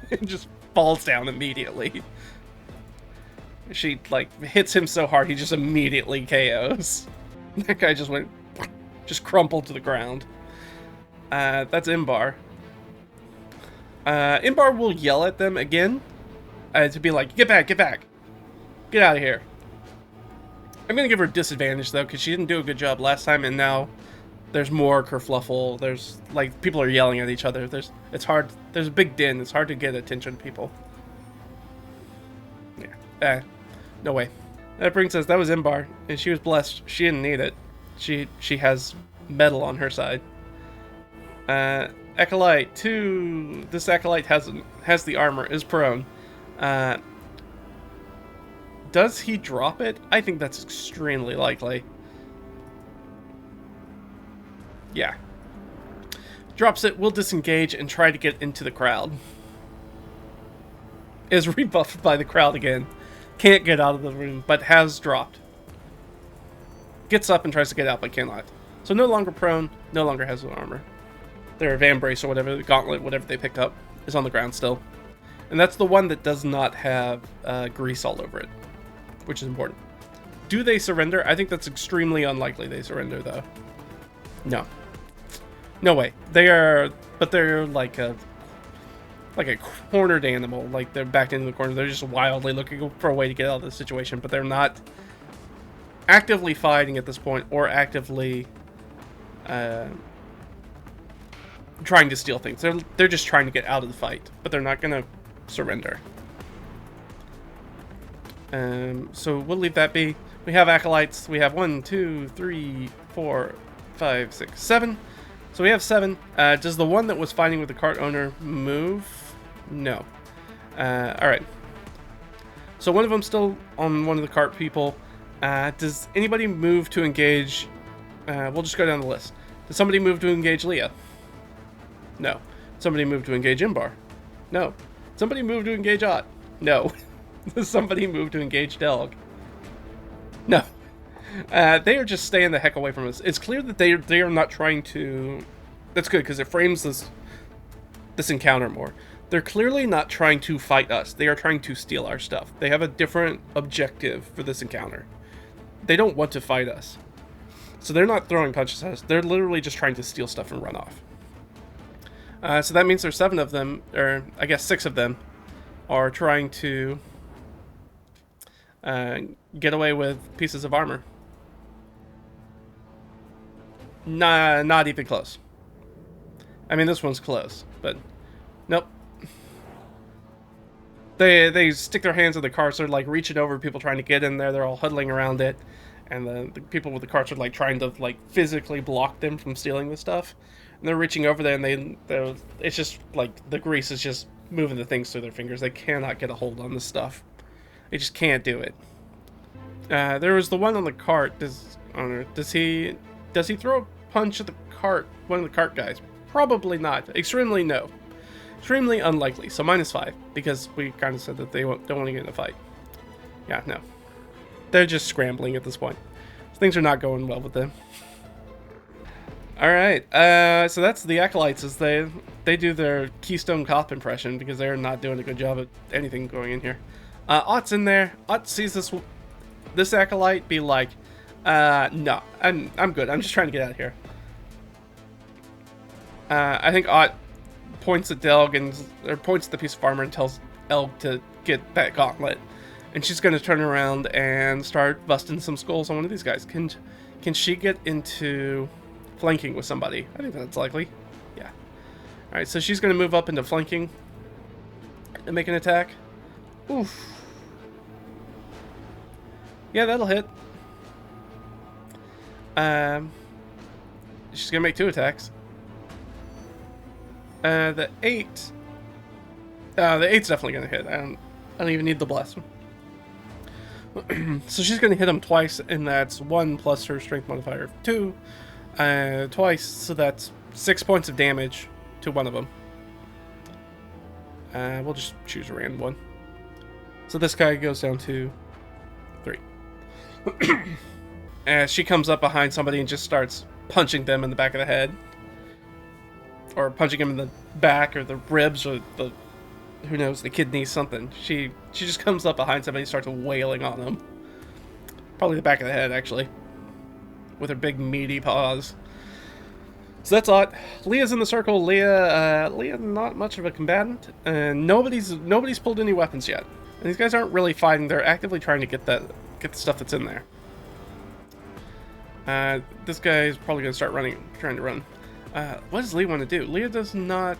and just falls down immediately. She, like, hits him so hard, he just immediately KOs. That guy just went... just crumpled to the ground. That's Imbar. Imbar will yell at them again to be like, get back, get back. Get out of here. I'm going to give her a disadvantage, though, because she didn't do a good job last time, and now there's more kerfluffle. There's, like, people are yelling at each other. It's hard. There's a big din. It's hard to get attention to people. Yeah. No way. That brings us, that was Imbar, and she was blessed. She didn't need it. She has metal on her side. Acolyte 2. This Acolyte has the armor, is prone. Does he drop it? I think that's extremely likely. Yeah. Drops it, will disengage, and try to get into the crowd. Is rebuffed by the crowd again. Can't get out of the room, but has dropped. Gets up and tries to get out, but cannot. So no longer prone, no longer has an armor. Their van brace or whatever, the gauntlet, whatever they picked up, is on the ground still. And that's the one that does not have grease all over it, which is important. Do they surrender? I think that's extremely unlikely they surrender, though. No. No way. They're like a cornered animal. Like, they're backed into the corner. They're just wildly looking for a way to get out of the situation, but they're not actively fighting at this point or actively trying to steal things. They're just trying to get out of the fight, but they're not going to surrender. So we'll leave that be. We have acolytes. We have 1, 2, 3, 4, 5, 6, 7. So we have 7. Does the one that was fighting with the cart owner move? No. Alright. So one of them's still on one of the cart people. Does anybody move to engage? We'll just go down the list. Does somebody move to engage Leah? No. Somebody move to engage Imbar? No. Somebody move to engage Ott? No. Does somebody move to engage Delg? No. They are just staying the heck away from us. It's clear that they are not trying to... That's good, because it frames this encounter more. They're clearly not trying to fight us. They are trying to steal our stuff. They have a different objective for this encounter. They don't want to fight us. So they're not throwing punches at us. They're literally just trying to steal stuff and run off. So that means there's 7 of them, or I guess 6 of them, are trying to get away with pieces of armor. Nah, not even close. I mean, this one's close, but nope. They stick their hands in the carts. They're like reaching over people trying to get in there. They're all huddling around it, and the people with the carts are like trying to like physically block them from stealing the stuff. And they're reaching over there, and it's just like the grease is just moving the things through their fingers. They cannot get a hold on this stuff. They just can't do it. There was the one on the cart. Does he throw a punch at the cart? One of the cart guys? Probably not. Extremely no. Extremely unlikely. So -5 because we kind of said that they don't want to get in a fight. Yeah, no. They're just scrambling at this point. Things are not going well with them. All right. So that's the acolytes as they do their Keystone Cop impression because they're not doing a good job at anything going in here. Ott's in there. Ott sees this acolyte be like, no, I'm good. I'm just trying to get out of here. I think Ott points at Delg or points at the piece of armor and tells Elg to get that gauntlet. And she's going to turn around and start busting some skulls on one of these guys. Can she get into flanking with somebody? I think that's likely. Yeah. Alright, so she's going to move up into flanking and make an attack. Oof. Yeah, that'll hit. She's going to make 2 attacks. The 8. The 8's definitely going to hit. I don't even need the bless. So she's going to hit him twice, and that's 1 plus her strength modifier of 2. Twice, so that's 6 points of damage to one of them. We'll just choose a random one. So this guy goes down to 3. As she comes up behind somebody and just starts punching them in the back of the head. Or punching him in the back or the ribs or the, who knows, the kidneys, something. She just comes up behind somebody and starts wailing on them. Probably the back of the head, actually. With her big meaty paws. So that's odd. Leah's in the circle. Leah not much of a combatant. And nobody's pulled any weapons yet. And these guys aren't really fighting. They're actively trying to get the stuff that's in there. This guy is probably going to start trying to run. What does Leah want to do? Leah does not...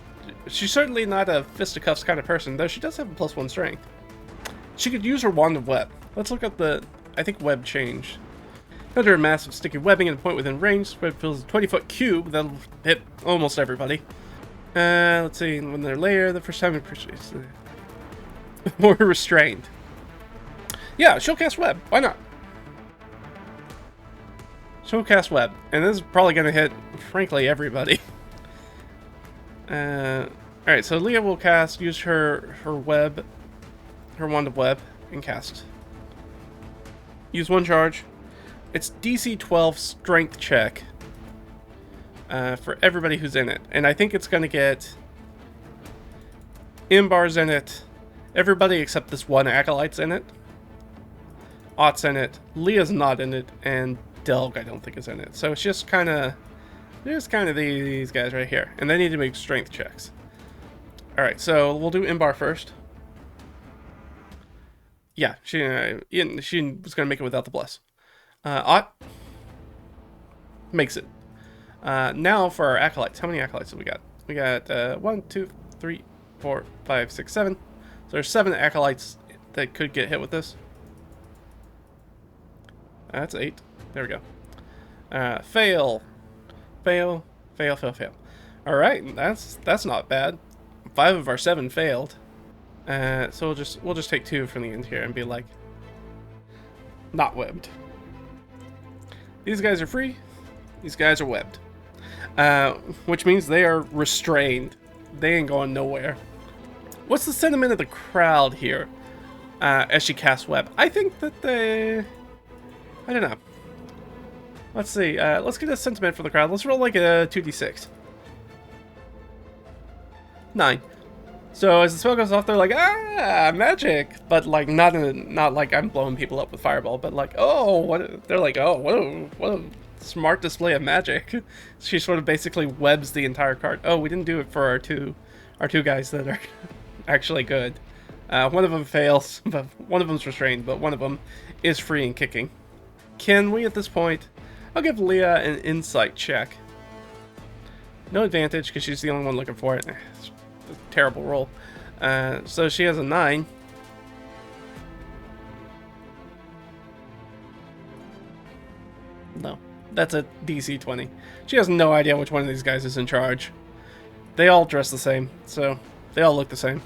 She's certainly not a fisticuffs kind of person, though she does have a +1 strength. She could use her Wand of Web. Let's look up the... I think web changed. Under a massive sticky webbing at a point within range, web fills a 20-foot cube that'll hit almost everybody. Let's see, when they're layer, the first time it pushes... More restrained. Yeah, she'll cast web. Why not? She'll cast web. And this is probably going to hit, frankly, everybody. Alright, so Leah will use her web, her Wand of Web, and cast. Use 1 charge. It's DC 12 strength check for everybody who's in it. And I think it's going to get Imbar's in it. Everybody except this one acolyte's in it. Ott's in it. Leah's not in it. And Delg, I don't think, is in it. So it's just kind of... these guys right here. And they need to make strength checks. Alright, so we'll do Imbar first. Yeah, she was going to make it without the bless. Ott makes it. Now for our acolytes. How many acolytes have we got? We got 1, 2, 3, 4, 5, 6, 7. So there's 7 acolytes that could get hit with this. That's 8. There we go. Fail. Fail. Fail, fail, fail. Alright, that's not bad. 5 of our 7 failed. So we'll just take 2 from the end here and be like, not webbed. These guys are free. These guys are webbed. Which means they are restrained. They ain't going nowhere. What's the sentiment of the crowd here as she casts web? I think that they... I don't know. Let's see. Let's get a sentiment for the crowd. Let's roll like a 2d6. 9. So as the spell goes off, they're like, ah, magic, but like not like I'm blowing people up with fireball, but like, oh, what? They're like, oh, what a smart display of magic. She sort of basically webs the entire card. Oh, we didn't do it for our two guys that are actually good. One of them fails, but one of them's restrained, but one of them is free and kicking. Can we at this point? I'll give Leah an insight check. No advantage because she's the only one looking for it. It's a terrible roll. So she has a 9. No, that's a DC 20. She has no idea which one of these guys is in charge. They all dress the same, so they all look the same.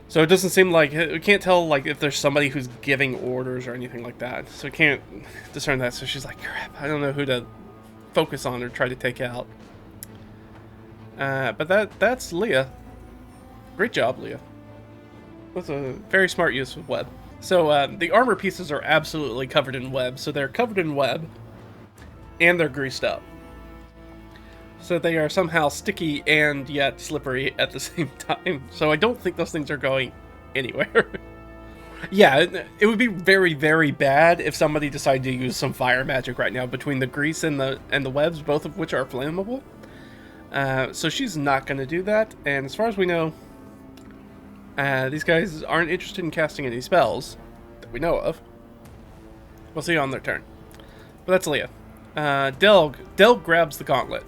So it doesn't seem like, we can't tell like if there's somebody who's giving orders or anything like that. So we can't discern that. So she's like, crap, I don't know who to focus on or try to take out. But that's Leah. Great job, Leah. That's a very smart use of web. So the armor pieces are absolutely covered in web. So they're covered in web and they're greased up. So they are somehow sticky and yet slippery at the same time. So I don't think those things are going anywhere. Yeah, it would be very, very bad if somebody decided to use some fire magic right now between the grease and the webs, both of which are flammable. So she's not going to do that. And as far as we know, these guys aren't interested in casting any spells that we know of. We'll see on their turn. But that's Leah. Delg grabs the gauntlet.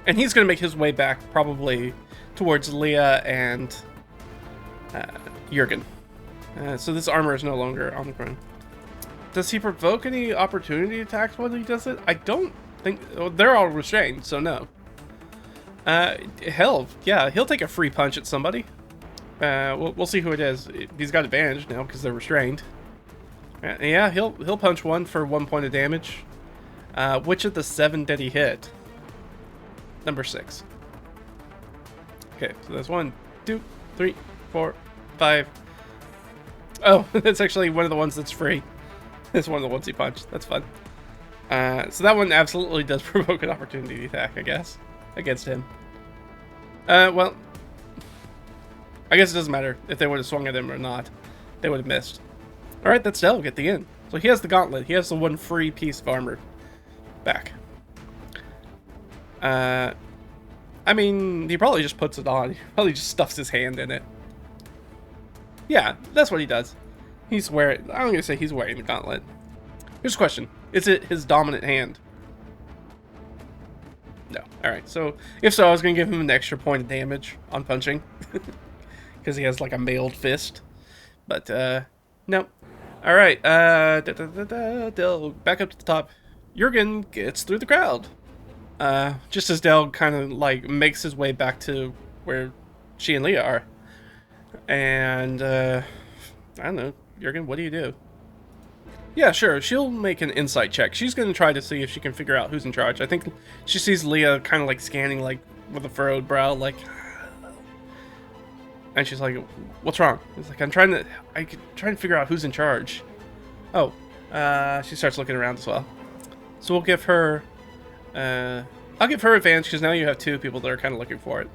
And he's going to make his way back probably towards Leah and Jurgen. So this armor is no longer on the ground. Does he provoke any opportunity attacks when he does it? I don't think... Well, they're all restrained, so no. Hell, yeah, he'll take a free punch at somebody. We'll see who it is. He's got advantage now because they're restrained. Yeah, he'll punch one for 1 point of damage. Which of the 7 did he hit? number 6. Okay, so that's 1, 2, 3, 4, 5. Oh, that's actually one of the ones that's free. It's one of the ones he punched. That's fun. So that one absolutely does provoke an opportunity attack, I guess, against him. Well, I guess it doesn't matter if they would have swung at him or not. They would have missed. Alright, that's Delg at the end. So he has the gauntlet. He has the one free piece of armor back. I mean, he probably just puts it on. He probably just stuffs his hand in it. Yeah, that's what he does. He's wearing... I'm going to say he's wearing the gauntlet. Here's a question. Is it his dominant hand? No. Alright, so if so, I was going to give him an extra point of damage on punching. Because he has like a mailed fist. But, no. Alright, Delg, back up to the top. Jurgen gets through the crowd. Just as Delg kind of like makes his way back to where she and Leah are. And, I don't know. Jurgen, what do you do? Yeah, sure. She'll make an insight check. She's going to try to see if she can figure out who's in charge. I think she sees Leah kind of like scanning like with a furrowed brow, like... And she's like, what's wrong? It's like, I'm trying to figure out who's in charge. Oh, she starts looking around as well. So we'll give her, I'll give her advantage because now you have 2 people that are kind of looking for it.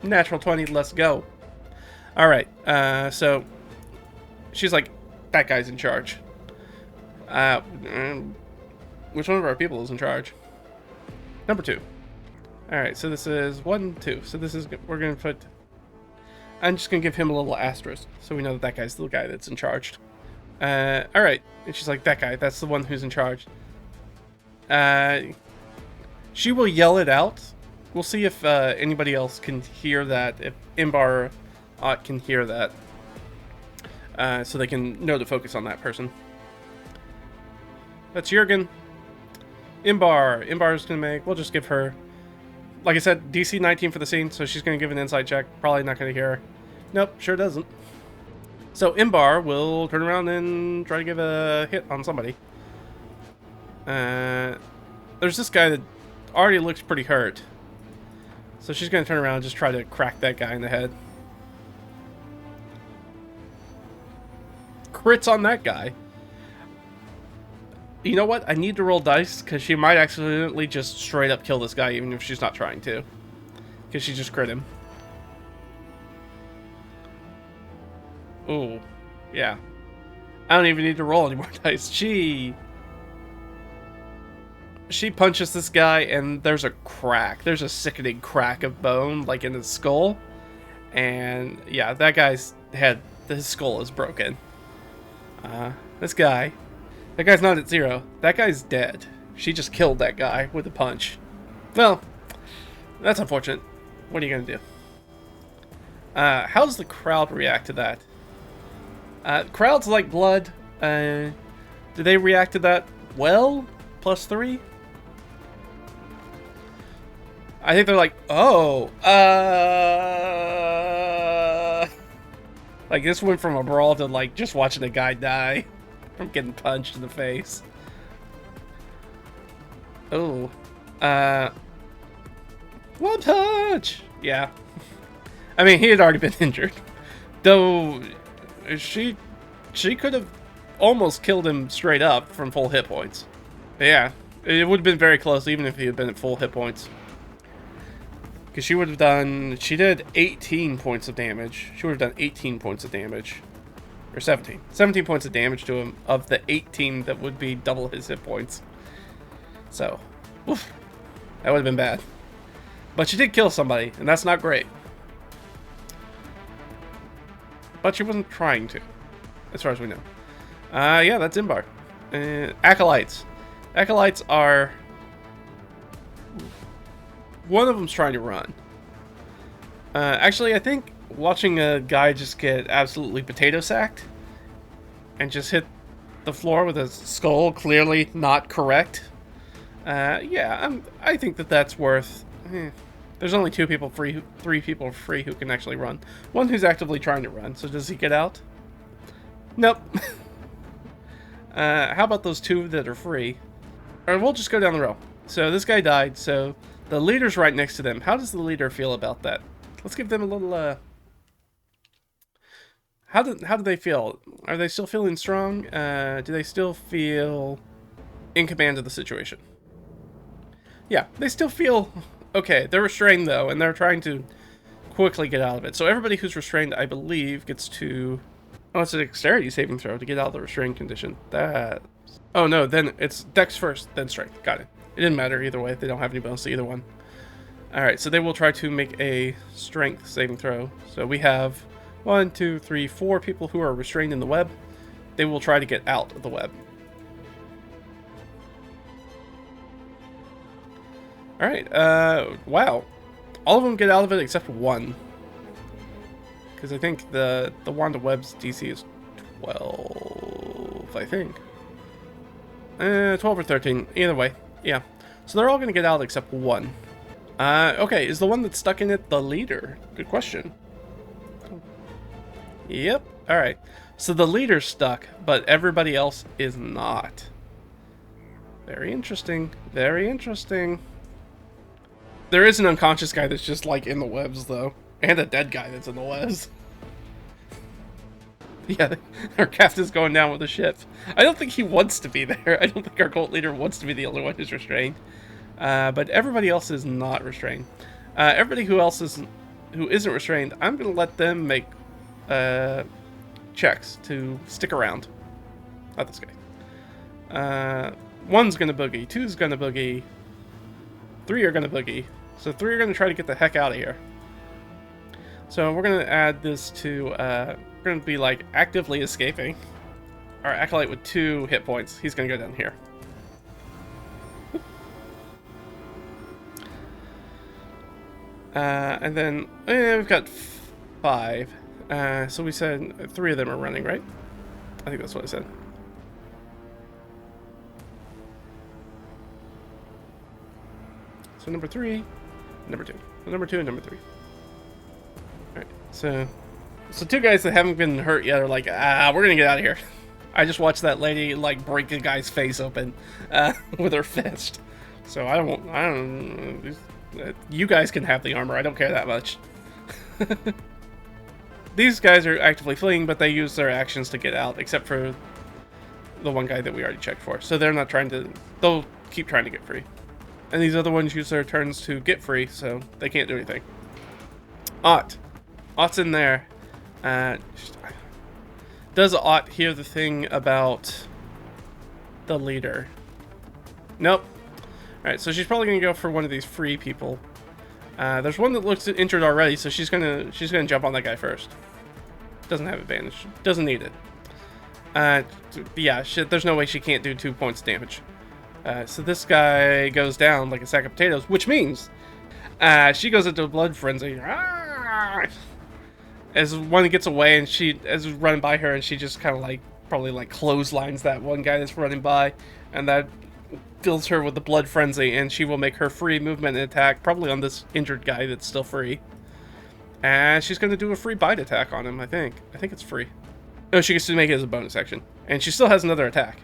Natural 20, let's go. All right, so she's like, that guy's in charge. Which one of our people is in charge? Number 2. Alright, so this is 1, 2. So this is, we're going to put, I'm just going to give him a little asterisk. So we know that that guy's the guy that's in charge. Alright. And she's like, that guy, that's the one who's in charge. She will yell it out. We'll see if anybody else can hear that. If Imbar can hear that. So they can know to focus on that person. That's Jurgen. Imbar. Imbar's going to make, we'll just give her... Like I said, DC 19 for the scene, so she's going to give an insight check. Probably not going to hear her. Nope, sure doesn't. So Imbar will turn around and try to give a hit on somebody. There's this guy that already looks pretty hurt. So she's going to turn around and just try to crack that guy in the head. Crits on that guy. You know what? I need to roll dice because she might accidentally just straight up kill this guy even if she's not trying to. Because she just crit him. Ooh. Yeah. I don't even need to roll any more dice. She punches this guy and there's a crack. There's a sickening crack of bone like in his skull. And yeah, that guy's head, his skull is broken. This guy... That guy's not at 0. That guy's dead. She just killed that guy with a punch. Well, that's unfortunate. What are you going to do? How does the crowd react to that? Crowds like blood. Do they react to that well? +3? I think they're like, oh, like this went from a brawl to like just watching a guy die. I'm getting punched in the face. Oh. One punch! Yeah. I mean, he had already been injured. Though, she could have almost killed him straight up from full hit points. But yeah, it would have been very close even if he had been at full hit points. Because she would have done... She did 18 points of damage. She would have done 18 points of damage. Or 17. 17 points of damage to him of the 18 that would be double his hit points. So, oof, that would have been bad. But she did kill somebody, and that's not great. But she wasn't trying to, as far as we know. Yeah, that's Imbar. Acolytes. Acolytes are... One of them's trying to run. Actually, I think watching a guy just get absolutely potato sacked and just hit the floor with a skull clearly not correct. Yeah, I think that that's worth... There's only 2 people free, 3 people free who can actually run. One who's actively trying to run, so does he get out? Nope. How about those 2 that are free? Or we'll just go down the row. So this guy died, so the leader's right next to them. How does the leader feel about that? Let's give them a little, how do they feel? Are they still feeling strong? Do they still feel in command of the situation? Yeah, they still feel okay. They're restrained, though, and they're trying to quickly get out of it. So everybody who's restrained, I believe, gets to... Oh, it's a dexterity saving throw to get out of the restrained condition. That... Oh, no, then it's dex first, then strength. Got it. It didn't matter either way. They don't have any bonus to either one. Alright, so they will try to make a strength saving throw. So we have 1, 2, 3, 4 people who are restrained in the web. They will try to get out of the web. Alright, wow. All of them get out of it except one. Because I think the Wand of Web's DC is 12, I think. 12 or 13, either way. Yeah. So they're all going to get out except one. Okay, is the one that's stuck in it the leader? Good question. Yep, alright. So the leader's stuck, but everybody else is not. Very interesting. Very interesting. There is an unconscious guy that's just, like, in the webs, though. And a dead guy that's in the webs. Yeah, our captain's going down with the ship. I don't think he wants to be there. I don't think our cult leader wants to be the only one who's restrained. But everybody else is not restrained. Everybody who isn't restrained, I'm going to let them make checks to stick around. Not this guy. One's going to boogie. Two's going to boogie. 3 are going to boogie. So 3 are going to try to get the heck out of here. So we're going to add this to... we're going to be, like, actively escaping. Our acolyte with 2 hit points. He's going to go down here. And then we've got 5. So we said 3 of them are running, right? I think that's what I said. So number 3, number 2. So number 2 and number 3. Alright, so 2 guys that haven't been hurt yet are like, we're gonna get out of here. I just watched that lady, like, break a guy's face open with her fist. So I don't, you guys can have the armor, I don't care that much. These guys are actively fleeing, but they use their actions to get out, except for the one guy that we already checked for. So they're not trying to, they'll keep trying to get free. And these other ones use their turns to get free, so they can't do anything. Ott's in there. Does Ott hear the thing about the leader? Nope. Alright, so she's probably gonna go for one of these free people. There's one that looks injured already, so she's gonna jump on that guy first. Doesn't have advantage. Doesn't need it. Yeah, there's no way she can't do 2 points of damage. So this guy goes down like a sack of potatoes, which means she goes into a blood frenzy. As one gets away, and as running by her, and she just kind of like probably like clotheslines that one guy that's running by, and that fills her with the blood frenzy, and she will make her free movement and attack probably on this injured guy that's still free. And she's going to do a free bite attack on him, I think. I think it's free. No, she gets to make it as a bonus action. And she still has another attack.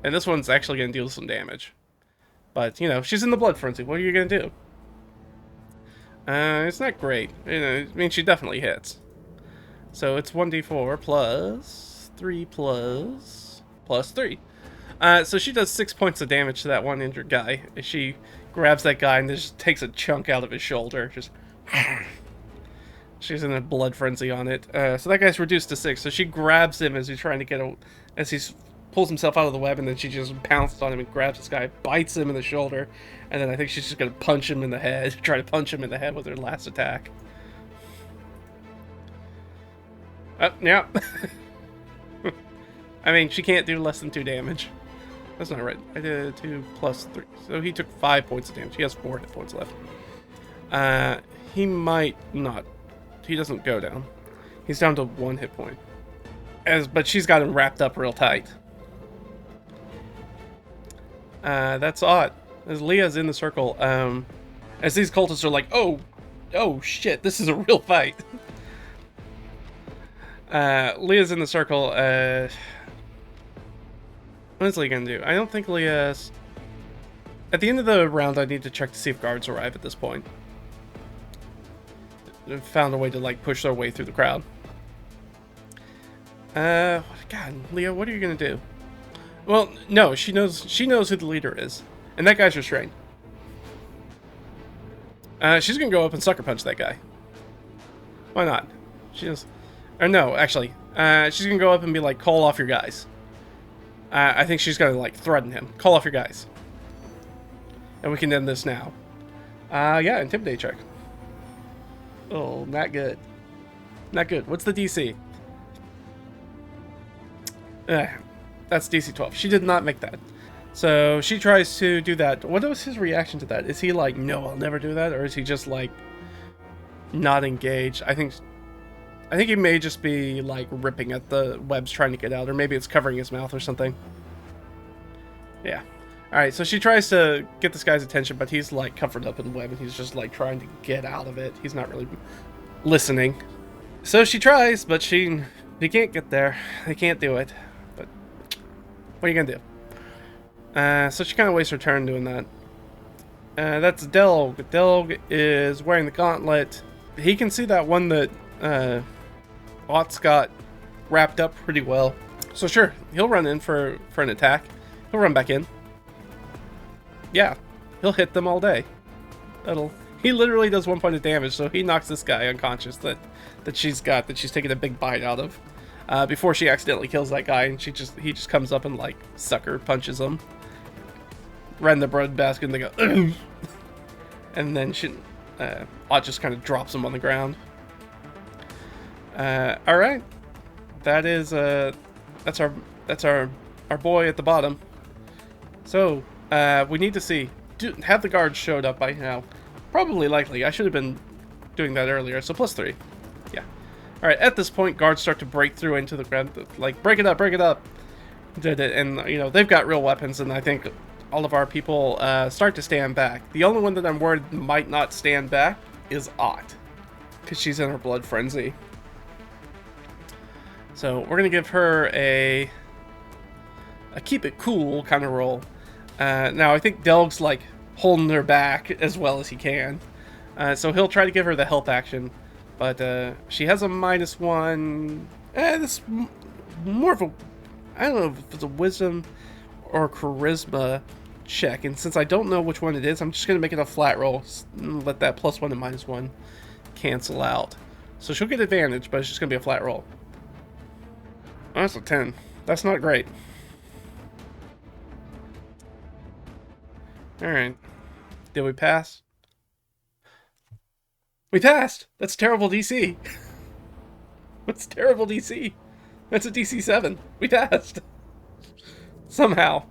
And this one's actually going to deal some damage. But, you know, she's in the blood frenzy. What are you going to do? It's not great. You know, I mean, she definitely hits. So it's 1d4 plus 3 plus 3. So she does 6 points of damage to that one injured guy. She grabs that guy and just takes a chunk out of his shoulder. Just... She's in a blood frenzy on it. So that guy's reduced to 6. So she grabs him as he's trying to get as he pulls himself out of the web, and then she just pounces on him and grabs this guy, bites him in the shoulder, and then I think she's just going to punch him in the head, try to punch him in the head with her last attack. Yeah. I mean, she can't do less than 2 damage. That's not right. I did 2 plus 3. So he took 5 points of damage. He has 4 hit points left. He might not. He doesn't go down. He's down to 1 hit point. But she's got him wrapped up real tight. That's odd. As Leah's in the circle, as these cultists are like, oh shit, this is a real fight. Leah's in the circle. What is Leah gonna do? I don't think Leah's... At the end of the round, I need to check to see if guards arrive at this point. They've found a way to, like, push their way through the crowd. God, Leah, what are you gonna do? Well, no, she knows who the leader is. And that guy's restrained. She's gonna go up and sucker punch that guy. Why not? Or no, actually. She's gonna go up and be like, call off your guys. I think she's gonna, like, threaten him. Call off your guys. And we can end this now. Yeah, intimidate check. Oh, not good. Not good. What's the DC? That's DC 12. She did not make that. So she tries to do that. What was his reaction to that? Is he like, no, I'll never do that? Or is he just like, not engaged? I think he may just be like ripping at the webs trying to get out. Or maybe it's covering his mouth or something. Yeah. Alright, so she tries to get this guy's attention, but he's like covered up in web and he's just like trying to get out of it. He's not really listening. So she tries, but she can't get there. They can't do it. But what are you gonna do? So she kind of wastes her turn doing that. That's Delg. Delg is wearing the gauntlet. He can see that one that Ott's got wrapped up pretty well. So sure, he'll run in for an attack. He'll run back in. Yeah, he'll hit them all day. He literally does 1 point of damage, so he knocks this guy unconscious that she's taking a big bite out of. Before she accidentally kills that guy, and he just comes up and like sucker punches him. Right in the bread basket, and they go, ugh! And then Ott just kind of drops him on the ground. All right, that's our boy at the bottom. So we need to see, have the guards showed up by now? Probably likely. I should have been doing that earlier. So +3. Yeah. All right. At this point, guards start to break through into the ground, like break it up. Did it, and you know they've got real weapons, and I think all of our people start to stand back. The only one that I'm worried might not stand back is Ott, because she's in her blood frenzy. So we're gonna give her a keep it cool kind of roll. Now I think Delg's like holding her back as well as he can, so he'll try to give her the help action, but she has a -1. This is more of a, I don't know if it's a wisdom or charisma check, and since I don't know which one it is, I'm just gonna make it a flat roll and let that +1 and -1 cancel out. So she'll get advantage, but it's just gonna be a flat roll. Oh, that's a 10. That's not great. Alright. Did we pass? We passed! That's terrible DC. That's terrible DC. That's a DC 7. We passed. Somehow.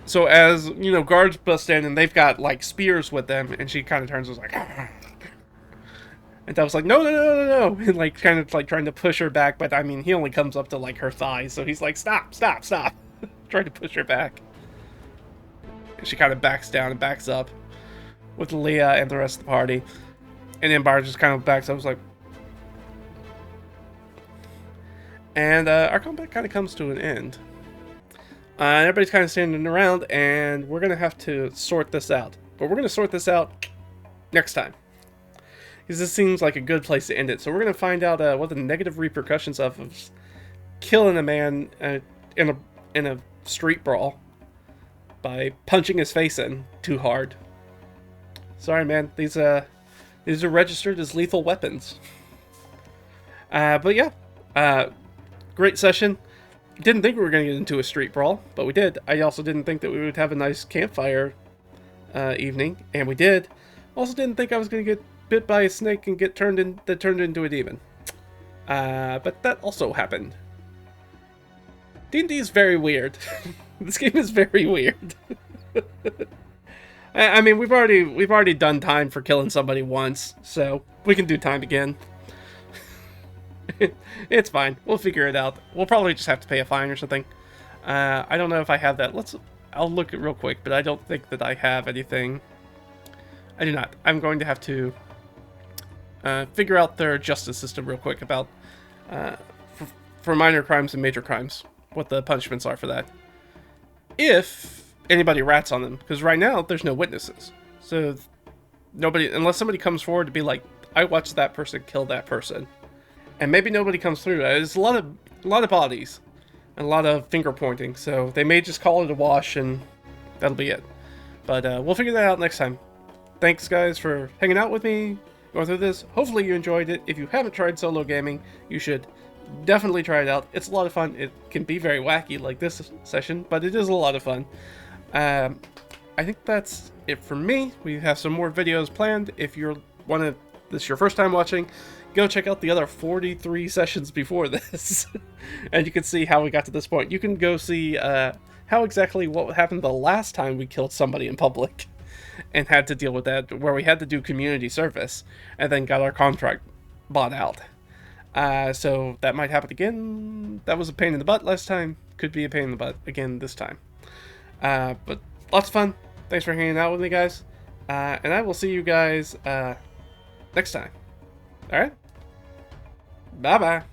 So as, you know, guards bust in and they've got, like, spears with them, and she kind of turns and was like, and I was like, no. And, like, kind of, like, trying to push her back, but, I mean, he only comes up to, like, her thighs, so he's like, stop. Trying to push her back. And she kind of backs down and backs up with Leah and the rest of the party. And then Bar just kind of backs up, was like... And our combat kind of comes to an end. Everybody's kind of standing around, and we're going to have to sort this out. But we're going to sort this out next time. Because this seems like a good place to end it. So we're going to find out what the negative repercussions of killing a man in a street brawl by punching his face in too hard. Sorry, man. These are registered as lethal weapons. But yeah, great session. Didn't think we were going to get into a street brawl, but we did. I also didn't think that we would have a nice campfire evening, and we did. Also didn't think I was going to get bit by a snake and get turned into a demon. But that also happened. D&D is very weird. This game is very weird. I mean, we've already done time for killing somebody once, so we can do time again. It's fine. We'll figure it out. We'll probably just have to pay a fine or something. I don't know if I have that. I'll look it real quick, but I don't think that I have anything. I do not. I'm going to have to figure out their justice system real quick about for minor crimes and major crimes, what the punishments are for that. If anybody rats on them, because right now there's no witnesses. So nobody, unless somebody comes forward to be like, I watched that person kill that person, and maybe nobody comes through. There's a lot of bodies and a lot of finger pointing, so they may just call it a wash and that'll be it. But we'll figure that out next time. Thanks guys for hanging out with me, going through this. Hopefully you enjoyed it. If you haven't tried solo gaming, you should definitely try it out. It's a lot of fun. It can be very wacky like this session, but it is a lot of fun. I think that's it for me. We have some more videos planned. If you're this is your first time watching, go check out the other 43 sessions before this, and you can see how we got to this point. You can go see how exactly what happened the last time we killed somebody in public and had to deal with that, where we had to do community service and then got our contract bought out. So that might happen again. That was a pain in the butt last time. Could be a pain in the butt again this time. But lots of fun. Thanks for hanging out with me, guys. And I will see you guys next time. Alright? Bye-bye.